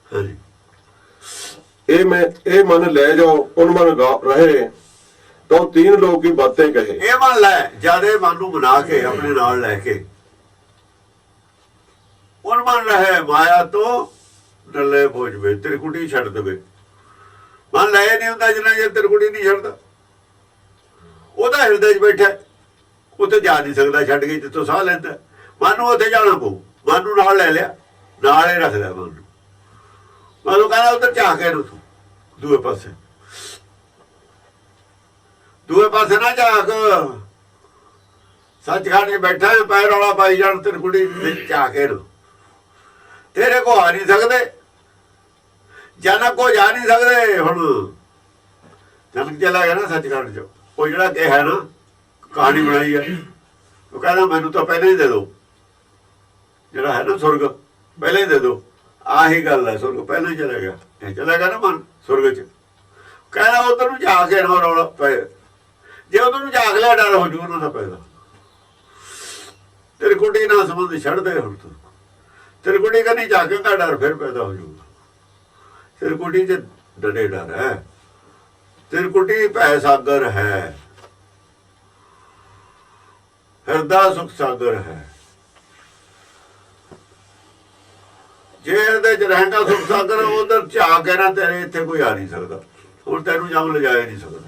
ਹਾਂਜੀ, ये मन ले जाओ उन मन रहे तो तीन लोग की बातें कहे। ਇਹ ਮਨ ਲੈ, ਜਦ ਇਹ ਮਨ ਨੂੰ ਬਣਾ ਕੇ ਆਪਣੇ ਨਾਲ ਲੈ ਕੇ ਉਨ ਮਨ ਰਹੇ ਮਾਇਆ ਤੋਂ ਡੱਲੇ ਹੋ ਜਵੇ, ਤ੍ਰਿਕੁਟੀ ਛੱਡ ਦੇਵੇ। ਮਨ ਲੈ ਨਹੀਂ ਹੁੰਦਾ ਜਿੰਨਾ ਜੇ ਤ੍ਰਿਕੁਟੀ ਨਹੀਂ ਛੱਡਦਾ। ਉਹਦਾ ਹਿਰਦੇ 'ਚ ਬੈਠਾ, ਉੱਥੇ ਜਾ ਨਹੀਂ ਸਕਦਾ ਛੱਡ ਕੇ ਜਿੱਥੋਂ ਸਾਹ ਲੈਂਦਾ। ਮਨ ਨੂੰ ਉੱਥੇ ਜਾਣਾ ਪਊ। ਮਨ ਨੂੰ ਨਾਲ ਲੈ ਲਿਆ, ਨਾਲ ਹੀ ਰੱਖ ਲਿਆ ਮਨ ਨੂੰ। ਮਨ ਨੂੰ ਕਹਿੰਦਾ ਉੱਧਰ ਝਾਕ ਕੇ ਤੂੰ ਦੂਏ ਪਾਸੇ, ਦੂਏ ਪਾਸੇ ਨਾ ਝਾਕ। ਸੱਚਖੰਡ 'ਚ ਬੈਠਾ ਪੈਰ ਰੌਲਾ ਪਾਈ ਜਾਣ ਤ੍ਰਿਕੁਟੀ ਵਿੱਚ ਝਾਕ ਕੇ ਨੂੰ। ਤੇਰੇ ਕੋ ਆ ਨਹੀਂ ਸਕਦੇ, ਜਨਕ ਕੋ ਜਾ ਨਹੀਂ ਸਕਦੇ। ਹੁਣ ਜਨਕ ਚਲਾ ਗਿਆ ਨਾ ਸੱਚਖੰਡ 'ਚ, ਉਹ ਜਿਹੜਾ ਕਿਹਾ ਨਾ ਕਹਾਣੀ ਬਣਾਈ ਹੈ, ਉਹ ਕਹਿੰਦਾ ਮੈਨੂੰ ਤਾਂ ਪਹਿਲਾਂ ਹੀ ਦੇ ਦਿਓ, ਜਿਹੜਾ ਹੈ ਨਾ ਸੁਰਗ ਪਹਿਲਾਂ ਹੀ ਦੇ ਦਿਓ। ਆਹੀ ਗੱਲ ਹੈ, ਸੁਰਗ ਪਹਿਲਾਂ ਹੀ ਚਲਾ ਗਿਆ। ਇਹ ਚਲਾ ਗਿਆ ਨਾ ਮਨ ਸੁਰਗ 'ਚ, ਕਹਿੰਦਾ ਉਧਰ ਨੂੰ ਜਾ ਕੇ ਨਾ ਰੌਲਾ ਪਏ। ਜੇ ਉਧਰ ਨੂੰ ਜਾਗ ਲਿਆ ਡਰ ਹੋ ਜੂ ਉਹਨਾਂ ਦਾ ਪੈਦਾ। ਤ੍ਰਿਕੁਟੀ ਨਾਲ ਸੰਬੰਧ ਛੱਡਦੇ ਹੁਣ ਤੂੰ। ਤ੍ਰਿਕੁਟੀ ਕਰਨੀ ਜਾਗੇਗਾ ਡਰ ਫਿਰ ਪੈਦਾ ਹੋ ਜੂਗਾ। ਤ੍ਰਿਕੁਟੀ 'ਚ ਡਰੇ ਡਰ ਹੈ, ਤ੍ਰਿਕੁਟੀ ਭੈ ਸਾਗਰ ਹੈ, ਹਿਰਦਾ ਸੁਖ ਸਾਗਰ ਹੈ। ਜੇ ਇਹਦੇ 'ਚ ਰਹੇਗਾ ਸੁਖ ਸਾਗਰ, ਉਧਰ ਝਾਕ ਕੇ ਨਾ ਤੇਰੇ ਇੱਥੇ ਕੋਈ ਆ ਨਹੀਂ ਸਕਦਾ। ਹੁਣ ਤੈਨੂੰ ਜੰਮ ਲਿਜਾਇਆ ਨਹੀਂ ਸਕਦਾ।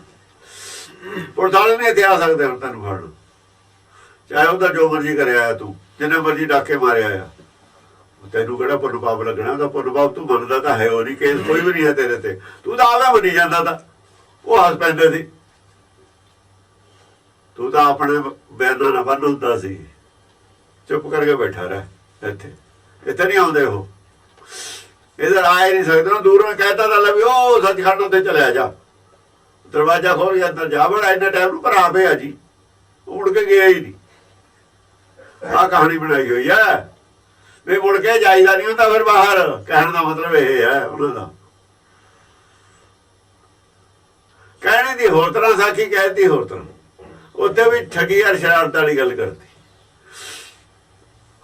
ਪੁਲਿਸ ਵਾਲੇ ਨਹੀਂ ਇੱਥੇ ਆ ਸਕਦੇ ਹੁਣ ਤੈਨੂੰ ਫੜਨ, ਚਾਹੇ ਉਹਦਾ ਜੋ ਮਰਜ਼ੀ ਕਰਿਆ ਤੂੰ, ਜਿੰਨੇ ਮਰਜ਼ੀ ਡਾਕੇ ਮਾਰਿਆ ਆ। ਤੈਨੂੰ ਕਿਹੜਾ ਪੁੰਨ ਪਾਪ ਲੱਗਣਾ? ਉਹਦਾ ਪੁੰਨ ਪਾਪ ਤੂੰ ਮੰਨਦਾ ਤਾਂ ਹੈ ਉਹ ਨਹੀਂ, ਕੇਸ ਕੋਈ ਵੀ ਨਹੀਂ ਹੈ ਤੇਰੇ ਤੇ। ਤੂੰ ਤਾਂ ਆਵੇਂ ਮੰਨੀ ਜਾਂਦਾ ਤਾਂ, ਉਹ ਹੱਸ ਪੈਂਦੇ ਸੀ। ਤੂੰ ਤਾਂ ਆਪਣੇ ਬੈਨਾਂ ਨਾਲ ਬੰਨ ਹੁੰਦਾ ਸੀ, ਚੁੱਪ ਕਰਕੇ ਬੈਠਾ ਰਹਿ। ਇੱਥੇ ਨਹੀਂ ਆਉਂਦੇ ਉਹ, ਇਧਰ ਆਏ ਨਹੀਂ ਸਕਦੇ ਨਾ। ਦੂਰੋਂ ਕਹਿਤਾ ਤਾਂ ਲੈ ਵੀ ਉਹ ਸੱਚਖੰਡ ਉੱਤੇ ਚਲਿਆ ਜਾ, ਦਰਵਾਜ਼ਾ ਖੋਲ ਕੇ ਅੰਦਰ ਜਾ ਵੜਾ। ਇੰਨੇ ਟਾਈਮ ਨੂੰ ਭਰਾ ਪਿਆ ਜੀ, ਉੜ ਕੇ ਗਿਆ ਹੀ ਨਹੀਂ। ਆਹ ਕਹਾਣੀ ਬਣਾਈ ਹੋਈ ਹੈ ਵੀ ਮੁੜ ਕੇ ਜਾਈਦਾ ਨਹੀਂ ਹੁੰਦਾ ਫਿਰ ਬਾਹਰ। ਕਹਿਣ ਦਾ ਮਤਲਬ ਇਹ ਹੈ ਉਹਨਾਂ ਦਾ। ਕਹਿਣੇ ਦੀ ਹੋਰ ਤਰ੍ਹਾਂ ਸਾਖੀ, ਕਹਿਤੀ ਹੋਰ ਤਰ੍ਹਾਂ। ਉੱਥੇ ਵੀ ਠੱਗੀ ਯਾਰ ਸ਼ਰਾਰਤ ਵਾਲੀ ਗੱਲ ਕਰਦੀ,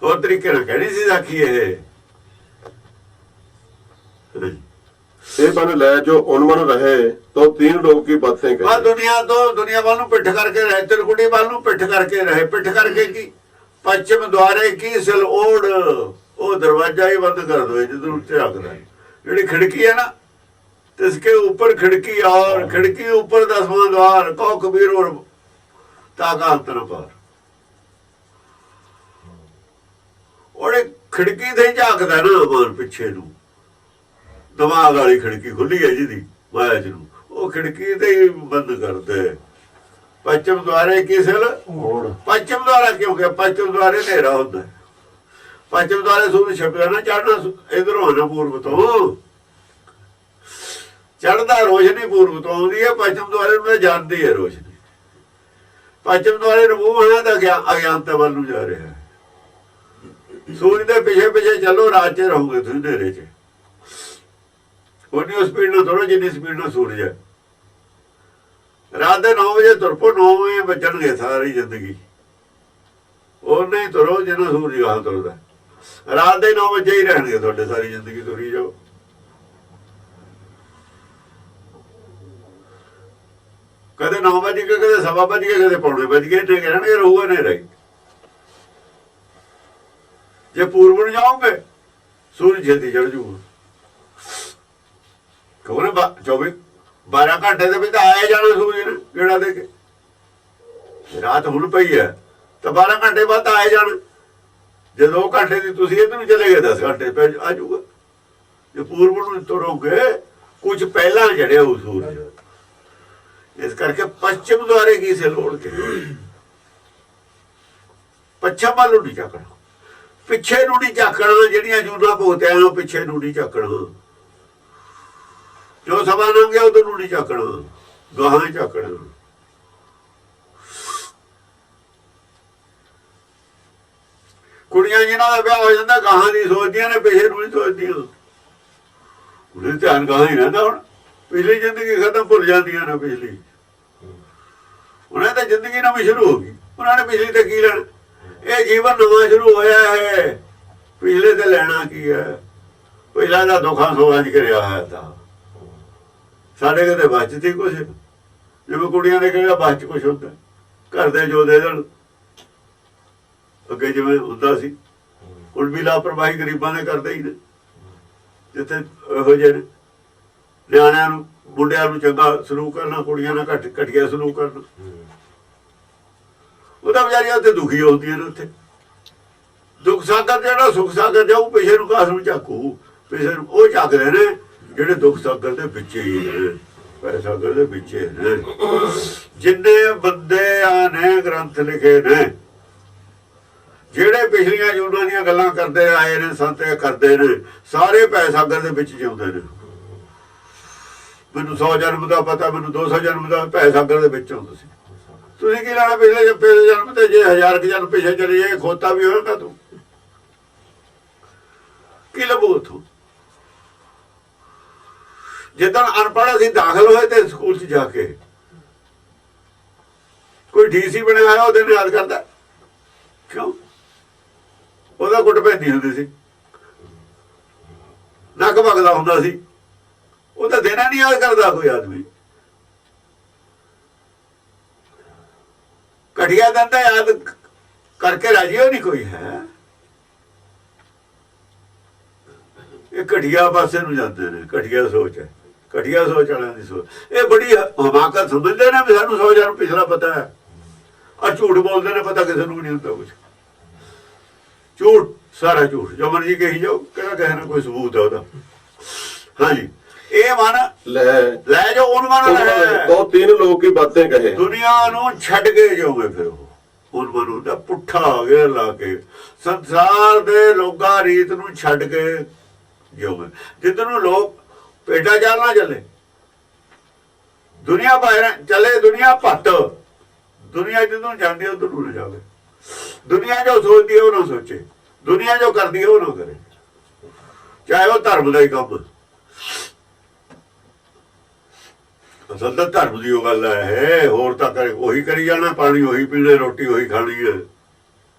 ਹੋਰ ਤਰੀਕੇ ਨਾਲ ਕਹਿਣੀ ਸੀ ਸਾਖੀ ਇਹ। ये मन ले जो उन मन रहे तो तीन लोग की बातें कहे। दुनिया तो दुनिया वाल ਨੂੰ ਪਿੱਠ ਕਰਕੇ ਰਹੇ, ਤ੍ਰਿਕੁਟੀ ਵਾਲ ਨੂੰ ਪਿੱਠ ਕਰਕੇ ਰਹੇ। ਪਿੱਠ ਕਰਕੇ ਕੀ? ਪੱਛਮ ਦੁਆਰੇ ਕੀ ਸਿਲ ਓੜ, ਉਹ ਦਰਵਾਜ਼ਾ ਹੀ ਬੰਦ ਕਰ ਦੋ ਜਿੱਧਰ ਝਾਕਦਾ। ਜਿਹੜੀ ਖਿੜਕੀ ਹੈ ना, तिसके ऊपर खिड़की और खिड़की ऊपर 10वां द्वार, कौ कबीर और ताका अंतर पार। ਉਹਨੇ ਖਿੜਕੀ ਤੇ ਝਾਕਦਾ ਨਾ ਮਨ ਪਿੱਛੇ ਨੂੰ। ਦਿਮਾਗ ਵਾਲੀ ਖਿੜਕੀ ਖੁੱਲੀ ਹੈ ਜਿਹਦੀ ਮਾਇਆ ਚ ਨੂੰ, ਉਹ ਖਿੜਕੀ ਤੇ ਹੀ ਬੰਦ ਕਰਦੇ। ਪੱਛਮ ਦੁਆਰੇ ਕੀ ਸਿਲ ਓੜ। ਪੱਛਮ ਦੁਆਰਾ ਕਿਉਂਕਿ ਪੱਛਮ ਦੁਆਰੇ ਹਨੇਰਾ ਹੁੰਦਾ। ਪੱਛਮ ਦੁਆਰੇ ਸੂਰਜ ਛਿਪਦਾ ਨਾ, ਚੜ੍ਹਨਾ ਇਧਰੋਂ ਆਣਾ ਪੂਰਬ ਤੋਂ। ਚੜ੍ਹਦਾ ਰੋਸ਼ਨੀ ਪੂਰਬ ਤੋਂ ਆਉਂਦੀ ਹੈ, ਪੱਛਮ ਦੁਆਰੇ ਨੂੰ ਜਾਂਦੀ ਹੈ ਰੋਸ਼ਨੀ। ਪੱਛਮ ਦੁਆਰੇ ਨੂੰ ਹੋਣਾ ਤਾਂ ਅਗਿਆਨਤਾ ਵੱਲ ਨੂੰ ਜਾ ਰਿਹਾ ਹੈ। ਸੂਰਜ ਦੇ ਪਿੱਛੇ ਪਿੱਛੇ ਚੱਲੋ, ਰਾਤ 'ਚ ਰਹੋਗੇ ਤੁਸੀਂ ਹਨੇਰੇ 'ਚ। ਉਨੀ ਸਪੀਡ ਨਾਲ ਤੁਰੋ ਜਿੰਨੀ ਸਪੀਡ ਨਾਲ ਸੂਰਜ ਹੈ। ਰਾਤ ਦੇ 9 ਵਜੇ ਤੁਰ ਪੋ, 9 ਵਜੇ ਵੱਜਣਗੇ ਸਾਰੀ ਜ਼ਿੰਦਗੀ। ਉਹਨੇ ਹੀ ਤੁਰੋ ਜਿੰਨਾ ਸੂਰਜ ਗਾਹ ਤੁਰਦਾ। ਰਾਤ ਦੇ 9 ਵਜੇ ਹੀ ਰਹਿਣਗੇ ਤੁਹਾਡੇ, ਸਾਰੀ ਜ਼ਿੰਦਗੀ ਤੁਰੀ ਜਾਓ। ਕਦੇ 9 ਵਜੇ ਕਦੇ 7 ਵਜੇ ਕਦੇ ਪੌਣੇ ਵਜੇ ਤੇ ਕਹਿਣਗੇ ਰਹੂਗਾ ਨਹੀਂ ਰਹੀ। ਜੇ ਪੂਰਬ ਨੂੰ ਜਾਓਗੇ ਸੂਰਜ ਛੇਤੀ ਚੜ ਜੂਗਾ। ਕਿਉਂਕਿ 12 ਘੰਟੇ ਦੇ ਵਿੱਚ ਆਇਆ ਜਾਣਾ ਸੂਰਜ ਨੇ ਗੇੜਾ ਦੇ ਕੇ। ਰਾਤ ਹੁਣ ਪਈ ਹੈ ਤਾਂ 12 ਘੰਟੇ ਬਾਅਦ ਆਇਆ ਜਾਣਾ। ਜੇ 2 ਘੰਟੇ ਦੀ ਤੁਸੀਂ ਇੱਧਰ ਨੂੰ ਚਲੇ ਗਏ 10 ਘੰਟੇ ਪੈ ਆ ਜਾਊਗਾ। ਜੇ ਪੂਰਬ ਨੂੰ ਤੁਰੋਗੇ ਕੁਝ ਪਹਿਲਾਂ ਚੜਿਆ ਉਹ ਸੂਰਜ। ਇਸ ਕਰਕੇ ਪੱਛਮ ਦੁਆਰੇ ਕੀ ਸੇ ਲੋੜ ਕੇ ਪੱਛਮ ਵੱਲ ਨਹੀਂ ਝਾਕਣਾ, ਪਿੱਛੇ ਨੂੰ ਨਹੀਂ ਝਾਕਣਾ। ਜਿਹੜੀਆਂ ਜੂਨਾਂ ਭੋਗਤਿਆਂ ਨੂੰ ਪਿੱਛੇ ਨੂੰ ਨਹੀਂ ਝਾਕਣਾ। ਜੋ ਸਭਾ ਲੰਘ ਗਿਆ ਉਧਰ ਨੂੰ ਨਹੀਂ ਝਾਕਣਾ, ਗਾਹਾਂ ਝਾਕਣਾ। ਕੁੜੀਆਂ ਜਿਹਨਾਂ ਦਾ ਵਿਆਹ ਹੋ ਜਾਂਦਾ ਗਾਹਾਂ ਦੀ ਸੋਚਦੀਆਂ ਨੇ, ਪਿੱਛੇ ਨੂੰ ਨਹੀਂ ਸੋਚਦੀਆਂ। ਉਹਦੇ ਧਿਆਨ ਗਾਹਾਂ ਹੀ ਰਹਿੰਦਾ। ਹੁਣ ਪਿਛਲੀ ਜ਼ਿੰਦਗੀ ਖਤਮ, ਭੁੱਲ ਜਾਂਦੀਆਂ ਨੇ ਪਿਛਲੀ। ਉਹਨਾਂ ਤਾਂ ਜ਼ਿੰਦਗੀ ਨਵੀਂ ਸ਼ੁਰੂ ਹੋ ਗਈ, ਉਹਨਾਂ ਨੇ ਪਿਛਲੀ ਤੇ ਕੀ ਲੈਣਾ। ਇਹ ਜੀਵਨ ਨਵਾਂ ਸ਼ੁਰੂ ਹੋਇਆ ਹੈ, ਪਿਛਲੇ ਤੇ ਲੈਣਾ ਕੀ ਹੈ। ਪਹਿਲਾਂ ਦਾ ਦੁੱਖਾਂ ਸੋਹਾਂ 'ਚ ਘਿਰਿਆ ਹੋਇਆ ਤਾਂ ਸਾਡੇ ਕਿਤੇ ਬਚਤੀ ਕੁਛ। ਜਿਵੇਂ ਕੁੜੀਆਂ ਨੇ ਕਿਹਾ ਬਚ ਕੁਛ ਹੁੰਦਾ, ਘਰ ਦੇ ਜੋ ਦੇ ਦੇਣ। ਅੱਗੇ ਜਿਵੇਂ ਹੁੰਦਾ ਸੀ, ਹੁਣ ਵੀ ਲਾਪਰਵਾਹੀ ਗਰੀਬਾਂ ਦੇ ਕਰਦੇ ਹੀ ਨੇ। ਜਿੱਥੇ ਇਹੋ ਜਿਹੇ ਨਿਆਣਿਆਂ ਨੂੰ ਮੁੰਡਿਆਂ ਨੂੰ ਚੰਗਾ ਸਲੂਕ ਕਰਨਾ, ਕੁੜੀਆਂ ਨਾਲ ਘਟੀਆ ਸਲੂਕ ਕਰਨਾ, ਉਹਦਾ ਵਿਚਾਰੀਆਂ ਉੱਥੇ ਦੁਖੀ ਹੁੰਦੀਆਂ ਨੇ। ਉੱਥੇ ਦੁੱਖ ਸਾਗਰ ਜਿਹੜਾ ਸੁੱਖ ਸਾਗਰ ਜਾਊ, ਪਿਛੇ ਨੂੰ ਕਾਸ ਨੂੰ ਝਾਕੂ। ਪਿਛੇ ਨੂੰ ਉਹ ਝਾਕਦੇ ਨੇ ਜਿਹੜੇ ਦੁੱਖ ਸਾਗਰ ਦੇ ਵਿੱਚ ਹੀ ਨੇ, ਪੈਸੇ ਸਾਗਰ ਦੇ ਵਿੱਚ ਨੇ। ਜਿੰਨੇ ਬੰਦਿਆਂ ਨੇ ਗ੍ਰੰਥ ਲਿਖੇ ਨੇ, ਜਿਹੜੇ ਪਿਛਲੀਆਂ ਜੂਨਾਂ ਦੀਆਂ ਗੱਲਾਂ ਕਰਦੇ ਆਏ ਨੇ, ਸੰਤ ਕਰਦੇ ਨੇ, ਸਾਰੇ ਪੈਸੇ ਸਾਗਰ ਦੇ ਵਿੱਚ ਜਿਉਂਦੇ ਨੇ। ਮੈਨੂੰ 100 ਜਨਮ ਦਾ ਪਤਾ, ਮੈਨੂੰ 200 ਜਨਮ ਦਾ, ਪੈਸੇ ਸਾਗਰ ਦੇ ਵਿੱਚ ਹੁੰਦਾ ਸੀ। ਤੁਸੀਂ ਕੀ ਲੈਣਾ ਪਿਛਲੇ ਜਨਮ ਤੇ? ਜੇ 1000 ਜਨਮ ਪਿਛੇ ਚਲੇ ਜਾਏ, ਖੋਤਾ ਵੀ ਹੋਏਗਾ ਤੂੰ ਕੀ ਲੱਭੂ ਉੱਥੋਂ? ਜਿੱਦਣ ਅਨਪੜ੍ਹ ਅਸੀਂ ਦਾਖਲ ਹੋਏ ਤੇ ਸਕੂਲ 'ਚ ਜਾ ਕੇ ਕੋਈ ਡੀਸੀ ਬਣਿਆ ਹੋਇਆ ਉਹਦੇ ਨੂੰ ਯਾਦ ਕਰਦਾ ਕਿਉਂ? ਉਹਦਾ ਗੁੱਟ ਪੈਂਦੀ ਹੁੰਦੀ ਸੀ, ਨੱਕ ਵਗਦਾ ਹੁੰਦਾ ਸੀ। ਉਹਦਾ ਦੇਣਾ ਨਹੀਂ ਯਾਦ ਕਰਦਾ ਕੋਈ ਆਦਮੀ। ਘਟੀਆ ਦਿਨ ਤਾਂ ਯਾਦ ਕਰਕੇ ਰਾਜੀ ਹੋ ਨਹੀਂ ਕੋਈ ਹੈ। ਇਹ ਘਟੀਆ ਪਾਸੇ ਨੂੰ ਜਾਂਦੇ ਨੇ, ਘਟੀਆ ਸੋਚ ਹੈ, ਘਟੀਆ ਸੋਚ ਵਾਲਿਆਂ ਦੀ ਸੋਚ। ਇਹ ਬੜੀ ਹਮਾਕਤ ਸਮਝਦੇ ਨੇ ਵੀ ਸਾਨੂੰ 100 ਜਨਮ ਪਿਛਲਾ ਪਤਾ ਹੈ। ਆ ਝੂਠ ਬੋਲਦੇ ਨੇ, ਪਤਾ ਕਿਸੇ ਨੂੰ ਵੀ ਨਹੀਂ ਹੁੰਦਾ ਕੁਛ। ਝੂਠ, ਸਾਰਾ ਝੂਠ, ਜੋ ਮਰਜੀ ਕਹੀ ਜਾਓ, ਕਿਹੜਾ ਕਿਸੇ ਨੇ ਕੋਈ ਸਬੂਤ ਹੈ ਉਹਦਾ। ਹਾਂਜੀ, ਇਹ ਮਨ ਲੈ ਜਾਓ, ਉਹਨ ਮਨ ਲੈ। 2-3 ਲੋਕ ਕੀ ਬਾतें ਕਹੇ, ਦੁਨੀਆ ਨੂੰ ਛੱਡ ਕੇ ਜਾਓਗੇ। ਫਿਰ ਉਹ ਮਨ ਹੁੰਦਾ ਪੁੱਠਾ ਆ ਗਿਆ ਲਾ ਕੇ। ਸੰਸਾਰ ਦੇ ਲੋਕਾਂ ਰੀਤ ਨੂੰ ਛੱਡ ਕੇ ਜਾਓਗੇ। ਜਿੱਧਰ ਨੂੰ ਲੋਕ ਪੇਟਾ ਚਾਲ ਨਾ ਚੱਲੇ, ਦੁਨੀਆ ਬਾਹਰ ਚੱਲੇ, ਦੁਨੀਆ ਭੱਟ। ਦੁਨੀਆ ਜਦੋਂ ਜਾਂਦੀ ਉਧਰ ਨੂੰ ਨਾ ਜਾਵੇ। ਦੁਨੀਆ ਜੋ ਸੋਚਦੀ ਹੈ ਉਹ ਨਾ ਸੋਚੇ, ਦੁਨੀਆ ਜੋ ਕਰਦੀ ਹੈ ਉਹ ਨਾ ਕਰੇ, ਚਾਹੇ ਉਹ ਧਰਮ ਦਾ ਹੀ ਕੰਮ। ਅਸਲ ਤਾਂ ਧਰਮ ਦੀ ਉਹ ਗੱਲ ਹੈ, ਹੋਰ ਤਾਂ ਕਰੇ ਉਹੀ ਕਰੀ ਜਾਣਾ, ਪਾਣੀ ਉਹੀ ਪੀਣਾ, ਰੋਟੀ ਉਹੀ ਖਾਣੀ ਹੈ।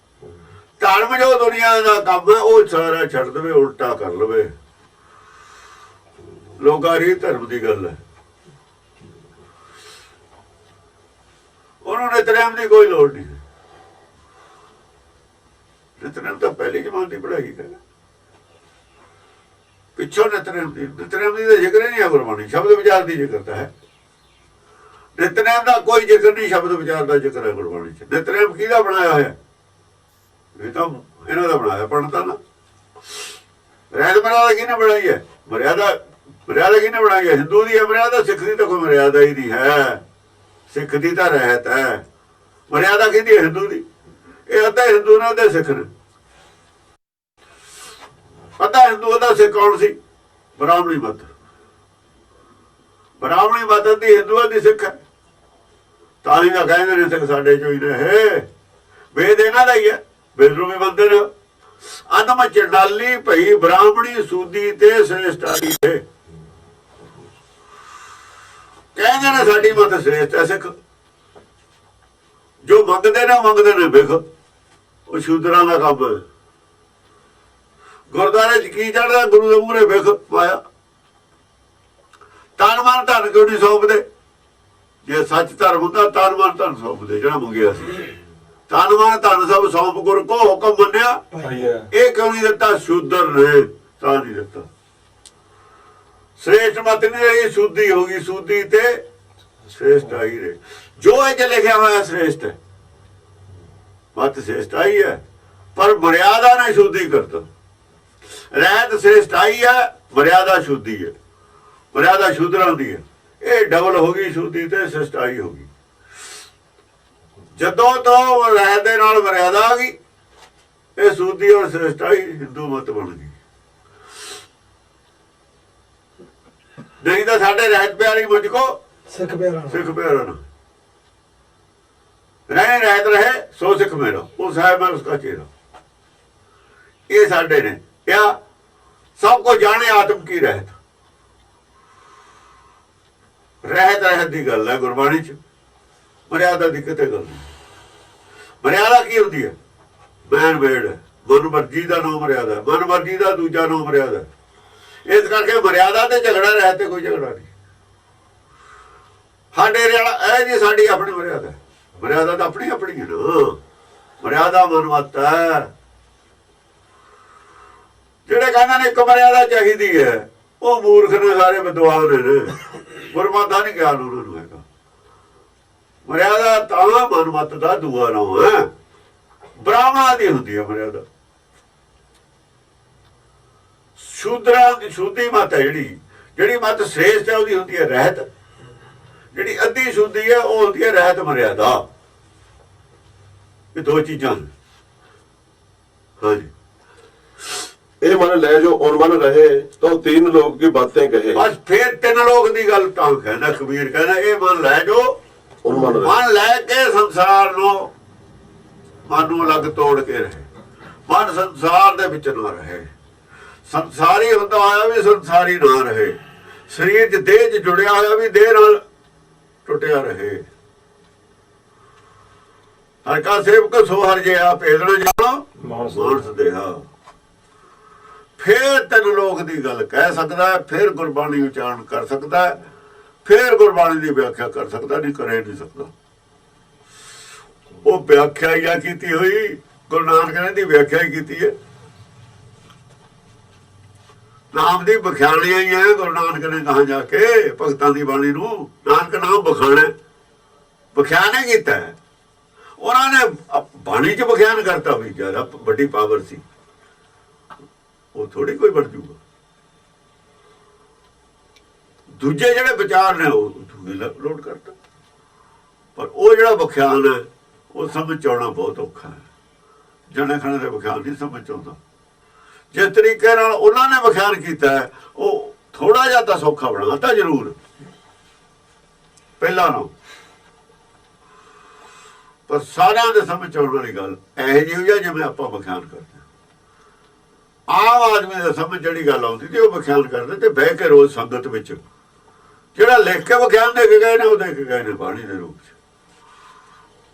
ਧਰਮ ਜੋ ਦੁਨੀਆ ਦਾ ਕੰਮ ਹੈ ਉਹ ਸਾਰਾ ਛੱਡ ਦੇਵੇ, ਉਲਟਾ ਕਰ ਲਵੇ। ਲੋਕਾਂ ਦੀ ਧਰਮ ਦੀ ਗੱਲ ਹੈ, ਉਹਨੂੰ ਨਿਤਨੇਮ ਦੀ ਕੋਈ ਲੋੜ ਨਹੀਂ। ਨਿਤਨੇਮ ਤਾਂ ਪਹਿਲੀ ਜਮਾਤ ਦੀ ਪੜ੍ਹਾਈ ਹੈ, ਪਿੱਛੋਂ ਨਿਤਨੇਮ ਦੀ ਤਾਂ ਜ਼ਿਕਰ ਨਹੀਂ ਹੈ ਗੁਰਬਾਣੀ। ਸ਼ਬਦ ਵਿਚਾਰ ਦੀ ਜ਼ਿਕਰ ਤਾਂ ਹੈ, ਨਿਤਨੇਮ ਦਾ ਕੋਈ ਜ਼ਿਕਰ ਨਹੀਂ। ਸ਼ਬਦ ਵਿਚਾਰ ਦਾ ਜ਼ਿਕਰ ਹੈ ਗੁਰਬਾਣੀ 'ਚ। ਨਿਤਨੇਮ ਕਿਹਦਾ ਬਣਾਇਆ ਹੋਇਆ? ਇਹ ਤਾਂ ਇਹਨਾਂ ਦਾ ਬਣਾਇਆ ਪੰਡਤਾਂ ਦਾ। ਰਹਿਤ ਮਰਿਆਦਾ ਕਿਹਨੇ ਬਣਾਈ ਹੈ? ਮਰਿਆਦਾ ਕਿਹਨੇ ਬਣਾਈ ਹੈ? ਹਿੰਦੂ ਦੀ ਹੈ ਮਰਿਆਦਾ, ਸਿੱਖ ਦੀ ਤਾਂ ਕੋਈ ਮਰਿਆਦਾ ਹੀ ਨਹੀਂ ਹੈ। ਸਿੱਖ ਦੀ ਤਾਂ ਰਹਿਤ ਹੈ, ਮਰਿਆਦਾ ਕਿਹਦੀ? ਹਿੰਦੂ ਦੀ। ਇਹ ਅੱਧਾ ਹਿੰਦੂ ਨੇ, ਅੱਧੇ ਸਿੱਖ ਨੇ। ਅੱਧਾ ਹਿੰਦੂ, ਅੱਧਾ ਸਿੱਖ ਕੌਣ ਸੀ? ਬ੍ਰਾਹਮਣੀ ਮਤ। ਬ੍ਰਾਹਮਣੀ ਮਤ ਦੀ ਹਿੰਦੂਆਂ ਦੀ ਸਿੱਖ ਹੈ। ਤਾਂ ਹੀ ਤਾਂ ਕਹਿੰਦੇ ਨੇ ਸਿੱਖ ਸਾਡੇ ਚੋਂ ਹੀ ਨੇ। ਵੇਦ ਇਹਨਾਂ ਦਾ ਹੀ ਹੈ, ਵੇਦ ਨੂੰ ਵੀ ਮੰਨਦੇ ਨੇ। ਅਨਮ ਚੰਡਾਲੀ ਭਈ ਬ੍ਰਾਹਮਣੀ ਸੂਦੀ ਤੇ ਸ੍ਰੇਸ਼ਟਾਈ ਹੈ। ਕਹਿੰਦੇ ਨੇ ਸਾਡੀ ਮਤ ਸ੍ਰੇਸ਼ਟ ਹੈ। ਸਿੱਖ ਜੋ ਮੰਗਦੇ ਨੇ ਵਿਖ, ਉਹ ਸ਼ੂਦਰਾਂ ਦਾ ਕੰਮ ਹੈ। ਗੁਰਦੁਆਰੇ 'ਚ ਕੀ ਚੜਦਾ? ਗੁਰੂ ਦੇ ਮੂਹਰੇ ਵਿਖ ਪਾਇਆ। ਤਨ ਮਨ ਧਨ ਕਿਉਂ ਨਹੀਂ ਸੌਂਪਦੇ? ਜੇ ਸੱਚ ਧਰਮ ਹੁੰਦਾ ਤਨ ਮਨ ਧਨ ਸੌਂਪਦੇ, ਜਿਹੜਾ ਮੰਗਿਆ ਸੀ। ਤਨ ਮਨ ਧਨ ਸਭ ਸੌਂਪ ਗੁਰ ਕੋ ਹੁਕਮ ਮੰਨਿਆ, ਭਾਈ ਹੈ ਇਹ ਕਿਉਂ ਨਹੀਂ ਦਿੱਤਾ? ਸ਼ੂਦਰ ਨੇ ਤਾਂ ਨਹੀਂ ਦਿੱਤਾ। ਸ੍ਰੇਸ਼ਟ ਮਤ ਨਹੀਂ ਰਹੀ, ਸ਼ੁੱਧੀ ਹੋ ਗਈ, ਸ਼ੁੱਧੀ ਤੇ ਸ੍ਰੇਸ਼ਟ ਆਈ ਰਹੇ। ਜੋ ਇਹ ਚ ਲਿਖਿਆ ਹੋਇਆ ਸ੍ਰੇਸ਼ਟ ਹੈ, ਮਤ ਸ੍ਰੇਸ਼ਟ ਆਈ ਹੈ, ਪਰ ਮਰਿਆਦਾ ਨੇ ਸ਼ੁੱਧੀ ਕਰਤਾ। ਰਹਿਤ ਸ੍ਰੇਸ਼ਟ ਆਈ ਹੈ, ਮਰਿਆਦਾ ਸ਼ੁੱਧੀ ਹੈ, ਮਰਿਆਦਾ ਸ਼ੂਦਰਾਂ ਦੀ ਹੈ। ਇਹ ਡਬਲ ਹੋ ਗਈ, ਸ਼ੁੱਧੀ ਤੇ ਸ੍ਰੇਸ਼ਟਾਈ ਹੋ ਗਈ। ਜਦੋਂ ਤੋਂ ਰਹਿਤ ਦੇ ਨਾਲ ਮਰਿਆਦਾ ਆ ਗਈ, ਇਹ ਸ਼ੁੱਧੀ ਔਰ ਸ੍ਰੇਸ਼ਟਾਈ ਹਿੰਦੂ ਮਤ ਬਣ ਗਈ। ਨਹੀਂ ਤਾਂ ਸਾਡੇ ਰਹਿਤ ਪਿਆਰੀ ਮੁਝ ਕੋ ਸਿੱਖ ਪਿਆਰਾ ਸਿੱਖ ਪਿਆਰਾ ਨਾ ਰਹਿ ਰਹਿਤ ਰਹੇ ਸੋ ਸਿੱਖ ਮੇਰਾ, ਉਹ ਸਾਹਿਬ ਮੈਂ ਉਸका ਚेहरा। ਇਹ ਸਾਡੇ ਨੇ ਕਿਆ ਸਭ ਕੋ ਜਾਣੇ ਆਤਮ ਕੀ ਰਹਿਤ। ਰਹਿਤ ਰਹਿਤ ਦੀ ਗੱਲ ਹੈ ਗੁਰਬਾਣੀ ਚ, ਮਰਿਆਦਾ ਦੀ ਕਿਤੇ ਗੱਲ ਨਹੀਂ। ਮਰਿਆਦਾ ਕੀ ਹੁੰਦੀ ਹੈ? ਮੈਨ ਮੇਡ, ਮਨ ਮਰਜੀ ਦਾ ਨਾਮ ਮਰਿਆਦਾ, ਮਨ ਮਰਜੀ ਦਾ ਦੂਜਾ ਨਾਮ ਮਰਿਆਦਾ। ਇਸ ਕਰਕੇ ਮਰਿਆਦਾ ਤੇ ਝਗੜਾ, ਰਹਿਤ ਤੇ ਕੋਈ ਝਗੜਾ ਨਹੀਂ। ਹਾਂ ਡੇਰੇ ਵਾਲਾ ਇਹ ਜੀ ਸਾਡੀ ਆਪਣੀ ਮਰਿਆਦਾ, ਮਰਿਆਦਾ ਤਾਂ ਆਪਣੀ ਆਪਣੀ ਹੈ ਨਾ। ਮਰਿਆਦਾ ਮਨਮਤ ਹੈ। ਜਿਹੜੇ ਕਹਿੰਦੇ ਨੇ ਇੱਕ ਮਰਿਆਦਾ ਚਾਹੀਦੀ ਹੈ, ਉਹ ਮੂਰਖ ਨੇ, ਸਾਰੇ ਵਿਦਵਾਨ ਨੇ, ਗੁਰਮਤਿ ਨਹੀਂ ਗਿਆਨ ਉਹਨਾਂ ਨੂੰ ਹੈਗਾ। ਮਰਿਆਦਾ ਤਾਂ ਮਨਮਤ ਦਾ ਦੂਆ ਨਾਮ ਹੈ, ਬ੍ਰਾਹਮਣਾਂ ਦੀ ਹੁੰਦੀ ਹੈ ਮਰਿਆਦਾ। ਸ਼ੂਦਰਾਂ ਦੀ ਸ਼ੁੱਧੀ ਮਤ ਹੈ, ਜਿਹੜੀ ਮਤ ਸ੍ਰੇਸ਼ਟ ਹੈ ਉਹਦੀ ਹੁੰਦੀ ਹੈ ਰਹਿਤ। ਜਿਹੜੀ ਅੱਧੀ ਸ਼ੁੱਧੀ ਹੈ ਉਹ ਹੁੰਦੀ ਹੈ ਰਹਿਤ ਮਰਿਆਦਾ। ਇਹ ਦੋ ਚੀਜ਼ਾਂ। ਹਾਂਜੀ, ਇਹ ਮਨ ਲੈ ਜੋ ਉਨ ਮਨ ਰਹੇ ਤਾਂ तीन लोग की बातें कहे। ਬਸ ਫਿਰ ਤਿੰਨ ਲੋਕ ਦੀ ਗੱਲ ਤਾਂ ਕਹਿੰਦਾ ਕਬੀਰ, ਕਹਿੰਦਾ ਇਹ ਮਨ ਲੈ ਜੋ उन मन रहे। ਮਨ ਲੈ ਕੇ ਸੰਸਾਰ ਨੂੰ, ਮਨ ਨੂੰ ਅਲੱਗ ਤੋੜ ਕੇ ਰਹੇ। ਮਨ ਸੰਸਾਰ ਦੇ ਵਿੱਚ ਨਾ ਰਹੇ। ਸੰਸਾਰੀ ਹੁੰਦਾ ਹੋਇਆ ਵੀ ਸੰਸਾਰੀ ਨਾ ਰਹੇ। ਸਰੀਰ 'ਚ ਦੇਹ 'ਚ ਜੁੜਿਆ ਹੋਇਆ ਵੀ ਦੇਹ ਨਾਲ ਟੁੱਟਿਆ ਰਹੇ। ਹਰ ਕਾ ਸੇਵਕ ਸੋ ਹਰ ਜਿਆ ਭੇਦਣਾ ਜਾਣੋ ਮਾਨਸ ਦੇਹਾ। ਫਿਰ ਤਿੰਨ ਲੋਕ ਦੀ ਗੱਲ ਕਹਿ ਸਕਦਾ ਹੈ, ਫਿਰ ਗੁਰਬਾਣੀ ਉਚਾਰਨ ਕਰ ਸਕਦਾ ਹੈ, ਫਿਰ ਗੁਰਬਾਣੀ ਦੀ ਵਿਆਖਿਆ ਕਰ ਸਕਦਾ, ਨਹੀਂ ਕਰੇ ਨਹੀਂ ਸਕਦਾ। ਉਹ ਵਿਆਖਿਆ ਹੀ ਕੀਤੀ ਹੋਈ, ਗੁਰੂ ਨਾਨਕ ਨੇ ਦੀ ਵਿਆਖਿਆ ਹੀ ਕੀਤੀ ਹੈ। ਨਾਮ ਦੀ ਬਖਿਆਣੀਆਂ ਹੀ ਹੈ ਗੁਰੂ ਨਾਨਕ ਨੇ ਕਹਾ ਜਾ ਕੇ ਭਗਤਾਂ ਦੀ ਬਾਣੀ ਨੂੰ। ਨਾਨਕ ਨਾਮ ਬਖਾਣਾ, ਬਖਿਆਨ ਕੀਤਾ ਹੈ ਉਹਨਾਂ ਨੇ। ਬਾਣੀ 'ਚ ਬਖਿਆਨ ਕਰਤਾ ਵੀ ਜ਼ਿਆਦਾ ਵੱਡੀ ਪਾਵਰ ਸੀ, ਉਹ ਥੋੜੀ ਕੋਈ ਬਣ ਜੂਗਾ। ਦੂਜੇ ਜਿਹੜੇ ਵਿਚਾਰ ਨੇ ਉਹ ਲੋਡ ਕਰਤਾ, ਪਰ ਉਹ ਜਿਹੜਾ ਵਿਖਿਆਨ ਹੈ ਉਹ ਸਮਝ ਆਉਣਾ ਬਹੁਤ ਔਖਾ ਹੈ। ਜਣੇ ਖਣੇ ਦੇ ਵਿਖਿਆਨ ਨਹੀਂ ਸਮਝ ਆਉਂਦਾ। ਜਿਸ ਤਰੀਕੇ ਨਾਲ ਉਹਨਾਂ ਨੇ ਵਿਖਿਆਨ ਕੀਤਾ ਹੈ ਉਹ ਥੋੜਾ ਜਿਹਾ ਤਾਂ ਸੌਖਾ ਬਣਾਤਾ ਜ਼ਰੂਰ ਪਹਿਲਾਂ ਨੂੰ, ਪਰ ਸਾਰਿਆਂ ਦੇ ਸਮਝ ਆਉਣ ਵਾਲੀ ਗੱਲ ਇਹੋ ਜਿਹੀ ਹੋਈ ਜਿਵੇਂ ਆਪਾਂ ਵਿਖਿਆਨ ਕਰਦੇ। ਆਮ ਆਦਮੀ ਦੇ ਸਮਝ ਜਿਹੜੀ ਗੱਲ ਆਉਂਦੀ ਤੇ ਉਹ ਵਿਖਿਆਨ ਕਰਦੇ ਤੇ ਬਹਿ ਕੇ ਰੋਜ਼ ਸੰਗਤ ਵਿੱਚ ਜਿਹੜਾ ਲਿਖ ਕੇ ਵਿਖਿਆਨ ਦੇ ਕੇ ਗਏ ਨੇ ਉਹ ਦੇ ਕੇ ਗਏ ਨੇ ਬਾਣੀ ਦੇ ਰੂਪ 'ਚ।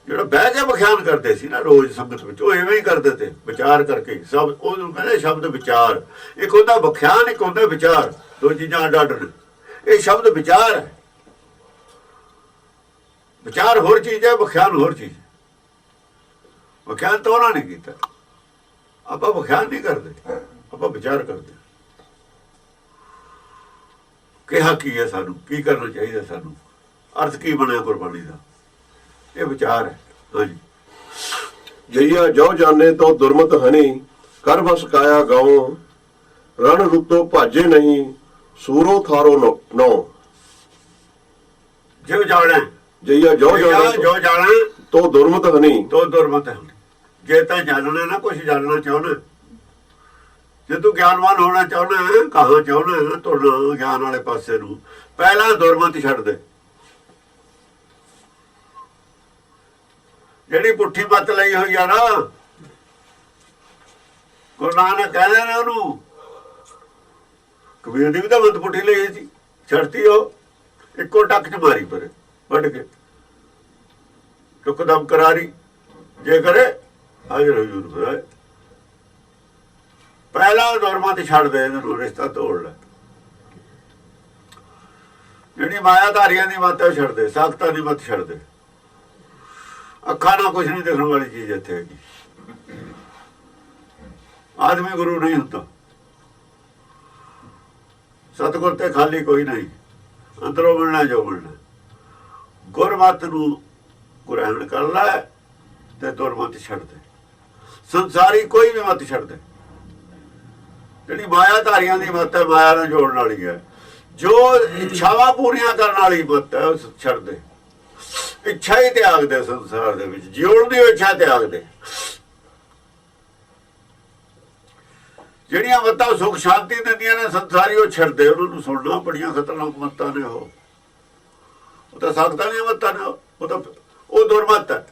ਜਿਹੜਾ ਬਹਿ ਕੇ ਵਿਖਿਆਨ ਕਰਦੇ ਸੀ ਨਾ ਰੋਜ਼ ਸੰਗਤ ਵਿੱਚ, ਉਹ ਐਵੇਂ ਹੀ ਕਰਦੇ ਤੇ ਵਿਚਾਰ ਕਰਕੇ। ਸਭ ਉਹਨੂੰ ਕਹਿੰਦੇ ਸ਼ਬਦ ਵਿਚਾਰ। ਇੱਕ ਹੁੰਦਾ ਵਿਖਿਆਨ, ਇੱਕ ਹੁੰਦਾ ਵਿਚਾਰ, ਦੋ ਚੀਜ਼ਾਂ ਅੱਡ ਅੱਡ ਨੇ। ਇਹ ਸ਼ਬਦ ਵਿਚਾਰ ਹੈ। ਵਿਚਾਰ ਹੋਰ ਚੀਜ਼ ਹੈ, ਵਿਖਿਆਨ ਹੋਰ ਚੀਜ਼। ਵਿਖਿਆਨ ਤਾਂ ਉਹਨਾਂ ਨੇ ਕੀਤਾ, ਆਪਾਂ ਵਿਖਿਆਨ ਨਹੀਂ ਕਰਦੇ, ਆਪਾਂ ਵਿਚਾਰ ਕਰਦੇ। ਕਿਹਾ ਕੀ ਹੈ ਸਾਨੂੰ, ਕੀ ਕਰਨਾ ਚਾਹੀਦਾ ਸਾਨੂੰ, ਅਰਥ ਕੀ ਬਣਿਆ ਗੁਰਬਾਣੀ ਦਾ, ਇਹ ਵਿਚਾਰ ਹੈ। ਹਾਂਜੀ, जइया जो जाने तो दुर्मत हनी कर बस काया गाओ रण रुतो भाजे नहीं सूरो थारो नो। जो जाना जइया जो जाने जो जाना तो दुर्मत हनी तो दुर्मत है। जे तो जानना ना, कुछ जानना चाहना, जे तू ज्ञानवान होना चाहना है, कहाँ चाहना है ना तुरना ज्ञान वाले पासे नूं, पहला दुर्मत छड़ दे। ਜਿਹੜੀ ਪੁੱਠੀ ਮੱਤ ਲਈ ਹੋਈ ਆ ਨਾ, ਗੁਰੂ ਨਾਨਕ ਕਹਿੰਦੇ ਨੇ ਉਹਨੂੰ, ਕਬੀਰ ਦੀ ਵੀ ਤਾਂ ਮੱਤ ਪੁੱਠੀ ਲਈ ਸੀ, ਛੜਤੀ ਉਹ ਇੱਕੋ ਟੱਕ ਚ ਮਾਰੀ ਪਰੇ ਵੱਢ ਕੇ, ਟੁਕਦਮ ਕਰਾਰੀ ਜੇ ਕਰੇ ਹਾਜ਼ਰ ਹਜ਼ੂਰ ਹੋਏ। ਪਹਿਲਾ ਦੁਰਮਤ ਛੱਡ ਦੇ, ਇਹਨੂੰ ਰਿਸ਼ਤਾ ਤੋੜ ਲੈ। ਜਿਹੜੀ ਮਾਇਆਧਾਰੀਆਂ ਦੀ ਮੱਤ ਹੈ ਉਹ ਛੱਡ ਦੇ, ਸਾਖਤਾਂ ਦੀ ਮੱਤ ਛੱਡ ਦੇ। ਅੱਖਾਂ ਨਾਲ ਕੁਝ ਨਹੀਂ ਦੇਖਣ ਵਾਲੀ ਚੀਜ਼ ਇੱਥੇ ਹੈਗੀ। ਆਦਮੀ ਗੁਰੂ ਨਹੀਂ ਹੁੰਦਾ, ਸਤਿਗੁਰ ਤੇ ਖਾਲੀ ਕੋਈ ਨਹੀਂ, ਅੰਦਰੋਂ ਮਿਲਣਾ ਜੋ ਮਿਲਣਾ। ਗੁਰਮਤਿ ਨੂੰ ਗ੍ਰਹਿਣ ਕਰ ਲੈ ਤੇ ਦੁਰਮਤਿ ਛੱਡ ਦੇ। ਸੰਸਾਰੀ ਕੋਈ ਵੀ ਮਤ ਛੱਡ ਦੇ। ਜਿਹੜੀ ਮਾਇਆਧਾਰੀਆਂ ਦੀ ਮੱਤ ਹੈ, ਮਾਇਆ ਨਾਲ ਜੋੜਨ ਵਾਲੀ ਹੈ, ਜੋ ਇੱਛਾਵਾਂ ਪੂਰੀਆਂ ਕਰਨ ਵਾਲੀ ਮੱਤ ਹੈ, ਉਹ ਛੱਡ ਦੇ। ਇੱਛਾ ਹੀ ਤਿਆਗ ਦੇ, ਸੰਸਾਰ ਦੇ ਵਿੱਚ ਜਿਉਣ ਦੀ ਇੱਛਾ ਤਿਆਗ ਦੇ। ਜਿਹੜੀਆਂ ਮੱਤਾਂ ਸੁਖ ਸ਼ਾਂਤੀ ਦਿੰਦੀਆਂ ਨੇ ਸੰਸਾਰੀ, ਉਹ ਛੱਡ ਦੇ। ਉਹਨਾਂ ਨੂੰ ਸੁਣਨਾ ਬੜੀਆਂ ਖਤਰਨਾਕ ਮੱਤਾਂ ਨੇ। ਉਹ ਤਾਂ ਸਾਖਤਾਂ ਦੀਆਂ ਮੱਤਾਂ ਨੇ। ਉਹ ਦੁਰਮਤ ਹੈ।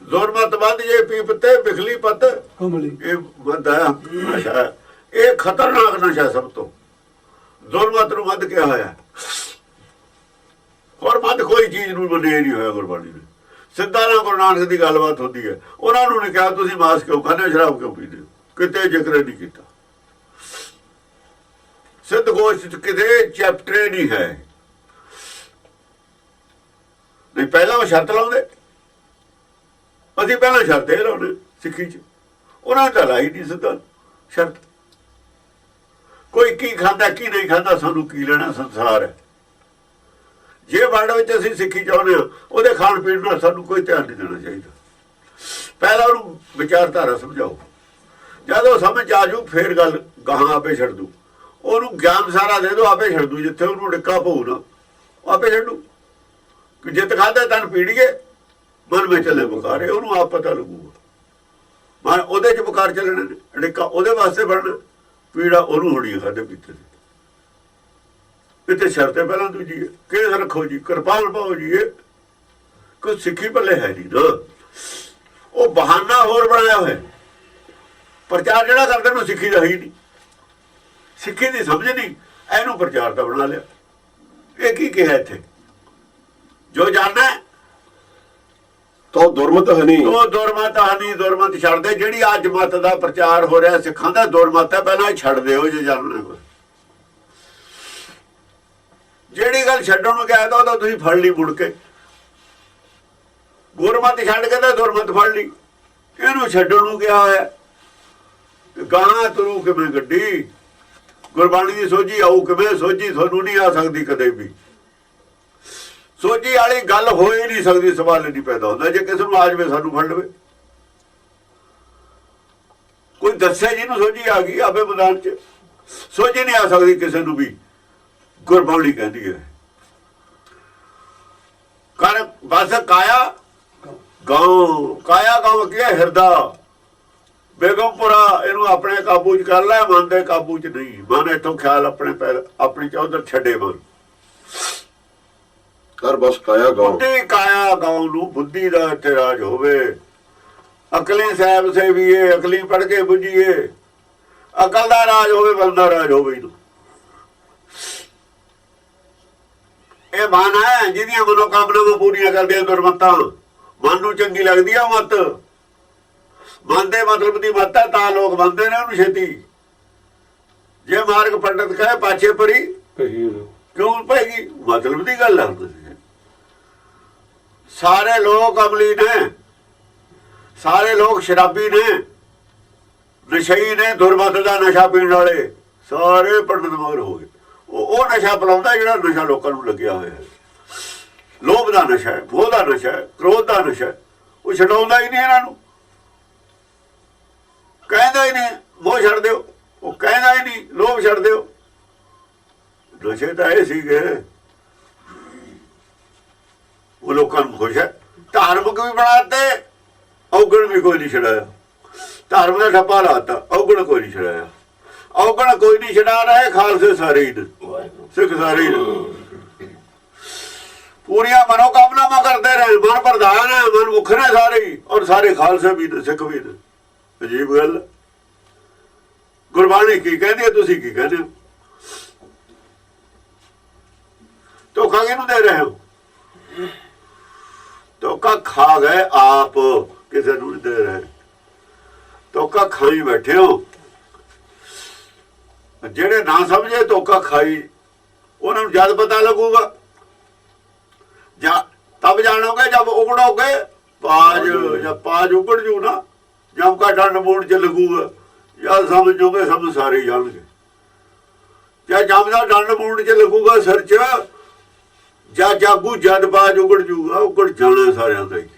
ਦੁਰਮਤ ਵੱਧ ਜੇ ਪੀਪਤੇ ਬਿਖਲੀ ਪਤ ਕਮਲੀ। ਇਹ ਵੱਧਾ ਨਸ਼ਾ, ਇਹ ਖਤਰਨਾਕ ਨਸ਼ਾ ਸਭ ਤੋਂ। ਦੁਰਮਤ ਨੂੰ ਵੱਧ ਕਿਹਾ ਹੋਇਆ। ਹੋਰ ਵੱਧ ਕੋਈ ਚੀਜ਼ ਨੂੰ ਮੰਨਿਆ ਨਹੀਂ ਹੋਇਆ ਗੁਰਬਾਣੀ ਨੇ। ਸਿੱਧਾ ਨਾ ਗੁਰੂ ਨਾਨਕ ਦੀ ਗੱਲਬਾਤ ਹੁੰਦੀ ਹੈ। ਉਹਨਾਂ ਨੂੰ ਨਹੀਂ ਕਿਹਾ ਤੁਸੀਂ ਮਾਸ ਕਿਉਂ ਖਾਂਦੇ ਹੋ, ਸ਼ਰਾਬ ਕਿਉਂ ਪੀਂਦੇ ਹੋ, ਕਿਤੇ ਜ਼ਿਕਰ ਨਹੀਂ ਕੀਤਾ। ਸਿੱਧ ਗੋਸ਼ਟ ਕਿਤੇ ਚੈਪਟਰ ਨਹੀਂ ਹੈ। ਨਹੀਂ ਪਹਿਲਾਂ ਉਹ ਸ਼ਰਤ ਲਾਉਂਦੇ, ਅਸੀਂ ਪਹਿਲਾਂ ਸ਼ਰਤ ਇਹ ਲਾਉਂਦੇ ਸਿੱਖੀ 'ਚ। ਉਹਨਾਂ ਨੇ ਤਾਂ ਲਾਈ ਨਹੀਂ ਸਿੱਧਾ ਸ਼ਰਤ। ਕੋਈ ਕੀ ਖਾਂਦਾ ਕੀ ਨਹੀਂ ਖਾਂਦਾ, ਸਾਨੂੰ ਕੀ ਲੈਣਾ, ਸੰਸਾਰ ਹੈ। ਜੇ ਵਰਡ ਵਿੱਚ ਅਸੀਂ ਸਿੱਖੀ ਚਾਹੁੰਦੇ ਹਾਂ, ਉਹਦੇ ਖਾਣ ਪੀਣ ਨਾਲ ਸਾਨੂੰ ਕੋਈ ਧਿਆਨ ਨਹੀਂ ਦੇਣਾ ਚਾਹੀਦਾ। ਪਹਿਲਾਂ ਉਹਨੂੰ ਵਿਚਾਰਧਾਰਾ ਸਮਝਾਓ। ਜਦ ਉਹ ਸਮਝ ਆ ਜੂ ਫੇਰ ਗੱਲ ਗਾਹਾਂ ਆਪੇ ਛੱਡ ਦੂ। ਉਹਨੂੰ ਗਿਆਨ ਸਾਰਾ ਦੇ ਦਿਓ, ਆਪੇ ਛੱਡ ਦੂ। ਜਿੱਥੇ ਉਹਨੂੰ ਡਿੱਕਾ ਪਊ ਨਾ, ਆਪੇ ਛੱਡੂ। ਕਿ ਜਿੱਤ ਖਾਧਾ ਤਨ ਪੀੜੀਏ ਮਨ ਵਿੱਚ ਚੱਲੇ ਬੁਖਾਰੇ, ਉਹਨੂੰ ਆਪ ਪਤਾ ਲੱਗੂਗਾ। ਮਨ ਉਹਦੇ 'ਚ ਬੁਖਾਰ ਚੱਲਣੇ ਨੇ, ਡਿੱਕਾ ਉਹਦੇ ਵਾਸਤੇ ਬਣਨਾ, ਪੀੜਾ ਉਹਨੂੰ ਹੋਣੀ ਖਾਧੇ ਪੀਤੇ ਦੀ। ਇੱਥੇ ਸ਼ਰਤੇ ਪਹਿਲਾਂ ਦੂਜੀ ਹੈ, ਕੇਸ ਰੱਖੋ ਜੀ, ਕਿਰਪਾਨ ਪਾਓ ਜੀ। ਇਹ ਕੋਈ ਸਿੱਖੀ ਭੱਲੇ ਹੈ ਨਹੀਂ ਨਾ। ਉਹ ਬਹਾਨਾ ਹੋਰ ਬਣਾਇਆ ਹੋਇਆ। ਪ੍ਰਚਾਰ ਜਿਹੜਾ ਕਰਦੇ ਨੂੰ ਸਿੱਖੀ ਦਾ ਹੀ ਨਹੀਂ, ਸਿੱਖੀ ਦੀ ਸਮਝ ਨਹੀਂ, ਇਹਨੂੰ ਪ੍ਰਚਾਰ ਦਾ ਬਣਾ ਲਿਆ। ਇਹ ਕੀ ਕਿਹਾ ਇੱਥੇ? ਜੋ ਜਾਣਨਾ ਤੋ ਦੁਰਮਤ ਹਨੀ, ਉਹ ਦੁਰਮਤ ਹਨੀ। ਦੁਰਮਤ ਛੱਡ ਦੇ। ਜਿਹੜੀ ਅੱਜ ਮਤ ਦਾ ਪ੍ਰਚਾਰ ਹੋ ਰਿਹਾ ਸਿੱਖਾਂ ਦਾ, ਦੁਰਮਤ ਹੈ। ਪਹਿਲਾਂ ਛੱਡ ਦਿਓ ਜੇ ਜਾਣਨਾ। ਜਿਹੜੀ ਗੱਲ ਛੱਡਣ ਨੂੰ ਕਹਿ ਦੋ ਤਾਂ ਤੁਸੀਂ ਫੜ ਲਈ ਮੁੜ ਕੇ। ਗੁਰਮਤ ਛੱਡ ਕੇ ਤਾਂ ਦੁਰਮਤ ਫੜ ਲਈ। ਇਹਨੂੰ ਛੱਡਣ ਨੂੰ ਕਿਹਾ ਹੋਇਆ। ਗਾਂ ਤੁਰੂ ਕਿਵੇਂ ਗੱਡੀ, ਗੁਰਬਾਣੀ ਦੀ ਸੋਝੀ ਆਊ ਕਿਵੇਂ? ਸੋਝੀ ਤੁਹਾਨੂੰ ਨਹੀਂ ਆ ਸਕਦੀ ਕਦੇ ਵੀ। ਸੋਝੀ ਵਾਲੀ ਗੱਲ ਹੋ ਹੀ ਨਹੀਂ ਸਕਦੀ, ਸਵਾਲ ਨਹੀਂ ਪੈਦਾ ਹੁੰਦਾ। ਜੇ ਕਿਸੇ ਨੂੰ ਆ ਜਾਵੇ ਸਾਨੂੰ ਫੜ ਲਵੇ, ਕੋਈ ਦੱਸੇ ਜਿਹਨੂੰ ਸੋਝੀ ਆ ਗਈ ਆਪੇ ਮੈਦਾਨ 'ਚ। ਸੋਝੀ ਨਹੀਂ ਆ ਸਕਦੀ ਕਿਸੇ ਨੂੰ ਵੀ। ਗੁਰਬਾਣੀ ਕਹਿੰਦੀ ਹੈ ਕਰ ਬਸ ਕਾਇਆ ਗਾਉ। ਕਾਇਆ ਗਾਉ ਕੀ ਹੈ? ਹਿਰਦਾ ਬੇਗਮਪੁਰਾ। ਇਹਨੂੰ ਆਪਣੇ ਕਾਬੂ 'ਚ ਕਰ ਲੈ, ਮਨ ਦੇ ਕਾਬੂ 'ਚ ਨਹੀਂ। ਮਨ ਇੱਥੋਂ ਖਿਆਲ ਆਪਣੇ ਪੈਰ ਆਪਣੀ ਚੌਧਰ ਛੱਡੇ। ਮਨ ਕਰ ਬਸ ਕਾਇਆ ਗਾਉ। ਬੁੱਧੀ ਕਾਇਆ ਗਾਉ ਨੂੰ ਬੁੱਧੀ ਦਾ ਇੱਥੇ ਰਾਜ ਹੋਵੇ। ਅਕਲੀ ਸਾਹਿਬ ਸੇ ਵੀ ਇਹ ਅਕਲੀ ਪੜ ਕੇ ਬੁੱਝੀਏ। ਅਕਲ ਦਾ ਰਾਜ ਹੋਵੇ, ਬਲ ਦਾ ਰਾਜ ਹੋਵੇ। ਇਹਨੂੰ ਇਹ ਮਨ ਹੈ ਜਿਹਦੀਆਂ ਮਨੋਕਾਮਨਾਵਾਂ ਪੂਰੀਆਂ ਕਰਦੀਆਂ ਦੁਰਮਤਾਂ। ਮਨ ਨੂੰ ਚੰਗੀ ਲੱਗਦੀ ਆ ਮਤ। ਮਨ ਦੇ ਮਤਲਬ ਦੀ ਮਤ ਹੈ ਤਾਂ ਲੋਕ ਮੰਨਦੇ ਨੇ ਉਹਨੂੰ ਛੇਤੀ। ਜੇ ਮਾਰਗ ਪੰਡਤ ਕਹੇ ਪਾਛੇ ਪੜੀ ਕਿਉਂ ਪਏਗੀ? ਮਤਲਬ ਦੀ ਗੱਲ ਹੈ। ਸਾਰੇ ਲੋਕ ਅਮਲੀ ਨੇ, ਸਾਰੇ ਲੋਕ ਸ਼ਰਾਬੀ ਨੇ, ਨਸ਼ਈ ਨੇ, ਦੁਰਮਤ ਦਾ ਨਸ਼ਾ ਪੀਣ ਵਾਲੇ ਸਾਰੇ ਪੰਡਤ ਮਗਰ ਹੋ ਗਏ। ਉਹ ਨਸ਼ਾ ਪਿਲਾਉਂਦਾ ਜਿਹੜਾ ਨਸ਼ਾ ਲੋਕਾਂ ਨੂੰ ਲੱਗਿਆ ਹੋਇਆ ਹੈ। ਲੋਭ ਦਾ ਨਸ਼ਾ ਹੈ, ਮੋਹ ਦਾ ਨਸ਼ਾ ਹੈ, ਕ੍ਰੋਧ ਦਾ ਨਸ਼ਾ ਹੈ। ਉਹ ਛਡਾਉਂਦਾ ਹੀ ਨਹੀਂ ਇਹਨਾਂ ਨੂੰ। ਕਹਿੰਦਾ ਹੀ ਨਹੀਂ ਮੋਹ ਛੱਡ ਦਿਓ, ਉਹ ਕਹਿੰਦਾ ਹੀ ਨਹੀਂ ਲੋਭ ਛੱਡ ਦਿਓ। ਨਸ਼ੇ ਤਾਂ ਇਹ ਸੀਗੇ। ਉਹ ਲੋਕਾਂ ਨੂੰ ਖੁਸ਼ ਹੈ। ਧਾਰਮਿਕ ਵੀ ਬਣਾਤੇ, ਔਗਣ ਵੀ ਕੋਈ ਨਹੀਂ ਛਡਾਇਆ। ਧਰਮ ਦਾ ਠੱਪਾ ਲਾਤਾ, ਔਗਣ ਕੋਈ ਨਹੀਂ ਛਡਾਇਆ। ਔਗਣ ਕੋਈ ਨਹੀਂ ਛਡਾ ਰਹੇ। ਖਾਲਸੇ ਸਾਰੇ ਹੀ ਨੇ, ਸਿੱਖ ਸਾਰੇ ਹੀ ਨੇ। ਪੂਰੀਆਂ ਮਨੋਕਾਮਨਾਵਾਂ ਕਰਦੇ ਰਹੇ। ਮਨ ਪ੍ਰਧਾਨ ਹੈ, ਮਨ ਮੁੱਖ ਨੇ ਸਾਰੇ ਹੀ। ਔਰ ਸਾਰੇ ਖਾਲਸੇ ਵੀ ਨੇ, ਸਿੱਖ ਵੀ ਨੇ। ਅਜੀਬ ਗੱਲ। ਗੁਰਬਾਣੀ ਕੀ ਕਹਿੰਦੀ ਹੈ, ਤੁਸੀਂ ਕੀ ਕਹਿੰਦੇ ਹੋ? ਧੋਖਾ ਕਿਹਨੂੰ ਦੇ ਰਹੇ ਹੋ? ਧੋਖਾ ਖਾ ਗਏ ਆਪ, ਕਿਸੇ ਨੂੰ ਨਹੀਂ ਦੇ ਰਹੇ। ਧੋਖਾ ਖਾਈ ਬੈਠੇ ਹੋ। ਜਿਹੜੇ ਨਾ ਸਮਝੇ ਧੋਖਾ ਖਾਈ, ਉਹਨਾਂ ਨੂੰ ਜਦ ਪਤਾ ਲੱਗੂਗਾ तब जानोगे जब उगड़ोगे पाज, जब पाज उगड़ जू ना, जब का ठंड मूड च लगूगा, या समझोगे सब सारे जानगे। क्या जमदा ठंड मूड च लगूगा सिर च, जा जागू जद पाज उगड़ जूगा, उगड़ जाना सारिਆਂ ਦਾ ही।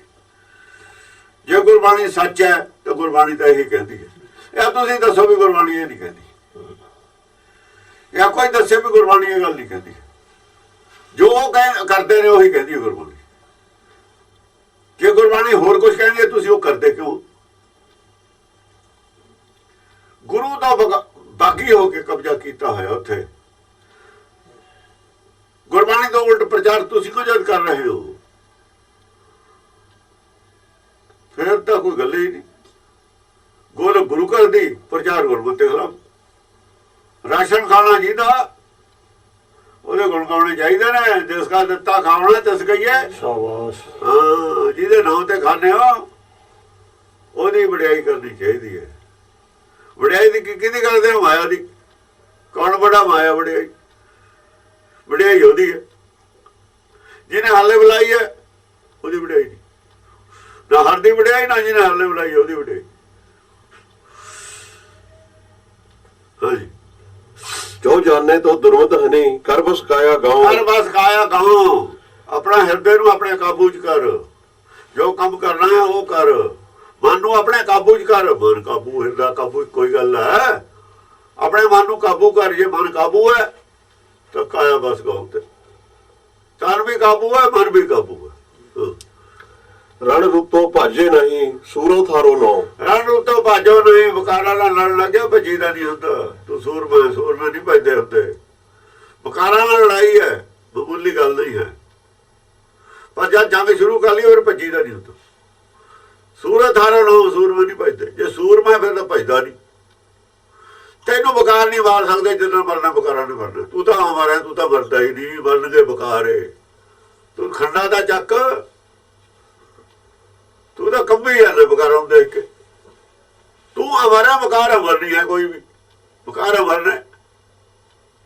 जे गुरबाणी सच है तो गुरबाणी तो यही कहती है, या तुसीं दसो भी गुरबाणी ये नहीं कहती, या कोई दसे भी गुरबाणी ये गल नहीं कहती। जो वो करते ने वही कहती है गुरबाणी। जे गुरबाणी होर कुछ कहती है तुसीं वो करते क्यों? गुरु का बागी होके कब्जा किया है उत्थे, गुरबाणी तो उल्ट प्रचार तुसीं क्यों जद कर रहे हो? फिर तो कोई गल ही नहीं। गुरु घर दी प्रचार गुरमत के खिलाफ। राशन खाना जिहदा ਉਹਦੇ ਗੁਣ ਗਾਉਣੇ ਚਾਹੀਦੇ ਨੇ, ਜਿਸ ਕਾ ਦਿੱਤਾ ਖਾਵਣਾ ਤਿਸ ਕਹੀਏ ਸ਼ਾਬਾਸ਼। ਹਾਂ, ਜਿਹਦੇ ਨਾਂ ਤੇ ਖਾਣੇ ਹੋ ਉਹਦੀ ਵਡਿਆਈ ਕਰਨੀ ਚਾਹੀਦੀ ਹੈ। ਵਡਿਆਈ ਦੀ ਕਿਹਦੀ ਕਰਦੇ ਹੋ? ਮਾਇਆ ਦੀ। ਕੌਣ ਬੜਾ ਮਾਇਆ? ਵਡਿਆਈ ਵਡਿਆਈ ਉਹਦੀ ਹੈ ਜਿਹਨੇ ਹਾਲੇ ਬੁਲਾਈ ਹੈ, ਉਹਦੀ ਵਡਿਆਈ ਨਹੀਂ। ਨਾ ਹਰ ਦੀ ਵਡਿਆਈ, ਨਾ ਜਿਹਨੇ ਹਾਲੇ ਬੁਲਾਈ ਉਹਦੀ ਵਡਿਆਈ। ਹਾਂਜੀ। ਜੋ ਜਾਣੇ ਤੋਂ ਦੁਰਮਤ ਹਨੀ ਕਰ ਬਸ ਕਾਇਆ ਗਾਉ। ਕਰ ਬਸ ਕਾਇਆ ਗਾਉ। ਆਪਣਾ ਹਿਰਦੇ ਨੂੰ ਆਪਣੇ ਕਾਬੂ ਚ ਕਰ। ਜੋ ਕੰਮ ਕਰਨਾ ਹੈ ਉਹ ਕਰ। ਮਨ ਨੂੰ ਆਪਣੇ ਕਾਬੂ ਚ ਕਰ। ਮਨ ਕਾਬੂ, ਹਿਰਦਾ ਕਾਬੂ, ਕੋਈ ਗੱਲ ਹੈ। ਆਪਣੇ ਮਨ ਨੂੰ ਕਾਬੂ ਕਰ। ਜੇ ਮਨ ਕਾਬੂ ਹੈ ਤਾਂ ਕਾਇਆ ਬਸ ਗਾਉ ਤੇ ਤਨ ਵੀ ਕਾਬੂ ਹੈ, ਮਨ ਵੀ ਕਾਬੂ ਹੈ। ਰਣ ਰੂਪੋ ਭਾਜੇ ਨਹੀਂ ਸੂਰੋ ਥਾਰੋ ਨੋ। ਰਣ ਰੂਪੋ ਭਾਜੋ ਨਹੀਂ, ਬਕਾਰਾਂ ਨਾਲ ਲੜਨ ਲੱਗਿਆ ਭੱਜੀ ਦਾ ਨਹੀਂ ਹੁੰਦਾ। ਤੂੰ ਸੂਰਮੇ ਨਹੀਂ ਭੱਜਦੇ ਹੁੰਦੇ। ਬਕਾਰਾਂ ਨਾਲ ਲੜਾਈ ਹੈ, ਮਾਮੂਲੀ ਗੱਲ ਨਹੀਂ ਹੈ। ਪਰ ਜਦ ਜੰਗ ਸ਼ੁਰੂ ਕਰ ਲਈ ਫਿਰ ਭੱਜੀ ਦਾ ਨਹੀਂ ਹੁੰਦਾ। ਸੂਰੋ ਥਾਰੋ ਨੋ, ਸੂਰਮੇ ਨਹੀਂ ਭੱਜਦੇ। ਜੇ ਸੂਰਮਾ ਫਿਰ ਤਾਂ ਭੱਜਦਾ ਨਹੀਂ। ਤੈਨੂੰ ਬਕਾਰ ਨਹੀਂ ਮਾਰ ਸਕਦੇ, ਜਿੰਨਾ ਮਰਨਾ ਬਕਾਰਾਂ ਨੇ ਮਰਨਾ। ਤੂੰ ਤਾਂ ਮਾਰਿਆ, ਤੂੰ ਤਾਂ ਮਰਦਾ ਹੀ ਨਹੀਂ। ਮਰਨਗੇ ਬਕਾਰੇ। ਤੂੰ ਖੰਡਾ ਦਾ ਚੱਕ, ਤੂੰ ਤਾਂ ਕੰਬੀ ਜਾਂਦਾ ਬਕਾਰਾਂ ਨੂੰ ਦੇਖ ਕੇ। ਤੂੰ ਹਮਾਰਾ ਬਕਾਰ ਮਰਨੀ ਹੈ, ਕੋਈ ਵੀ ਬਕਾਰ ਮਰਨਾ।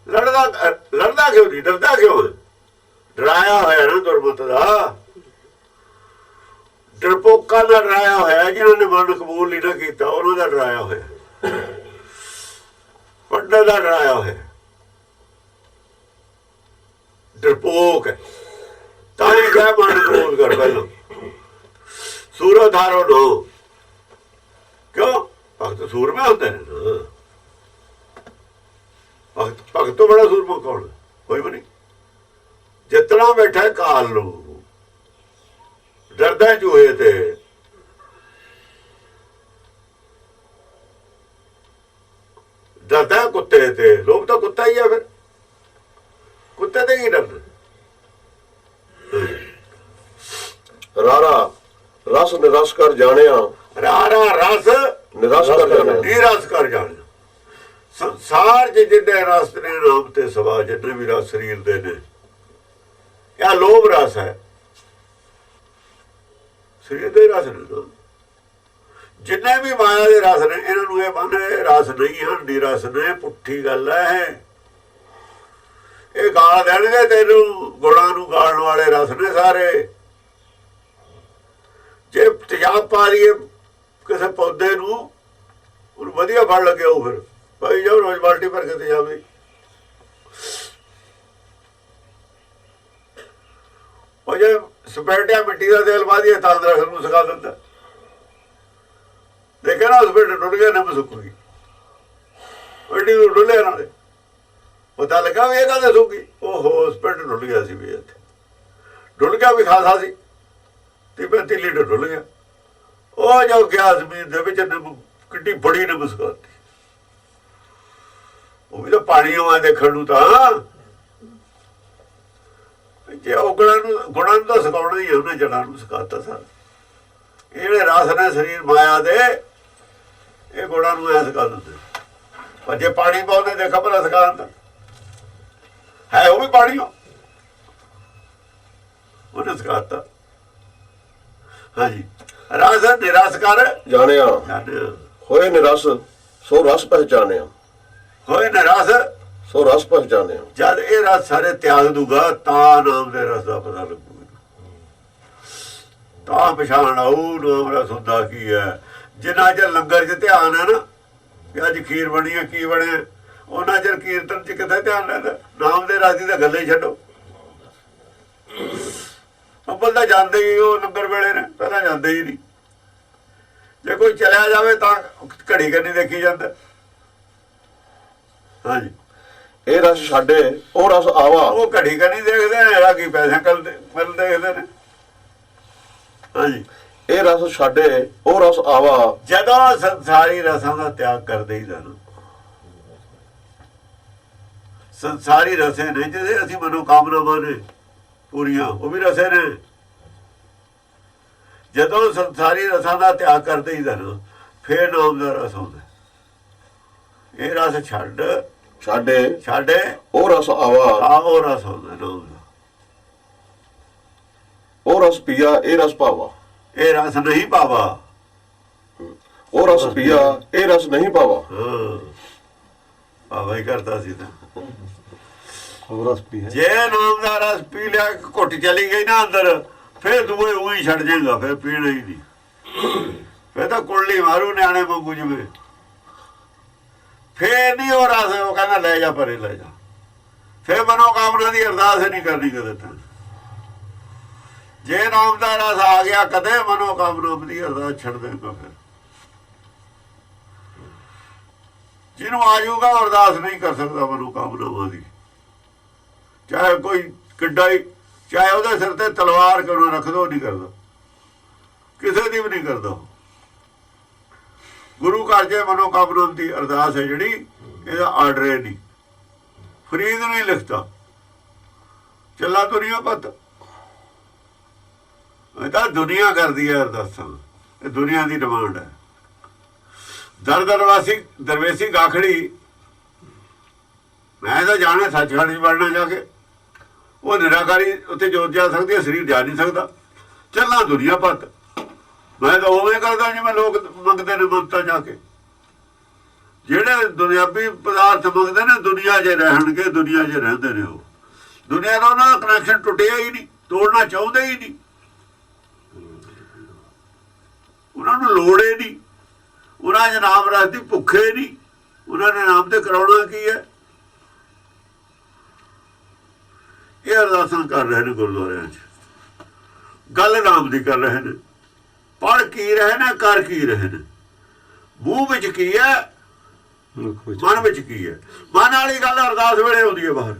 ਲੜਦਾ ਕਿਉਂ ਨਹੀਂ? ਡਰਦਾ ਕਿਉਂ? ਡਰਾਇਆ ਹੋਇਆ ਨਾ ਦੁਰਮਤ ਦਾ। ਡਰਪੋਕਾਂ ਦਾ ਡਰਾਇਆ ਹੋਇਆ, ਜਿਹਨਾਂ ਨੇ ਮਨ ਕਬੂਲ ਨਹੀਂ ਨਾ ਕੀਤਾ ਉਹਨਾਂ ਦਾ ਡਰਾਇਆ ਹੋਇਆ। ਪੰਡਤ ਦਾ ਡਰਾਇਆ ਹੋਇਆ। ਡਰਪੋਕ ਹੈ ਤਾਂ ਹੀ ਕਿਹਾ ਮਨ ਕਬੂਲ ਕਰ ਪਹਿਲਾਂ। ਸੂਰੋ ਧਾਰੋ ਨੋ। ਕਿਉਂ? ਭਗਤ ਸੂਰਮੇ ਹੁੰਦੇ ਨੇ ਨਾ। ਭਗਤ ਤੋਂ ਬੜਾ ਸੂਰਮਾ ਕੌਣ? ਕੋਈ ਵੀ ਨਹੀਂ। ਜਿਤਨਾ ਬੈਠਾ ਕਾਲ ਨੂੰ ਡਰਦਾ ਚੂਹੇ ਤੇ। ਡਰਦਾ ਕੁੱਤੇ ਤੇ। ਲੋਕ ਤਾਂ ਕੁੱਤਾ ਹੀ ਆ, ਫਿਰ ਕੁੱਤੇ ਤੇ ਕੀ ਡਰਦਾ? ਰਾਰਾ ਰਸ ਨਿਰਸ ਕਰ ਜਾਣਿਆ। ਰਾਰਾ ਰਸ ਨਿਰਸ ਕਰ ਜਾਣਿਆ। ਨਿਰਸ ਕਰ ਜਾਣਿਆ। ਸੰਸਾਰ ਚ ਜਿੰਨੇ ਰਸ ਨੇ ਨਾਮ ਤੇ ਸਵਾ, ਜਿੰਨੇ ਵੀ ਰਸ ਸਰੀਰ ਦੇ ਨੇ, ਇਹ ਲੋਭ ਰਸ ਹੈ। ਸਰੀਰ ਦੇ ਰਸ ਨੇ। ਜਿੰਨੇ ਵੀ ਮਾਇਆ ਦੇ ਰਸ ਨੇ, ਇਹਨਾਂ ਨੂੰ ਇਹ ਮੰਨ ਰਸ ਨਹੀਂ ਹਨ, ਨਿਰਸ ਨੇ। ਪੁੱਠੀ ਗੱਲ ਹੈ। ਇਹ ਗਾਲ ਦੇਣਗੇ ਤੈਨੂੰ। ਗੁਣਾਂ ਨੂੰ ਗਾਲਣ ਵਾਲੇ ਰਸ ਨੇ ਸਾਰੇ। ਜੇ ਤੇਜ਼ਾਬ ਪਾ ਲਈਏ ਕਿਸੇ ਪੌਦੇ ਨੂੰ, ਉਹਨੂੰ ਵਧੀਆ ਫਲ ਲੱਗਿਆ ਉਹ ਫਿਰ ਭਾਈ ਜਾਓ ਰੋਜ਼ ਬਾਲਟੀ ਭਰ ਕੇ ਤੇਜ਼ਾਬ ਦੀ। ਉਹ ਜੇ ਸਪੈਟਿਆ ਮਿੱਟੀ ਦਾ ਤੇਲ ਪਾ ਦਈਏ ਤਾਂ ਦਰਖਤ ਨੂੰ ਸੁਕਾ ਦਿੰਦਾ। ਦੇਖਿਆ ਨਾ, ਸਪੈਟ ਟੁੱਟ ਗਿਆ, ਨਿੰਮ ਸੁੱਕ ਗਈ। ਮਿੱਟੀ ਨੂੰ ਡੁੱਲਿਆ ਨਾਲੇ ਪਤਾ ਲੱਗਾ ਵੀ ਇਹ ਕਾਹਦੇ ਸੁੱਕੀ। ਉਹ ਸਪੈਟ ਡੁੱਲ ਗਿਆ ਸੀ ਵੀ ਇੱਥੇ। ਡੁੱਲ ਗਿਆ ਵੀ ਖਾਸਾ ਸੀ। 30-35 ਲੀਟਰ ਡੁੱਲ ਗਿਆ। ਉਹ ਜੋ ਗਿਆ ਜ਼ਮੀਨ ਦੇ ਵਿੱਚ ਕਿੱਡੀ ਬੜੀ ਨੇ ਮੁਸਕਾਤੀ। ਉਹ ਵੀ ਤਾਂ ਪਾਣੀ ਆਵਾ ਦੇਖਣ ਨੂੰ। ਤਾਂ ਜੇ ਉਹ ਗੁਣਾਂ ਨੂੰ ਤਾਂ ਸਿਖਾਉਣਾ ਹੀ ਉਹਨੇ, ਜੜਾਂ ਨੂੰ ਸਿਖਾਤਾ ਸਾਰਾ। ਇਹ ਜਿਹੜੇ ਰਸ ਨੇ ਸਰੀਰ ਮਾਇਆ ਦੇ, ਇਹ ਗੁਣਾਂ ਨੂੰ ਐ ਸਿਖਾ ਦਿੰਦੇ। ਪਰ ਜੇ ਪਾਣੀ ਪਾਉਂਦੇ ਦੇਖਾ ਭਲਾ ਸਿਖਾ ਦਿੰਦਾ ਹੈ। ਉਹ ਵੀ ਪਾਣੀ ਉਹਨੇ ਸਿਖਾਤਾ। ਹਾਂਜੀ। ਰਸ ਨਿਰਸ ਕਰ ਜਾਣਿਆ। ਹੋਏ ਨਿਰਸ ਸੋ ਰਸ ਪਹਿਚਾਨਿਆ। ਹੋਏ ਨਿਰਸ ਸੋ ਰਸ ਪਹਿਚਾਨਿਆ। ਜਦ ਇਹ ਰਸ ਸਾਰੇ ਤਿਆਗ ਦੂਗਾ ਤਾਂ ਨਾਮ ਦੇ ਰਸ ਦਾ ਪਤਾ ਲੱਗੂਗਾ। ਤਾਂ ਪਛਾਣ ਆਊ ਨਾਮ ਰਸ ਹੁੰਦਾ ਕੀ ਹੈ। ਜਿੰਨਾ ਚਿਰ ਲੰਗਰ 'ਚ ਧਿਆਨ ਹੈ ਨਾ ਕਿ ਅੱਜ ਖੀਰ ਬਣੀ ਹੈ ਕੀ ਬਣਿਆ, ਉਹਨਾਂ ਚਿਰ ਕੀਰਤਨ 'ਚ ਕਿੱਥੇ ਧਿਆਨ ਰਹਿੰਦਾ। ਨਾਮ ਦੇ ਰਸ ਦੀ ਤਾਂ ਗੱਲਾਂ ਹੀ ਛੱਡੋ। ਅੱਬਲ ਤਾਂ ਜਾਂਦੇ ਹੀ ਉਹ ਲੰਗਰ ਵੇਲੇ ਨੇ, ਪਹਿਲਾਂ ਜਾਂਦੇ ਹੀ ਨਹੀਂ। ਜੇ ਕੋਈ ਚਲਿਆ ਜਾਵੇ ਤਾਂ ਘੜੀ ਕਰਨੀ ਦੇਖੀ ਜਾਂਦਾ। ਹਾਂਜੀ, ਇਹ ਰਸ ਛਾਡੇ ਉਹ ਰਸ ਆਵਾ। ਉਹ ਘੜੀ ਕਰਨੀ ਦੇਖਦੇ ਨੇ, ਰਾਗੀ ਪੈਸੇ ਕੱਲ ਦੇਖਦੇ ਨੇ। ਹਾਂਜੀ, ਇਹ ਰਸ ਛਾਡੇ ਉਹ ਰਸ ਆਵਾ। ਜਦੋਂ ਸੰਸਾਰੀ ਰਸਾਂ ਦਾ ਤਿਆਗ ਕਰਦੇ ਹੀ ਨਾ, ਸੰਸਾਰੀ ਰਸੇ ਨੇ ਜਿਹਦੇ ਅਸੀਂ ਮਨੋਕਾਮਨਾਵਾਂ ਨੇ ਪੂਰੀਆਂ, ਉਹ ਵੀ ਰਸੇ ਨੇ। ਜਦੋਂ ਸੰਸਾਰੀ ਰਸਾਂ ਦਾ ਤਿਆਗ ਕਰਦੇ ਹੀ ਨਾ, ਫੇਰ ਨਾਮ ਦਾ ਰਸ ਆਉਂਦਾ। ਇਹ ਰਸ ਛਾਡੇ ਉਹ ਰਸ ਆਵਾ। ਉਹ ਰਸ ਆਉਂਦਾ ਨਾਮ ਦਾ। ਉਹ ਰਸ ਪੀਆ ਇਹ ਰਸ ਪਾਵਾ। ਇਹ ਰਸ ਨਹੀਂ ਪਾਵਾ। ਉਹ ਰਸ ਪੀਆ ਇਹ ਰਸ ਨਹੀਂ ਪਾਵਾ। ਹਾਂ, ਪਾਵਾ ਹੀ ਕਰਦਾ ਸੀ ਤਾਂ। ਉਹ ਰਸ ਪੀ ਹੈ ਜੇ ਨਾਮ ਦਾ ਰਸ ਪੀ ਲਿਆ, ਘੁੱਟ ਚਲੀ ਗਈ ਨਾ ਅੰਦਰ, ਫਿਰ ਦੂਏ ਉਹੀ ਛੱਡ ਜਾਏਗਾ, ਫਿਰ ਪੀਣਾ ਹੀ ਨਹੀਂ। ਫਿਰ ਤਾਂ ਕੁੱਲੀ ਮਾਰੂ ਨਿਆਣੇ ਵਾਂਗੂ ਜਿਵੇਂ। ਫੇਰ ਨਹੀਂ ਉਹ ਰਸ, ਉਹ ਕਹਿੰਦਾ ਲੈ ਜਾ ਪਰੇ ਲੈ ਜਾ। ਫਿਰ ਮਨੋਕਾਮਨਾ ਦੀ ਅਰਦਾਸ ਨਹੀਂ ਕਰਨੀ ਕਦੇ ਤਾਂ। ਜੇ ਨਾਮ ਦਾ ਰਸ ਆ ਗਿਆ ਕਦੇ, ਮਨੋਕਾਮਨਾ ਦੀ ਅਰਦਾਸ ਛੱਡ ਦੇਗਾ। ਫਿਰ ਜਿਹਨੂੰ ਆ ਜਾਊਗਾ ਅਰਦਾਸ ਨਹੀਂ ਕਰ ਸਕਦਾ ਮਨੋਕਾਮਨਾਵਾਂ ਦੀ। ਚਾਹੇ ਕੋਈ ਕਿੱਡਾ ਹੀ, ਚਾਹੇ ਉਹਦੇ ਸਿਰ ਤੇ ਤਲਵਾਰ ਕਿਉਂ ਰੱਖ ਦੋ, ਨਹੀਂ ਕਰਦਾ। ਕਿਸੇ ਦੀ ਵੀ ਨਹੀਂ ਕਰਦਾ। ਗੁਰੂ ਘਰ 'ਚ ਮਨੋਕਾਮਨਾ ਦੀ ਅਰਦਾਸ ਹੈ ਜਿਹੜੀ, ਇਹਦਾ ਆਰਡਰ ਹੈ ਨਹੀਂ, ਫਰੀਦ ਨਹੀਂ ਲਿਖਤਾ। ਚੱਲਾ ਦੁਨੀਆ ਪਤ, ਇਹ ਤਾਂ ਦੁਨੀਆ ਕਰਦੀ ਹੈ ਅਰਦਾਸਾਂ। ਇਹ ਦੁਨੀਆ ਦੀ ਡਿਮਾਂਡ ਹੈ। ਦਰਵੇਸੀ ਗਾਖੜੀ, ਮੈਂ ਤਾਂ ਜਾਣਾ ਸੱਚਖੰਡ 'ਚ ਵੜਨਾ ਜਾ ਕੇ। ਉਹ ਨਿਰਾਕਾਰੀ ਉੱਥੇ ਜੋਤ ਜਾ ਸਕਦੀ ਹੈ, ਸਰੀਰ ਜਾ ਨਹੀਂ ਸਕਦਾ। ਚੱਲਾਂ ਦੁਨੀਆ ਪਤ, ਮੈਂ ਤਾਂ ਉਵੇਂ ਕਰਦਾ ਜਿਵੇਂ ਲੋਕ ਮੰਗਦੇ ਨੇ ਮੰਨਤਾਂ ਜਾ ਕੇ। ਜਿਹੜੇ ਦੁਨਿਆਵੀ ਪਦਾਰਥ ਮੰਗਦੇ ਨੇ, ਦੁਨੀਆ 'ਚ ਰਹਿਣਗੇ, ਦੁਨੀਆ 'ਚ ਰਹਿੰਦੇ ਨੇ। ਉਹ ਦੁਨੀਆ ਦਾ ਉਹਨਾਂ ਦਾ ਕਨੈਕਸ਼ਨ ਟੁੱਟਿਆ ਹੀ ਨਹੀਂ, ਤੋੜਨਾ ਚਾਹੁੰਦੇ ਹੀ ਨਹੀਂ। ਉਹਨਾਂ ਨੂੰ ਲੋੜ ਹੀ ਨਹੀਂ। ਉਹਨਾਂ 'ਚ ਨਾਮ ਰਸ ਦੀ ਭੁੱਖੇ ਨਹੀਂ। ਉਹਨਾਂ ਨੇ ਨਾਮ ਤੇ ਕਰਾਉਣਾ ਕੀ ਹੈ। ਇਹ ਅਰਦਾਸਾਂ ਕਰ ਰਹੇ ਨੇ ਗੁਰਦੁਆਰਿਆਂ 'ਚ, ਗੱਲ ਨਾਮ ਦੀ ਕਰ ਰਹੇ ਨੇ। ਪੜ੍ਹ ਕੀ ਰਹੇ ਨੇ, ਕਰ ਕੀ ਰਹੇ ਨੇ। ਮੂੰਹ ਵਿੱਚ ਕੀ ਹੈ, ਮਨ ਵਿੱਚ ਕੀ ਹੈ। ਮਨ ਵਾਲੀ ਗੱਲ ਅਰਦਾਸ ਵੇਲੇ ਆਉਂਦੀ ਹੈ ਬਾਹਰ।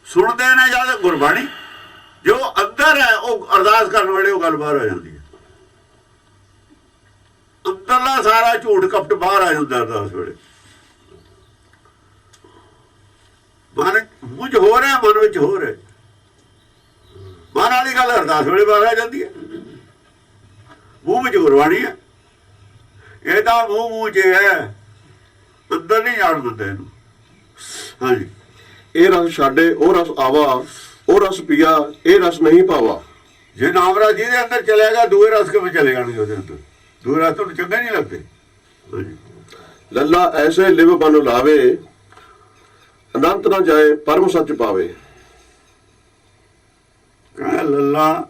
ਸੁਣਦੇ ਨੇ ਜਦ ਗੁਰਬਾਣੀ, ਜੋ ਅੰਦਰ ਹੈ ਉਹ ਅਰਦਾਸ ਕਰਨ ਵੇਲੇ ਉਹ ਗੱਲ ਬਾਹਰ ਆ ਜਾਂਦੀ ਹੈ। ਅੰਦਰਲਾ ਸਾਰਾ ਝੂਠ ਕਪਟ ਬਾਹਰ ਆ ਜਾਂਦਾ ਅਰਦਾਸ ਵੇਲੇ। ਮਨ ਮੂੰਹ 'ਚ ਹੋ ਰਿਹਾ, ਮਨ ਵਿੱਚ ਹੋ ਰਿਹਾ। ਮਨ ਵਾਲੀ ਗੱਲ ਅਰਦਾਸ ਵੇਲੇ ਬਾਹਰ ਆ ਜਾਂਦੀ ਹੈ। ਮੂੰਹ ਵਿੱਚ ਗੁਰਬਾਣੀ ਹੈ। ਇਹ ਤਾਂ ਮੂੰਹ 'ਚ ਹੈ, ਅੰਦਰ ਨਹੀਂ ਜਾਣ ਦਿੰਦੇ ਇਹਨੂੰ। ਹਾਂਜੀ, ਇਹ ਰਸ ਛਾਡੇ ਉਹ ਰਸ ਆਵਾ। ਉਹ ਰਸ ਪੀਆ ਇਹ ਰਸ ਨਹੀਂ ਪਾਵਾ। ਜੇ ਨਾਮ ਰਸ ਜਿਹਦੇ ਅੰਦਰ ਚਲੇਗਾ, ਦੂਏ ਰਸ ਕਿਵੇਂ ਚਲੇ ਜਾਣਗੇ ਉਹਦੇ ਅੰਦਰ? ਦੂਏ ਰਸ ਤੁਹਾਨੂੰ ਚੰਗੇ ਨਹੀਂ ਲੱਗਦੇ। ਹਾਂਜੀ, ਲੱਲਾ ਐਸੇ ਲਿਵ ਬਨ ਲਾਵੇ, ਅਨੰਤ ਨਾ ਜਾਏ ਪਰਮ ਸੱਚ ਪਾਵੇ। ਕਹਿੰਦਾ ਲੱਲਾ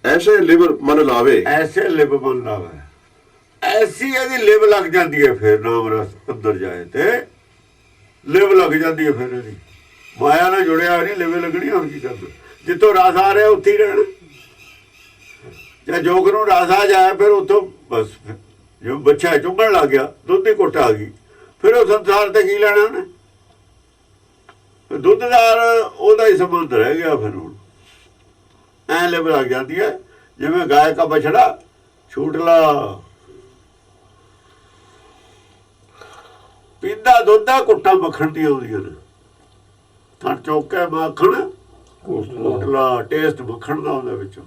ਐਸੇ ਲਿਵ ਮਨ ਲਾਵੇ। ਐਸੇ ਲਿਵ ਮਨ ਲਾਵੇ, ਐਸੀ ਇਹਦੀ ਲਿਵ ਲੱਗ ਜਾਂਦੀ ਹੈ। ਫਿਰ ਨਾਮ ਰਸ ਅੰਦਰ ਜਾਏ ਤੇ ਲਿਵ ਲੱਗ ਜਾਂਦੀ ਹੈ। ਫਿਰ ਇਹਦੀ ਮਾਇਆ ਨਾਲ ਜੁੜਿਆ ਨਹੀਂ, ਲਿਵ ਲੱਗਣੀ। ਹੋਰ ਕੀ ਕਰਦਾ? ਜਿੱਥੋਂ ਰਸ ਆ ਰਿਹਾ ਉੱਥੇ ਹੀ ਰਹਿਣਾ। ਜਾਂ ਜੋਗ ਨੂੰ ਰਸ ਆ ਜਾਏ, ਫਿਰ ਉੱਥੋਂ ਬਸ ਜੋ ਬੱਚਾ ਚੁੰਗਣ ਲੱਗ ਗਿਆ, ਦੁੱਧ ਦੀ ਘੁੱਟ ਆ ਗਈ, ਫਿਰ ਉਹ ਸੰਸਾਰ ਤੇ ਕੀ ਲੈਣਾ ਉਹਨੇ? ਦੁੱਧਦਾਰ ਉਹਦਾ ਹੀ ਸੰਬੰਧ ਰਹਿ ਗਿਆ। ਫਿਰ ਹੁਣ ਐ ਲਿਵ ਲੱਗ ਜਾਂਦੀ ਹੈ ਜਿਵੇਂ ਗਾਇ ਕਾ ਬਛੜਾ ਛੂਟ ਲਾ। ਪੀਂਦਾ ਦੁੱਧ ਦਾ, ਕੁੱਟਾਂ ਮੱਖਣ ਦੀਆਂ ਆਉਂਦੀਆਂ ਨੇ। ਥਣ ਚੌਕੇ ਮੱਖਣ ਕੁੱਟਲਾ, ਟੇਸਟ ਮੱਖਣ ਦਾ ਉਹਦੇ ਵਿੱਚੋਂ।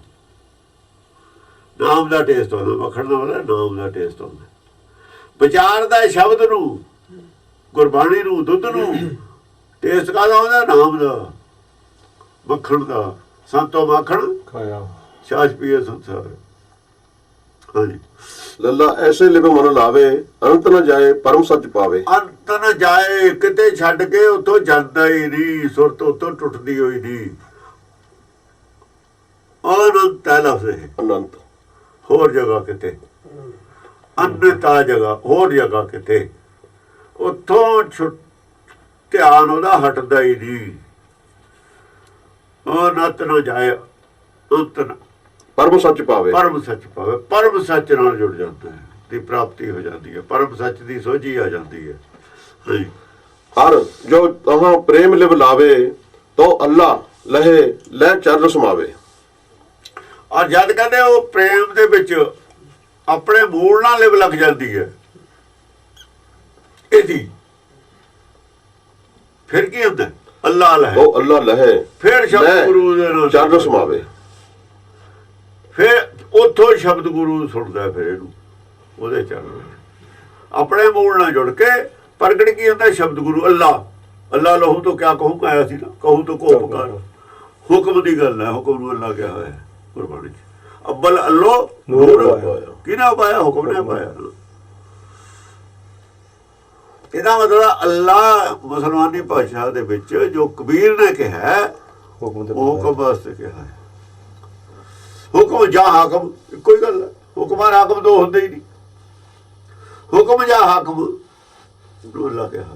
ਨਾਮ ਦਾ ਟੇਸਟ ਆਉਂਦਾ, ਮੱਖਣ ਦਾ ਮਤਲਬ ਨਾਮ ਦਾ ਟੇਸਟ ਆਉਂਦਾ। ਵਿਚਾਰਦਾ ਸ਼ਬਦ ਨੂੰ, ਗੁਰਬਾਣੀ ਨੂੰ, ਦੁੱਧ ਨੂੰ। ਟੇਸਟ ਕਾਹਦਾ ਆਉਂਦਾ? ਨਾਮ ਦਾ, ਮੱਖਣ ਦਾ। ਸੰਤੋ ਮੱਖਣ ਖਾਇਆ ਛਾਛ ਪੀਏ ਸੰਸਾਰ। ਹਾਂਜੀ, ਲੱਲਾ ਐਸੇ ਲਿਵ ਮਨ ਲਾਵੇ, ਅੰਤ ਨਾ ਜਾਏ ਪਰਮ ਸੱਚ ਪਾਵੇ। ਅੰਤ ਨਾ ਜਾਏ, ਕਿਤੇ ਛੱਡ ਕੇ ਉੱਥੋਂ ਜਾਂਦਾ ਹੀ ਨਹੀਂ। ਸੁਰਤ ਉੱਥੋਂ ਟੁੱਟਦੀ ਹੋਈ ਨਹੀਂ। ਅਨੰਤ ਹੈ ਲਫ਼ਜ਼ ਇਹ, ਅਨੰਤ। ਹੋਰ ਜਗ੍ਹਾ ਕਿਤੇ, ਅਨੰਤਾ ਜਗ੍ਹਾ ਹੋਰ ਜਗ੍ਹਾ ਕਿਤੇ, ਉੱਥੋਂ ਧਿਆਨ ਉਹਦਾ ਹਟਦਾ ਹੀ ਨਹੀਂ। ਅਨੰਤ ਨਾ ਜਾਏ, ਅੰਤ ਨਾ, ਪਰਮ ਸੱਚ ਪਾਵੇ। ਪਰਮ ਸੱਚ ਪਾਵੇ, ਪਰਮ ਸੱਚ ਨਾਲ ਜੁੜ ਜਾਂਦਾ ਹੈ, ਦੀ ਪ੍ਰਾਪਤੀ ਹੋ ਜਾਂਦੀ ਹੈ, ਪਰਮ ਸੱਚ ਦੀ ਸੋਝੀ ਆ ਜਾਂਦੀ ਹੈ। ਹਾਂਜੀ। ਹਰ ਜੋ ਤਹਾਂ ਪ੍ਰੇਮ ਲਿਵ ਲਾਵੇ ਤੋ ਅੱਲਾ ਲਹੇ ਲੈ ਚਰਨ ਸਮਾਵੇ। ਔਰ ਜਦ ਕਹਿੰਦੇ ਉਹ ਪ੍ਰੇਮ ਦੇ ਵਿੱਚ ਆਪਣੇ ਮੂਲ ਨਾਲ ਲਿਵ ਲੱਗ ਜਾਂਦੀ ਹੈ ਇਹਦੀ, ਫਿਰ ਕੀ ਹੁੰਦਾ? ਅੱਲਾ ਲਹੇ, ਉਹ ਅੱਲਾ ਲਹੇ ਫਿਰ ਸ਼ਬਦ ਗੁਰੂ ਦੇ ਨਾਲ ਚਰਨ ਸਮਾਵੇ। ਫਿਰ ਉੱਥੋਂ ਸ਼ਬਦ ਗੁਰੂ ਸੁਣਦਾ, ਫਿਰ ਇਹਨੂੰ ਉਹਦੇ ਚਰਨ ਆਪਣੇ ਮੂਲ ਨਾਲ ਜੁੜ ਕੇ ਪ੍ਰਗਟ ਕੀ ਹੁੰਦਾ? ਸ਼ਬਦ ਗੁਰੂ ਅੱਲਾ। ਅੱਲਾ ਲਹੂ ਤੋਂ ਕਿਆ ਕਹੂੰ ਆਇਆ ਸੀ ਨਾ, ਕਹੂੰ ਤੋਂ ਕੋ ਪੁਕਾਰ, ਹੁਕਮ ਦੀ ਗੱਲ ਹੈ, ਹੁਕਮ ਨੂੰ ਅੱਲਾ ਕਿਹਾ ਹੋਇਆ ਗੁਰਬਾਣੀ ਚ। ਅੱਬਲ ਅੱਲੋ ਨੂਰ ਕਿਹਨੇ ਪਾਇਆ? ਹੁਕਮ ਨੇ ਪਾਇਆ। ਇਹਦਾ ਮਤਲਬ ਅੱਲਾ ਮੁਸਲਮਾਨੀ ਭਾਸ਼ਾ ਦੇ ਵਿੱਚ ਜੋ ਕਬੀਰ ਨੇ ਕਿਹਾ ਉਹ ਹੁਕਮ ਵਾਸਤੇ ਕਿਹਾ ਹੈ। ਹੁਕਮ ਜਾਂ ਹਾਕਮ ਇੱਕੋ ਹੀ ਗੱਲ ਹੈ। ਹੁਕਮ ਔਰ ਹਾਕਮ ਦੋ ਹੁੰਦੇ ਹੀ ਨਹੀਂ। ਹੁਕਮ ਜਾਂ ਹਾਕਮ ਨੂੰ ਅੱਲਾ ਕਿਹਾ।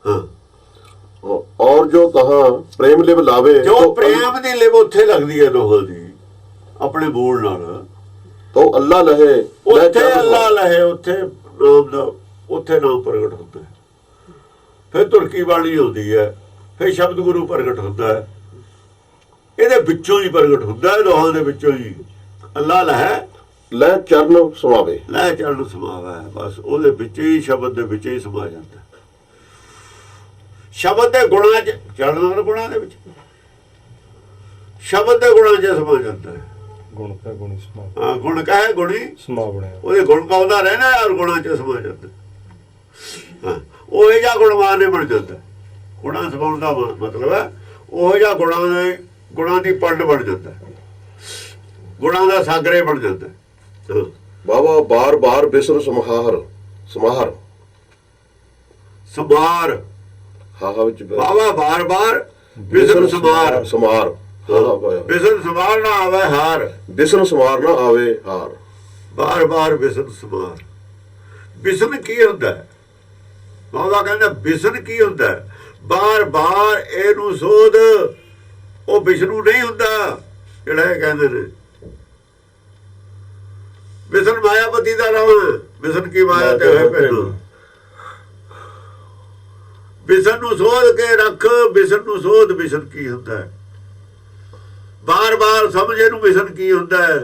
ਹਾਂ। ਔਰ ਜੋ ਤਹਾਂ ਪ੍ਰੇਮ ਲਿਵ ਲਾਵੇ ਜੋ ਪ੍ਰੇਮ ਦੀ ਲਿਵ ਉੱਥੇ ਲੱਗਦੀ ਹੈ ਦੋਹਾਂ ਦੀ ਆਪਣੇ ਮੂਲ ਨਾਲ, ਤੋ ਅੱਲਾ ਲਹੇ ਉੱਥੇ ਅੱਲਾ ਲਹੇ, ਉੱਥੇ ਨਾਮ ਦਾ, ਉੱਥੇ ਨਾਮ ਪ੍ਰਗਟ ਹੁੰਦਾ ਹੈ। ਫਿਰ ਤੁਰਕੀ ਬਾਣੀ ਹੁੰਦੀ ਹੈ, ਫਿਰ ਸ਼ਬਦ ਗੁਰੂ ਪ੍ਰਗਟ ਹੁੰਦਾ ਹੈ। ਇਹਦੇ ਵਿੱਚੋਂ ਹੀ ਪ੍ਰਗਟ ਹੁੰਦਾ ਹੈ, ਦੋਹਾਂ ਦੇ ਵਿੱਚੋਂ ਹੀ। ਅੱਲਾ ਲਹੇ ਲੈ ਚਰਨ ਸਮਾਵੇ। ਲੈ ਚਰਨ ਸਮਾਵਾ ਹੈ, ਬਸ ਉਹਦੇ ਵਿੱਚ ਹੀ, ਸ਼ਬਦ ਦੇ ਵਿੱਚ ਹੀ ਸਮਾ ਜਾਂਦਾ। ਸ਼ਬਦ ਦੇ ਗੁਣਾਂ 'ਚ, ਚਰਨ ਗੁਣਾਂ ਦੇ ਵਿੱਚ, ਸ਼ਬਦ ਦੇ ਗੁਣਾਂ 'ਚ ਸਮਾ ਜਾਂਦਾ ਹੈ। ਗੁਣ ਕਾ ਗੁਣੀ ਸਮਾ, ਹਾਂ, ਗੁਣ ਕਹੇ ਗੁਣੀ ਸਮਾ ਬਣਿਆ, ਉਹਦੇ ਗੁਣ ਗਾਉਂਦਾ ਰਹਿਣਾ ਔਰ ਗੁਣਾਂ 'ਚ ਸਮਾ ਜਾਂਦਾ। ਹਾਂ, ਉਹ ਜਿਹਾ ਗੁਣਵਾਨ ਨੇ ਬਣ ਜਾਂਦਾ। ਗੁਣਾਂ ਸਮਾਉਣ ਦਾ ਮਤਲਬ ਹੈ ਉਹ ਜਿਹਾ ਗੁਣਾਂ ਦੀ ਪੰਡ ਬਣ ਜਾਂਦਾ, ਗੁਣਾਂ ਦਾ ਸਾਗਰੇ ਬਣ ਜਾਂਦਾ। ਬਾਬਾ ਬਾਰ ਬਾਰ ਬਿਸਰ ਸਮਾਰ ਸਮਾਰ ਸਮਾਰ ਹਾਹਾ ਵਿੱਚ ਬਾਬਾ ਬਾਰ ਬਾਰ ਬਿਸਰ ਸਮਾਰ ਸਮਾਰ ਬਿਸਰ ਸਮਾਰ ਨਾ ਆਵੇ ਹਾਰ, ਬਿਸਨ ਸਮਾਰ ਨਾ ਆਵੇ ਹਾਰ। ਬਾਰ ਬਾਰ ਬਿਸਨ ਸਮਾਰ। ਬਿਸਨ ਕੀ ਹੁੰਦਾ ਹੈ? ਬਾਬਾ ਕਹਿੰਦਾ ਬਿਸਨ ਕੀ ਹੁੰਦਾ ਹੈ? ਬਾਰ ਬਾਰ ਇਹਨੂੰ ਸੋਧ। ਉਹ ਵਿਸ਼ਨੂੰ ਨਹੀਂ ਹੁੰਦਾ ਜਿਹੜਾ ਇਹ ਕਹਿੰਦੇ ਨੇ। ਬਿਸਨ ਮਾਇਆਪਤੀ ਦਾ ਨਾਮ ਹੈ। ਬਿਸਨ ਕੀ ਮਾਇਆ ਤੇ ਹੋਏ ਪਹਿਲੂ। ਬਿਸਨ ਨੂੰ ਸੋਧ ਕੇ ਰੱਖ, ਬਿਸਨ ਨੂੰ ਸੋਧ। ਬਿਸਨ ਕੀ ਹੁੰਦਾ ਹੈ? ਬਾਰ ਬਾਰ ਸਮਝ ਇਹਨੂੰ ਬਿਸਨ ਕੀ ਹੁੰਦਾ ਹੈ?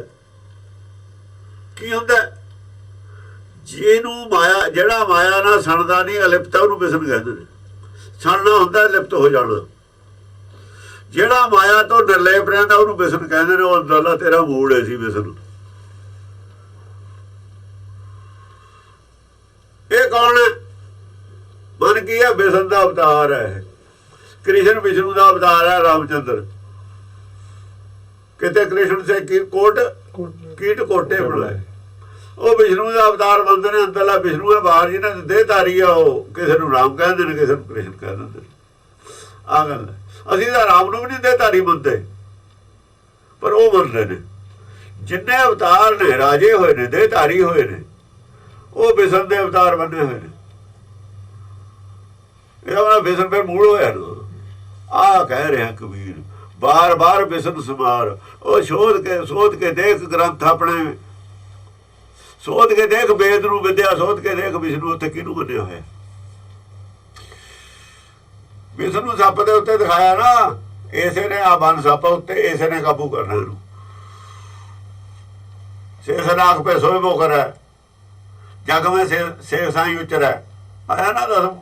ਕੀ ਹੁੰਦਾ? ਜਿਹਨੂੰ ਮਾਇਆ, ਜਿਹੜਾ ਮਾਇਆ ਨਾਲ ਸਣਦਾ ਨਹੀਂ, ਅਲਿਪਤ, ਉਹਨੂੰ ਬਿਸਨ ਕਹਿੰਦੇ ਨੇ। ਸਣਨਾ ਹੁੰਦਾ ਲਿਪਤ ਹੋ ਜਾਣਾ। ਜਿਹੜਾ ਮਾਇਆ ਤੋਂ ਨਿਰਲੇਪ ਰਹਿੰਦਾ ਉਹਨੂੰ ਬਿਸਨ ਕਹਿੰਦੇ ਨੇ। ਉਹ ਅੰਦਰਲਾ ਤੇਰਾ ਮੂੜ ਹੈ ਸੀ ਬਿਸਨ। ਇਹ ਕੌਣ ਹੈ? ਮਨ ਕੀ ਹੈ? ਬਿਸਨ ਦਾ ਅਵਤਾਰ ਹੈ। ਕ੍ਰਿਸ਼ਨ ਵਿਸ਼ਨੂੰ ਦਾ ਅਵਤਾਰ ਹੈ, ਰਾਮਚੰਦਰ। ਕਿਤੇ ਕ੍ਰਿਸ਼ਨ ਸੇ ਕੀਟ ਕੋਟੇ ਬਣਾਏ। ਉਹ ਵਿਸ਼ਨੂੰ ਦਾ ਅਵਤਾਰ ਬੰਦੇ ਨੇ। ਅੰਦਰਲਾ ਵਿਸ਼ਨੂੰ ਹੈ, ਬਾਹਰ ਜਿਹਨਾਂ ਦੀ ਦੇਹਧਾਰੀ ਆ ਉਹ ਕਿਸੇ ਨੂੰ ਰਾਮ ਕਹਿੰਦੇ ਨੇ, ਕਿਸੇ ਨੂੰ ਕ੍ਰਿਸ਼ਨ ਕਹਿ ਦਿੰਦੇ ਨੇ। ਆਹ ਗੱਲ ਅਸੀਂ ਤਾਂ ਰਾਮ ਨੂੰ ਵੀ ਨਹੀਂ ਦੇਹਧਾਰੀ ਮੰਨਦੇ, ਪਰ ਉਹ ਮੰਨਦੇ ਨੇ। ਜਿੰਨੇ ਅਵਤਾਰ ਨੇ, ਰਾਜੇ ਹੋਏ ਨੇ, ਦੇਹਧਾਰੀ ਹੋਏ ਨੇ, ਉਹ ਬਿਸਨ ਦੇ ਅਵਤਾਰ ਬਣੇ ਹੋਏ ਨੇ। ਇਹਦਾ ਬਿਸਨ ਫਿਰ ਮੂਲ ਹੋਇਆ ਨਾ। ਆਹ ਕਹਿ ਰਿਹਾ ਕਬੀਰ, ਬਾਰ ਬਾਰ ਬਿਸਨ ਸਮਾਰ। ਉਹ ਸੋਧ ਕੇ ਦੇਖ ਗ੍ਰੰਥ ਆਪਣੇ, ਸੋਧ ਕੇ ਦੇਖ ਵੇਦ ਨੂੰ, ਵਿਦਿਆ ਸੋਧ ਕੇ ਦੇਖ ਵਿਸ਼ਨੂੰ ਉੱਥੇ ਕਿਹਨੂੰ ਮੰਨਿਆ ਹੋਇਆ। ਵਿਸ਼ਨੂੰ ਸੱਪ ਦੇ ਉੱਤੇ ਦਿਖਾਇਆ ਨਾ, ਇਸੇ ਨੇ ਆ ਬੰਨ ਸੱਪ ਉੱਤੇ, ਇਸੇ ਨੇ ਕਾਬੂ ਕਰਨਾ ਇਹਨੂੰ। शेष नाग पे सोए वो करा जग में शेख साई उचरा आया ना दसम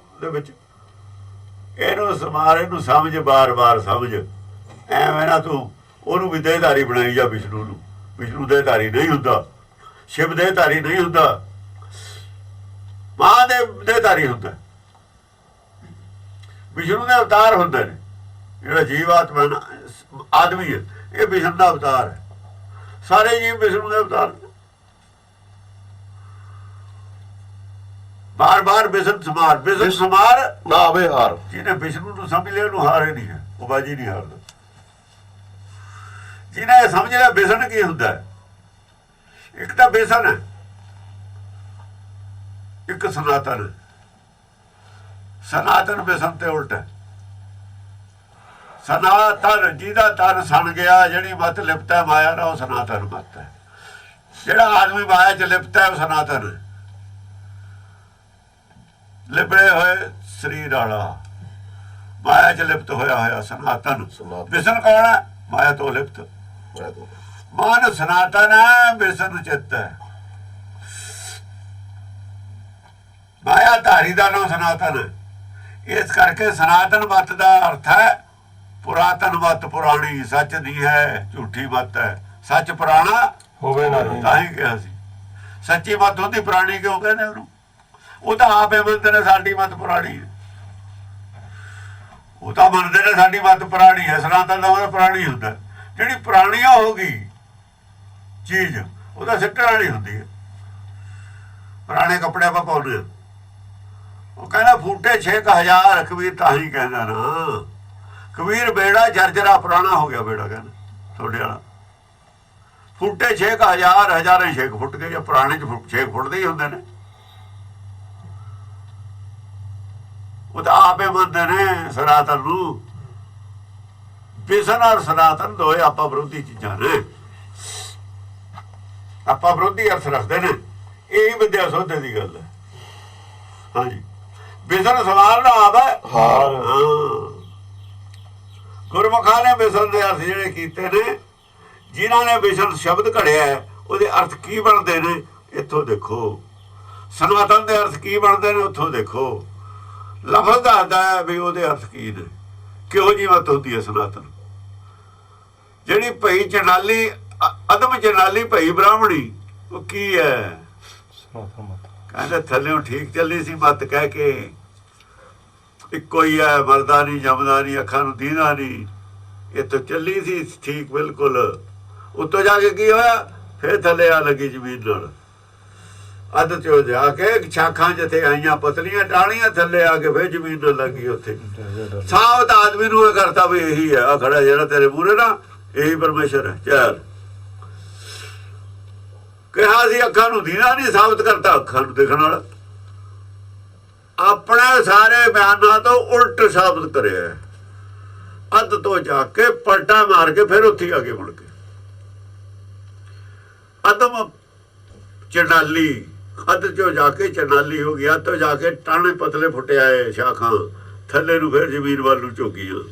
ਇਹਨੂੰ ਸਮਾਰ ਇਹਨੂੰ ਸਮਝ ਬਾਰ-ਬਾਰ ਸਮਝ ਐਵੇਂ ਨਾ ਤੂੰ ਉਹਨੂੰ ਵੀ ਦੇਹਧਾਰੀ ਬਣਾਈ ਜਾ ਵਿਸ਼ਨੂੰ ਨੂੰ। ਵਿਸ਼ਨੂੰ ਦੇਹਧਾਰੀ ਨਹੀਂ ਹੁੰਦਾ, ਸ਼ਿਵ ਦੇਹਧਾਰੀ ਨਹੀਂ ਹੁੰਦਾ, ਮਹਾਦੇਵ ਦੇਹਧਾਰੀ ਹੁੰਦਾ। ਵਿਸ਼ਨੂੰ ਦੇ ਅਵਤਾਰ ਹੁੰਦੇ ਨੇ। ਜਿਹੜਾ ਜੀਵਾਤਮਾ ਆਦਮੀ ਹੈ ਇਹ ਵਿਸ਼ਨੂੰ ਦਾ ਅਵਤਾਰ ਹੈ। ਸਾਰੇ ਜੀਵ ਵਿਸ਼ਨੂੰ ਦੇ ਅਵਤਾਰ। बार बार बिसन समार ना आवे हार। जिन्हें विष्णु समझ लिया हार ही नहीं है, वो बाजी नहीं हारता। ਜਿਹਨੇ ਇਹ ਸਮਝ ਲਿਆ ਬਿਸਨ ਕੀ ਹੁੰਦਾ ਹੈ। ਇੱਕ ਤਾਂ ਬਿਸਨ ਹੈ, ਇੱਕ ਸਨਾਤਨ। ਸਨਾਤਨ ਬਿਸਨ ਤੇ ਉਲਟ ਹੈ। ਸਨਾਤਨ ਜਿਹਦਾ ਤਨ ਸਣ ਗਿਆ, ਜਿਹੜੀ ਮਤ ਲਿਪਤ ਹੈ ਮਾਇਆ ਨਾਲ, ਉਹ ਸਨਾਤਨ ਮਤ ਹੈ। ਜਿਹੜਾ ਆਦਮੀ ਮਾਇਆ ਚ ਲਿਪਤ ਹੈ ਉਹ ਸਨਾਤਨ ਹੈ। ਲਿਬੜੇ ਹੋਏ ਸਰੀਰ ਵਾਲਾ, ਮਾਇਆ ਚ ਲਿਪਤ ਹੋਇਆ ਹੋਇਆ ਸਨਾਤਨ। ਬਿਸਨ ਕੌਣ ਹੈ? ਮਾਇਆ ਤੋਂ ਲਿਪਤ। ਮਨ ਸਨਾਤਨ ਹੈ, ਬਿਸਨ ਚਿੱਤ ਹੈ। ਮਾਇਆ ਧਾਰੀ ਦਾ ਨਾਮ ਸਨਾਤਨ ਹੈ। ਇਸ ਕਰਕੇ ਸਨਾਤਨ ਮਤ ਦਾ ਅਰਥ ਹੈ ਪੁਰਾਤਨ ਮਤ, ਪੁਰਾਣੀ, ਸੱਚ ਦੀ ਹੈ, ਝੂਠੀ ਮਤ ਹੈ। ਸੱਚ ਪੁਰਾਣਾ ਹੋਵੇ ਨਾ ਤਾਂ ਹੀ ਕਿਹਾ ਸੀ। ਸੱਚੀ ਮਤ ਹੁੰਦੀ, ਪੁਰਾਣੀ ਕਿਉਂ ਕਹਿੰਦੇ ਉਹਨੂੰ? ਉਹ ਤਾਂ ਆਪੇ ਮੰਨਦੇ ਨੇ ਸਾਡੀ ਮਤ ਪੁਰਾਣੀ ਹੈ। ਉਹ ਤਾਂ ਮੰਨਦੇ ਨੇ ਸਾਡੀ ਮਤ ਪੁਰਾਣੀ ਹੈ। ਸਨਾਤਨ ਦਾ ਮਤ ਪੁਰਾਣੀ ਹੁੰਦਾ। ਜਿਹੜੀ ਪੁਰਾਣੀ ਹੋ ਗਈ ਚੀਜ਼, ਉਹ ਤਾਂ ਸਿੱਟਣ ਵਾਲੀ ਹੁੰਦੀ ਹੈ। ਪੁਰਾਣੇ ਕੱਪੜੇ ਆਪਾਂ ਪਾਉਂਦੇ ਹਾਂ। ਉਹ ਕਹਿੰਦਾ ਫੂਟੇ 6000 ਕਬੀਰ ਤਾਂ ਹੀ ਕਹਿੰਦਾ ਨਾ। ਕਬੀਰ ਬੇੜਾ ਜਰਜਰਾ ਪੁਰਾਣਾ ਹੋ ਗਿਆ ਬੇੜਾ, ਕਹਿੰਦਾ ਤੁਹਾਡੇ ਵਾਲਾ। ਫੂਟੇ 6000 ਹਜ਼ਾਰਾਂ ਛੇਕ ਫੁੱਟ ਗਏ। ਜਾਂ ਪੁਰਾਣੇ ਚ 6 ਫੁੱਟਦੇ ਹੀ ਹੁੰਦੇ ਨੇ। ਉਹ ਤਾਂ ਆਪੇ ਮੰਨਦੇ ਨੇ ਸਨਾਤਨ ਨੂੰ। ਬਿਸਨ ਔਰ ਸਨਾਤਨ ਦੋਏ ਆਪਾਂ ਵਿਰੋਧੀ ਚੀਜ਼ਾਂ ਨੇ। ਆਪਾਂ ਵਿਰੋਧੀ ਅਰਥ ਰੱਖਦੇ ਨੇ। ਇਹੀ ਵਿਦਿਆ ਸੋਧੇ ਦੀ ਗੱਲ ਹੈ। ਹਾਂਜੀ, ਬਿਸਨ ਸਵਾਲ ਨਾ ਆਵੇ ਹਾਰ। ਗੁਰਮੁਖਾਂ ਨੇ ਬਿਸਨ ਦੇ ਅਰਥ ਜਿਹੜੇ ਕੀਤੇ ਨੇ, ਜਿਨ੍ਹਾਂ ਨੇ ਬਿਸਨ ਸ਼ਬਦ ਘੜਿਆ ਉਹਦੇ ਅਰਥ ਕੀ ਬਣਦੇ ਨੇ ਇੱਥੋਂ ਦੇਖੋ। ਸਨਾਤਨ ਦੇ ਅਰਥ ਕੀ ਬਣਦੇ ਨੇ ਉੱਥੋਂ ਦੇਖੋ। ਲਫ਼ਜ਼ ਦੱਸਦਾ ਹੈ ਵੀ ਉਹਦੇ ਅਰਥ ਕੀ ਨੇ, ਕਿਹੋ ਜਿਹੀ ਮਤ ਹੁੰਦੀ ਹੈ ਸਨਾਤਨ। ਜਿਹੜੀ ਭਈ ਚੰਡਾਲੀ, ਅਦਮ ਚੰਡਾਲੀ ਭਈ ਬ੍ਰਾਹਮਣੀ, ਉਹ ਕੀ ਹੈ? ਕਹਿੰਦੇ ਥੱਲਿਓਂ ਠੀਕ ਚੱਲੀ ਸੀ ਮਤ, ਕਹਿ ਕੇ ਇੱਕੋ ਹੀ ਹੈ, ਮਰਦਾ ਨਹੀਂ, ਜੰਮਦਾ ਨਹੀਂ, ਅੱਖਾਂ ਨੂੰ ਦੀਦਾ ਨਹੀਂ। ਇਹ ਤਾਂ ਚੱਲੀ ਸੀ ਠੀਕ ਬਿਲਕੁਲ। ਉੱਤੋਂ ਜਾ ਕੇ ਕੀ ਹੋਇਆ? ਫਿਰ ਥੱਲੇ ਆ ਲੱਗੀ ਜ਼ਮੀਨ ਨਾਲ। ਅੱਧ ਚੋ ਜਾ ਕੇ ਸ਼ਾਖਾਂ ਜਿੱਥੇ ਆਈਆਂ ਪਤਲੀਆਂ ਟਾਹਣੀਆਂ, ਥੱਲੇ ਆ ਕੇ ਫਿਰ ਜ਼ਮੀਨ ਨਾਲ ਲੱਗੀ। ਉੱਥੇ ਸਾਬਤ ਆਦਮੀ ਨੂੰ ਇਹ ਕਰਤਾ ਵੀ ਇਹੀ ਹੈ, ਆ ਖੜਾ ਜਿਹੜਾ ਤੇਰੇ ਮੂਹਰੇ ਨਾ, ਇਹੀ ਪਰਮੇਸ਼ਰ ਹੈ। ਚੱਲ ਕਿਹਾ ਸੀ ਅੱਖਾਂ ਨੂੰ ਦੀਦਾ ਨਹੀਂ, ਸਾਬਤ ਕਰਤਾ ਅੱਖਾਂ ਨੂੰ ਦੇਖਣ ਵਾਲਾ। ਆਪਣੇ ਸਾਰੇ ਬਿਆਨਾਂ ਤੋਂ ਉਲਟ ਸਾਬਤ ਕਰਿਆ। ਅੱਧ ਤੋਂ ਜਾ ਕੇ ਪਲਟਾ ਮਾਰ ਕੇ ਫਿਰ ਉੱਥੇ ਆ ਕੇ ਮੁੜ ਕੇ ਅਦਮ ਚੰਡਾਲੀ, ਅੱਧ ਚੋਂ ਜਾ ਕੇ ਚੰਡਾਲੀ ਹੋ ਗਿਆ। ਤੋਂ ਜਾ ਕੇ ਟਾਣੇ ਪਤਲੇ ਫੁੱਟਿਆਏ ਸ਼ਾਖਾਂ, ਥੱਲੇ ਨੂੰ ਫਿਰ ਜ਼ਮੀਨ ਵੱਲ ਨੂੰ ਝੁਕੀਆਂ।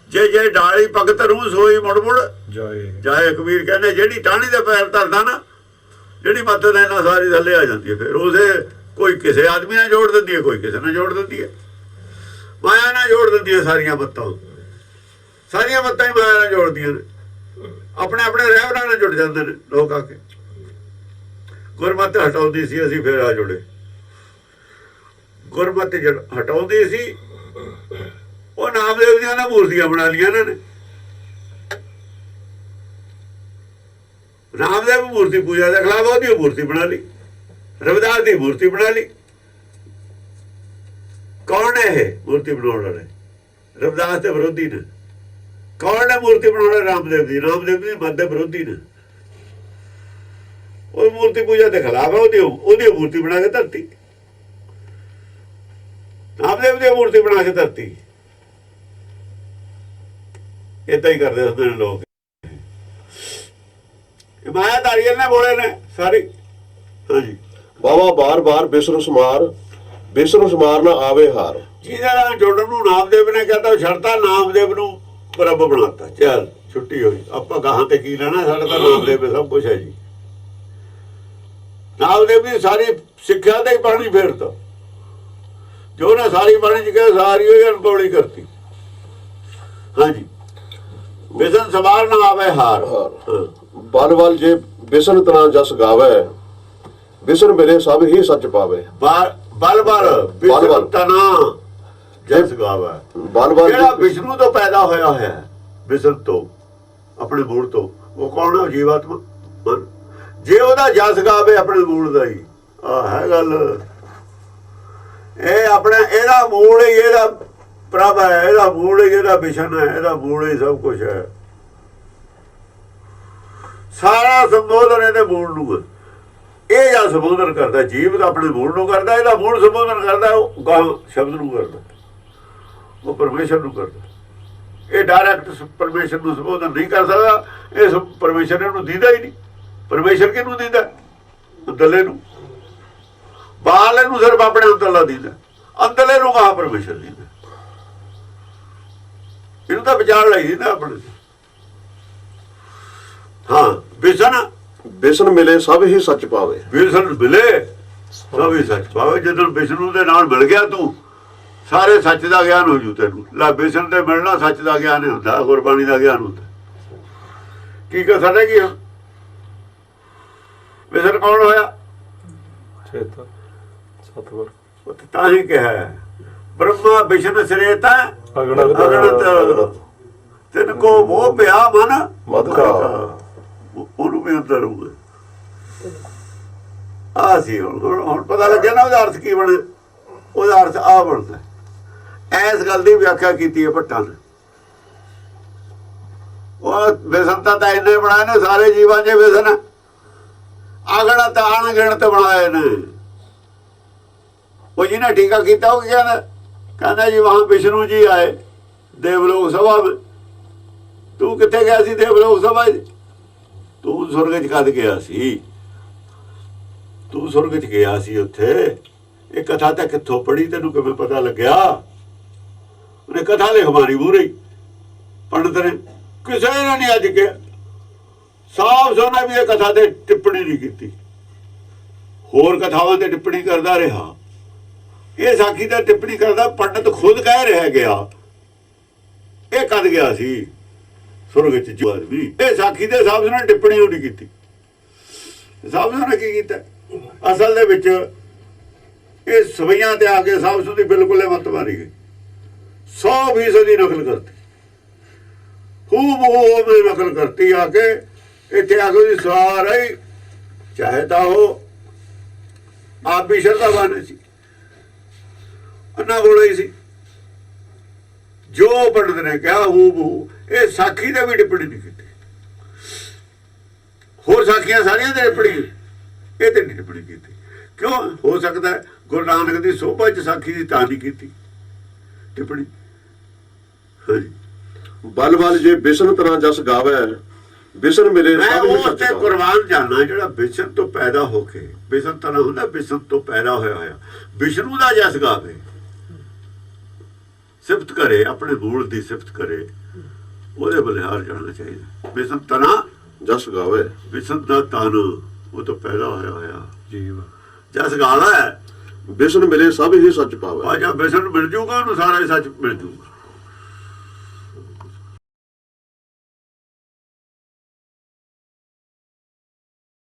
ਜੇ ਡਾਲੀ ਭਗਤ ਨੂੰ ਸੋਈ ਮੁੜ ਮੁੜ ਜਾਏ। ਕਬੀਰ ਕਹਿੰਦੇ ਜਿਹੜੀ ਟਾਹਣੀ ਦੇ ਪੈਰ ਧਰਦਾ ਨਾ, ਜਿਹੜੀ ਮੱਤ ਦੇ ਨਾਲ ਸਾਰੀ ਥੱਲੇ ਆ ਜਾਂਦੀ ਹੈ। ਫਿਰ ਉਸੇ ਕੋਈ ਕਿਸੇ ਆਦਮੀ ਨਾਲ ਜੋੜ ਦਿੰਦੀ ਹੈ, ਕੋਈ ਕਿਸੇ ਨਾਲ ਜੋੜ ਦਿੰਦੀ ਹੈ। ਮਾਇਆ ਨਾਲ ਜੋੜ ਦਿੰਦੀ ਹੈ ਸਾਰੀਆਂ ਮੱਤਾਂ। ਸਾਰੀਆਂ ਮੱਤਾਂ ਹੀ ਮਾਇਆ ਨਾਲ ਜੋੜਦੀਆਂ ਨੇ। ਆਪਣੇ ਆਪਣੇ ਰਹਿਬਰਾਂ ਨਾਲ ਜੁੜ ਜਾਂਦੇ ਨੇ ਲੋਕ ਆ ਕੇ। ਗੁਰਮਤਿ ਹਟਾਉਂਦੀ ਸੀ, ਅਸੀਂ ਫਿਰ ਆ ਜੁੜੇ। ਗੁਰਮਤਿ ਹਟਾਉਂਦੀ ਸੀ, ਉਹ ਨਾਮਦੇਵ ਦੀਆਂ ਨਾ ਮੂਰਤੀਆਂ ਬਣਾ ਲਈਆਂ ਇਹਨਾਂ ਨੇ। ਰਾਮਦੇਵ ਮੂਰਤੀ ਪੂਜਾ ਦੇ ਖਿਲਾਫ ਉਹਦੀ ਮੂਰਤੀ ਬਣਾ ਲਈ। ਰਵਿਦਾਸ ਦੀ ਮੂਰਤੀ ਬਣਾ ਲਈ। ਕੌਣ ਨੇ ਇਹ ਮੂਰਤੀ ਬਣਾਉਣ ਵਾਲੇ? ਰਵਿਦਾਸ ਦੇ ਵਿਰੋਧੀ ਨੇ। ਕੌਣ ਨੇ ਮੂਰਤੀ ਬਣਾਉਣਾ? ਰਾਮਦੇਵ ਦੀ। ਰਾਮਦੇਵ ਦੀ ਮਤ ਦੇ ਵਿਰੋਧੀ ਨੇ। ਉਹ ਮੂਰਤੀ ਪੂਜਾ ਦੇ ਖਿਲਾਫ ਹੈ। ਉਹਦੀ ਮੂਰਤੀ ਬਣਾ ਕੇ ਧਰਤੀ। ਰਾਮਦੇਵ ਦੀ ਮੂਰਤੀ ਬਣਾ ਕੇ ਧਰਤੀ। ਏਦਾਂ ਹੀ ਕਰਦੇ ਹੁੰਦੇ ਨੇ ਲੋਕ। ਮਾਇਆਧਾਰੀਆਂ ਨੇ ਬੋਲੇ ਨੇ ਸਾਰੀ। ਹਾਂਜੀ, ਬਾਬਾ ਬਾਰ-ਬਾਰ ਬਿਸਰ ਸਮਾਰ ਨਾ ਆਵੇ ਹਾਰ। ਜਿਹਦੇ ਨਾਲ ਜੋੜਨ ਨੂੰ ਨਾਮਦੇਵ ਨੇ ਕਹਿੰਦਾ, ਉਹ ਛੱਡਤਾ। ਨਾਮਦੇਵ ਨੂੰ ਰੱਬ ਬਣਾਤਾ। ਚੱਲ ਛੁੱਟੀ ਹੋਈ। ਆਪਾਂ ਗਾਹਾਂ ਤੇ ਕੀ ਲੈਣਾ? ਸਾਡਾ ਤਾਂ ਨਾਮਦੇਵ ਸਭ ਕੁਛ ਹੈ ਜੀ। ਨਾਮਦੇਵ ਦੀ ਸਾਰੀ ਸਿੱਖਿਆ ਤੇ ਹੀ ਪਾਣੀ ਫੇਰਤਾ। ਜੋ ਨਾ ਸਾਰੀ ਪਾਣੀ ਚ ਕਿਹਾ, ਸਾਰੀ ਉਹ ਅਨਕੌਲੀ ਕਰਤੀ। ਹਾਂਜੀ, ਬਿਸਨ ਸਵਾਰ ਨਾ ਆਵੇ ਹਾਰ। ਬਲ ਜੇ ਬਿਸਨ ਤਨਾ ਜਸ ਗਾਵੇ, ਬਿਸਨ ਮਿਲੇ ਸਭ ਹੀ ਸੱਚ ਪਾਵੇ। ਬਲ ਬਿਸਨ ਤਨਾ ਜਸ ਗਾਵੇ। ਜਿਹੜਾ ਵਿਸ਼ਨੂੰ ਤੋਂ ਪੈਦਾ ਹੋਇਆ ਹੈ, ਬਿਸਨ ਤੋਂ, ਆਪਣੇ ਮੂਲ ਤੋਂ, ਉਹ ਕੌਣ ਹੈ? ਜੀਵਾਤਮਾ। ਜੇ ਉਹਦਾ ਜਸ ਗਾਵੇ ਆਪਣੇ ਮੂਲ ਦਾ ਹੀ, ਆਹ ਹੈ ਗੱਲ। ਇਹ ਆਪਣੇ ਇਹਦਾ ਮੂਲ ਹੀ ਇਹਦਾ ਪ੍ਰਭ ਹੈ, ਇਹਦਾ ਮੂਲ ਹੀ ਇਹਦਾ ਵਿਸ਼ਨ ਹੈ, ਇਹਦਾ ਮੂਲ ਹੀ ਸਭ ਕੁਛ ਹੈ। ਸਾਰਾ ਸੰਬੋਧਨ ਇਹਦੇ ਮੂਲ ਨੂੰ ਹੈ। ਇਹ ਜਾਂ ਸੰਬੋਧਨ ਕਰਦਾ ਜੀਵ ਦਾ ਆਪਣੇ ਮੂਲ ਨੂੰ ਕਰਦਾ, ਇਹਦਾ ਮੂਲ ਸੰਬੋਧਨ ਕਰਦਾ ਉਹ ਗਾਹ ਸ਼ਬਦ ਨੂੰ ਕਰਦਾ, ਉਹ ਪਰਮੇਸ਼ਰ ਨੂੰ ਕਰਦਾ। ਇਹ ਡਾਇਰੈਕਟ ਪਰਮੇਸ਼ਰ ਨੂੰ ਸੰਬੋਧਨ ਨਹੀਂ ਕਰ ਸਕਦਾ। ਇਹ ਪਰਮੇਸ਼ਰ ਨੂੰ ਦਿੰਦਾ ਹੀ ਨਹੀਂ। ਪਰਮੇਸ਼ਰ ਕਿਹਨੂੰ ਦਿੰਦਾ? ਅੰਦਰਲੇ ਨੂੰ। ਬਾਹਰਲੇ ਨੂੰ ਸਿਰਫ ਆਪਣੇ ਅੰਦਰਲਾ ਦਿੰਦਾ, ਅੰਦਰਲੇ ਨੂੰ ਗਾਹ ਪਰਮੇਸ਼ਰ ਦਿੰਦਾ। ਇਹਨੂੰ ਤਾਂ ਵਿਚਾਰ ਲਈ ਦਿੰਦਾ ਆਪਣੇ। ਹਾਂ, ਬਿਸ਼ਨ ਮਿਲੇ ਸਭ ਹੀ ਸੱਚ ਪਾਵੇ। ਵਿਸ਼ਨ ਮਿਲੇ ਸਭ ਹੀ ਸੱਚ ਪਾਵੇ। ਜਦੋਂ ਵਿਸ਼ਨੂੰ ਦੇ ਨਾਲ ਮਿਲ ਗਿਆ ਤੂੰ, ਸਾਰੇ ਸੱਚ ਦਾ ਗਿਆਨ ਹੋ ਜੂ ਤੈਨੂੰ। ਲੈ ਵਿਸ਼ਨ ਤੇ ਮਿਲਣਾ ਸੱਚ ਦਾ ਗਿਆਨ ਹੀ ਹੁੰਦਾ, ਗੁਰਬਾਣੀ ਦਾ ਗਿਆਨ ਹੁੰਦਾ। ਕੀ ਕਰ ਸਾਡੇ ਕੀ ਵਿਸ਼ਨ ਕੌਣ ਹੋਇਆ? ਚੇਤਨ ਸਤਿਗੁਰ। ਤਾਂ ਹੀ ਕਿਹਾ ਬ੍ਰਹਮਾ ਵਿਸ਼ਨ ਸਰੇਤਾ ਅਗਣਤ ਅਗਣਤ ਤਿਨ ਕੋ ਮੋਹ ਪਿਆ ਮਨ ਮਦ ਕਾ। ਉਹਨੂੰ ਵੀ ਅੰਦਰ ਹੋਊਗਾ। ਆ ਸੀ ਹੁਣ ਪਤਾ ਲੱਗਿਆ ਨਾ ਉਹਦਾ ਅਰਥ ਕੀ ਬਣੇ। ਉਹਦਾ ਅਰਥ ਆ ਬਣਦਾ। ਇਸ ਗੱਲ ਦੀ ਵਿਆਖਿਆ ਕੀਤੀ ਹੈ ਭੱਟਾਂ ਨੇ। ਉਹ ਵਿਸਨਤਾ ਤਾਂ ਇੰਨੇ ਬਣਾਏ ਨੇ ਸਾਰੇ ਜੀਵਾਂ 'ਚ ਵਿਸਨ ਅਗਣਤ ਅਣਗਿਣਤ ਬਣਾਏ ਨੇ। ਉਹ ਜਿਹਨੇ ਟੀਕਾ ਕੀਤਾ ਉਹ ਕਹਿੰਦਾ ਜੀ ਵਹਾਂ ਵਿਸ਼ਨੂੰ ਜੀ ਆਏ ਦੇਵਲੋਕ ਸਭਾ ਵਿੱਚ। ਤੂੰ ਕਿੱਥੇ ਗਿਆ ਸੀ ਦੇਵਲੋਕ ਸਭਾ 'ਚ? ਤੂੰ ਸੁਰਗ 'ਚ ਕਦ ਗਿਆ ਸੀ? ਤੂੰ ਸੁਰਗ 'ਚ ਗਿਆ ਸੀ ਉੱਥੇ। ਇਹ ਕਥਾ ਤਾਂ ਕਿੱਥੋਂ ਪੜ੍ਹੀ? ਤੈਨੂੰ ਕਿਵੇਂ ਪਤਾ ਲੱਗਿਆ? ਉਹਨੇ ਕਥਾ ਲਿਖ ਮਾਰੀ ਮੂਹਰੇ ਪੰਡਤ ਨੇ। ਕਿਸੇ ਨੇ ਨਹੀਂ ਅੱਜ ਕਿਹਾ ਸਾਫ਼ ਸੁਣਾ ਵੀ ਇਹ ਕਥਾ ਤੇ ਟਿੱਪਣੀ ਨਹੀਂ ਕੀਤੀ। ਹੋਰ ਕਥਾਵਾਂ ਤੇ ਟਿੱਪਣੀ ਕਰਦਾ ਰਿਹਾ। ਇਹ ਸਾਖੀ ਦਾ ਟਿੱਪਣੀ ਕਰਦਾ ਪੰਡਤ ਖੁਦ ਕਹਿ ਰਿਹਾ ਗਿਆ। ਇਹ ਕਦ ਗਿਆ ਸੀ ਸੁਰਗ 'ਚ ਜੋ ਆਦਮੀ। ਇਹ ਸਾਖੀ ਦੇ ਹਿਸਾਬ ਨਾਲ ਟਿੱਪਣੀ ਨਹੀਂ ਕੀਤੀ। ਹਿਸਾਬ ਨਾਲ ਕੀ ਕੀਤਾ? ਅਸਲ ਦੇ ਵਿੱਚ ਇਹ ਸਵਈਆਂ ਤੇ ਆ ਕੇ ਸਾਫ ਸੁਥਰੀ ਬਿਲਕੁਲ ਮੱਤ ਮਾਰੀ ਗਈ। 100% ਦੀ ਨਕਲ ਕਰਤੀ। ਖੂਬ ਨਕਲ ਕਰਤੀ ਆ ਕੇ। ਇੱਥੇ ਆ ਕੇ ਉਹਦੀ ਸਾਰਾ ਹੀ ਚਾਹੇ ਤਾਂ ਉਹ ਆਪ ਵੀ ਸ਼ਰਧਾਵਾਨ ਸੀ, ਉਹਨਾਂ ਕੋਲ ਹੀ ਸੀ। ਜੋ ਪੰਡਤ ਨੇ ਕਿਹਾ ਹੂ ਇਹ ਸਾਖੀ ਦਾ ਵੀ ਟਿੱਪਣੀ ਨਹੀਂ ਕੀਤੀ। ਹੋਰ ਸਾਖੀਆਂ ਸਾਰੀਆਂ ਤੇ ਟਿੱਪਣੀ, ਇਹ ਤੇ ਨਹੀਂ ਟਿੱਪਣੀ ਕੀਤੀ। ਕਿਉਂ? ਹੋ ਸਕਦਾ ਗੁਰੂ ਨਾਨਕ ਦੀ ਸੋਭਾ 'ਚ ਸਾਖੀ ਦੀ ਤਾਂ ਨਹੀਂ ਕੀਤੀ ਟਿੱਪਣੀ। ਹਾਂਜੀ, ਬਲ ਬਲ ਜੇ ਬਿਸ਼ਨ ਤਰ੍ਹਾਂ ਜਸ ਗਾਵੇ ਬਿਸ਼ਨ ਮਿਲੇ ਮੈਂ ਸਭ ਹੀ ਉਸ ਸੱਚ ਤੇ ਪਾਵੇ। ਕੁਰਬਾਨ ਜਾਣਾ ਜਿਹੜਾ ਵਿਸ਼ਨ ਤੋਂ ਪੈਦਾ ਹੋ ਕੇ, ਵਿਸ਼ਨ ਤਾਂ ਨਾ ਹੁੰਦਾ, ਵਿਸ਼ਨ ਤੋਂ ਪੈਦਾ ਹੋਇਆ ਵਿਸ਼ਨੂੰ ਦਾ ਜਸ ਗਾਵੇ, ਸਿਫਤ ਕਰੇ, ਆਪਣੇ ਮੂਲ ਦੀ ਸਿਫਤ ਕਰੇ, ਉਹਦੇ ਬਲਿਹਾਰ ਜਾਣਾ ਚਾਹੀਦਾ। ਵਿਸ਼ਨ ਤਨਾ ਜਸ ਗਾਵੇ। ਵਿਸ਼ਨ ਦਾ ਤਨ ਉਹ ਤੋਂ ਪੈਦਾ ਹੋਇਆ ਜੀਵ ਜਸ ਗਾਵੇ। ਬਿਸ਼ਨ ਮਿਲੇ ਸਭ ਹੀ ਸੱਚ ਪਾਵੇ। ਆ ਜਾ ਵਿਸ਼ਨ ਮਿਲ ਜੂਗਾ ਉਹਨੂੰ ਸਾਰਾ ਹੀ ਸੱਚ ਮਿਲ ਜੂਗਾ।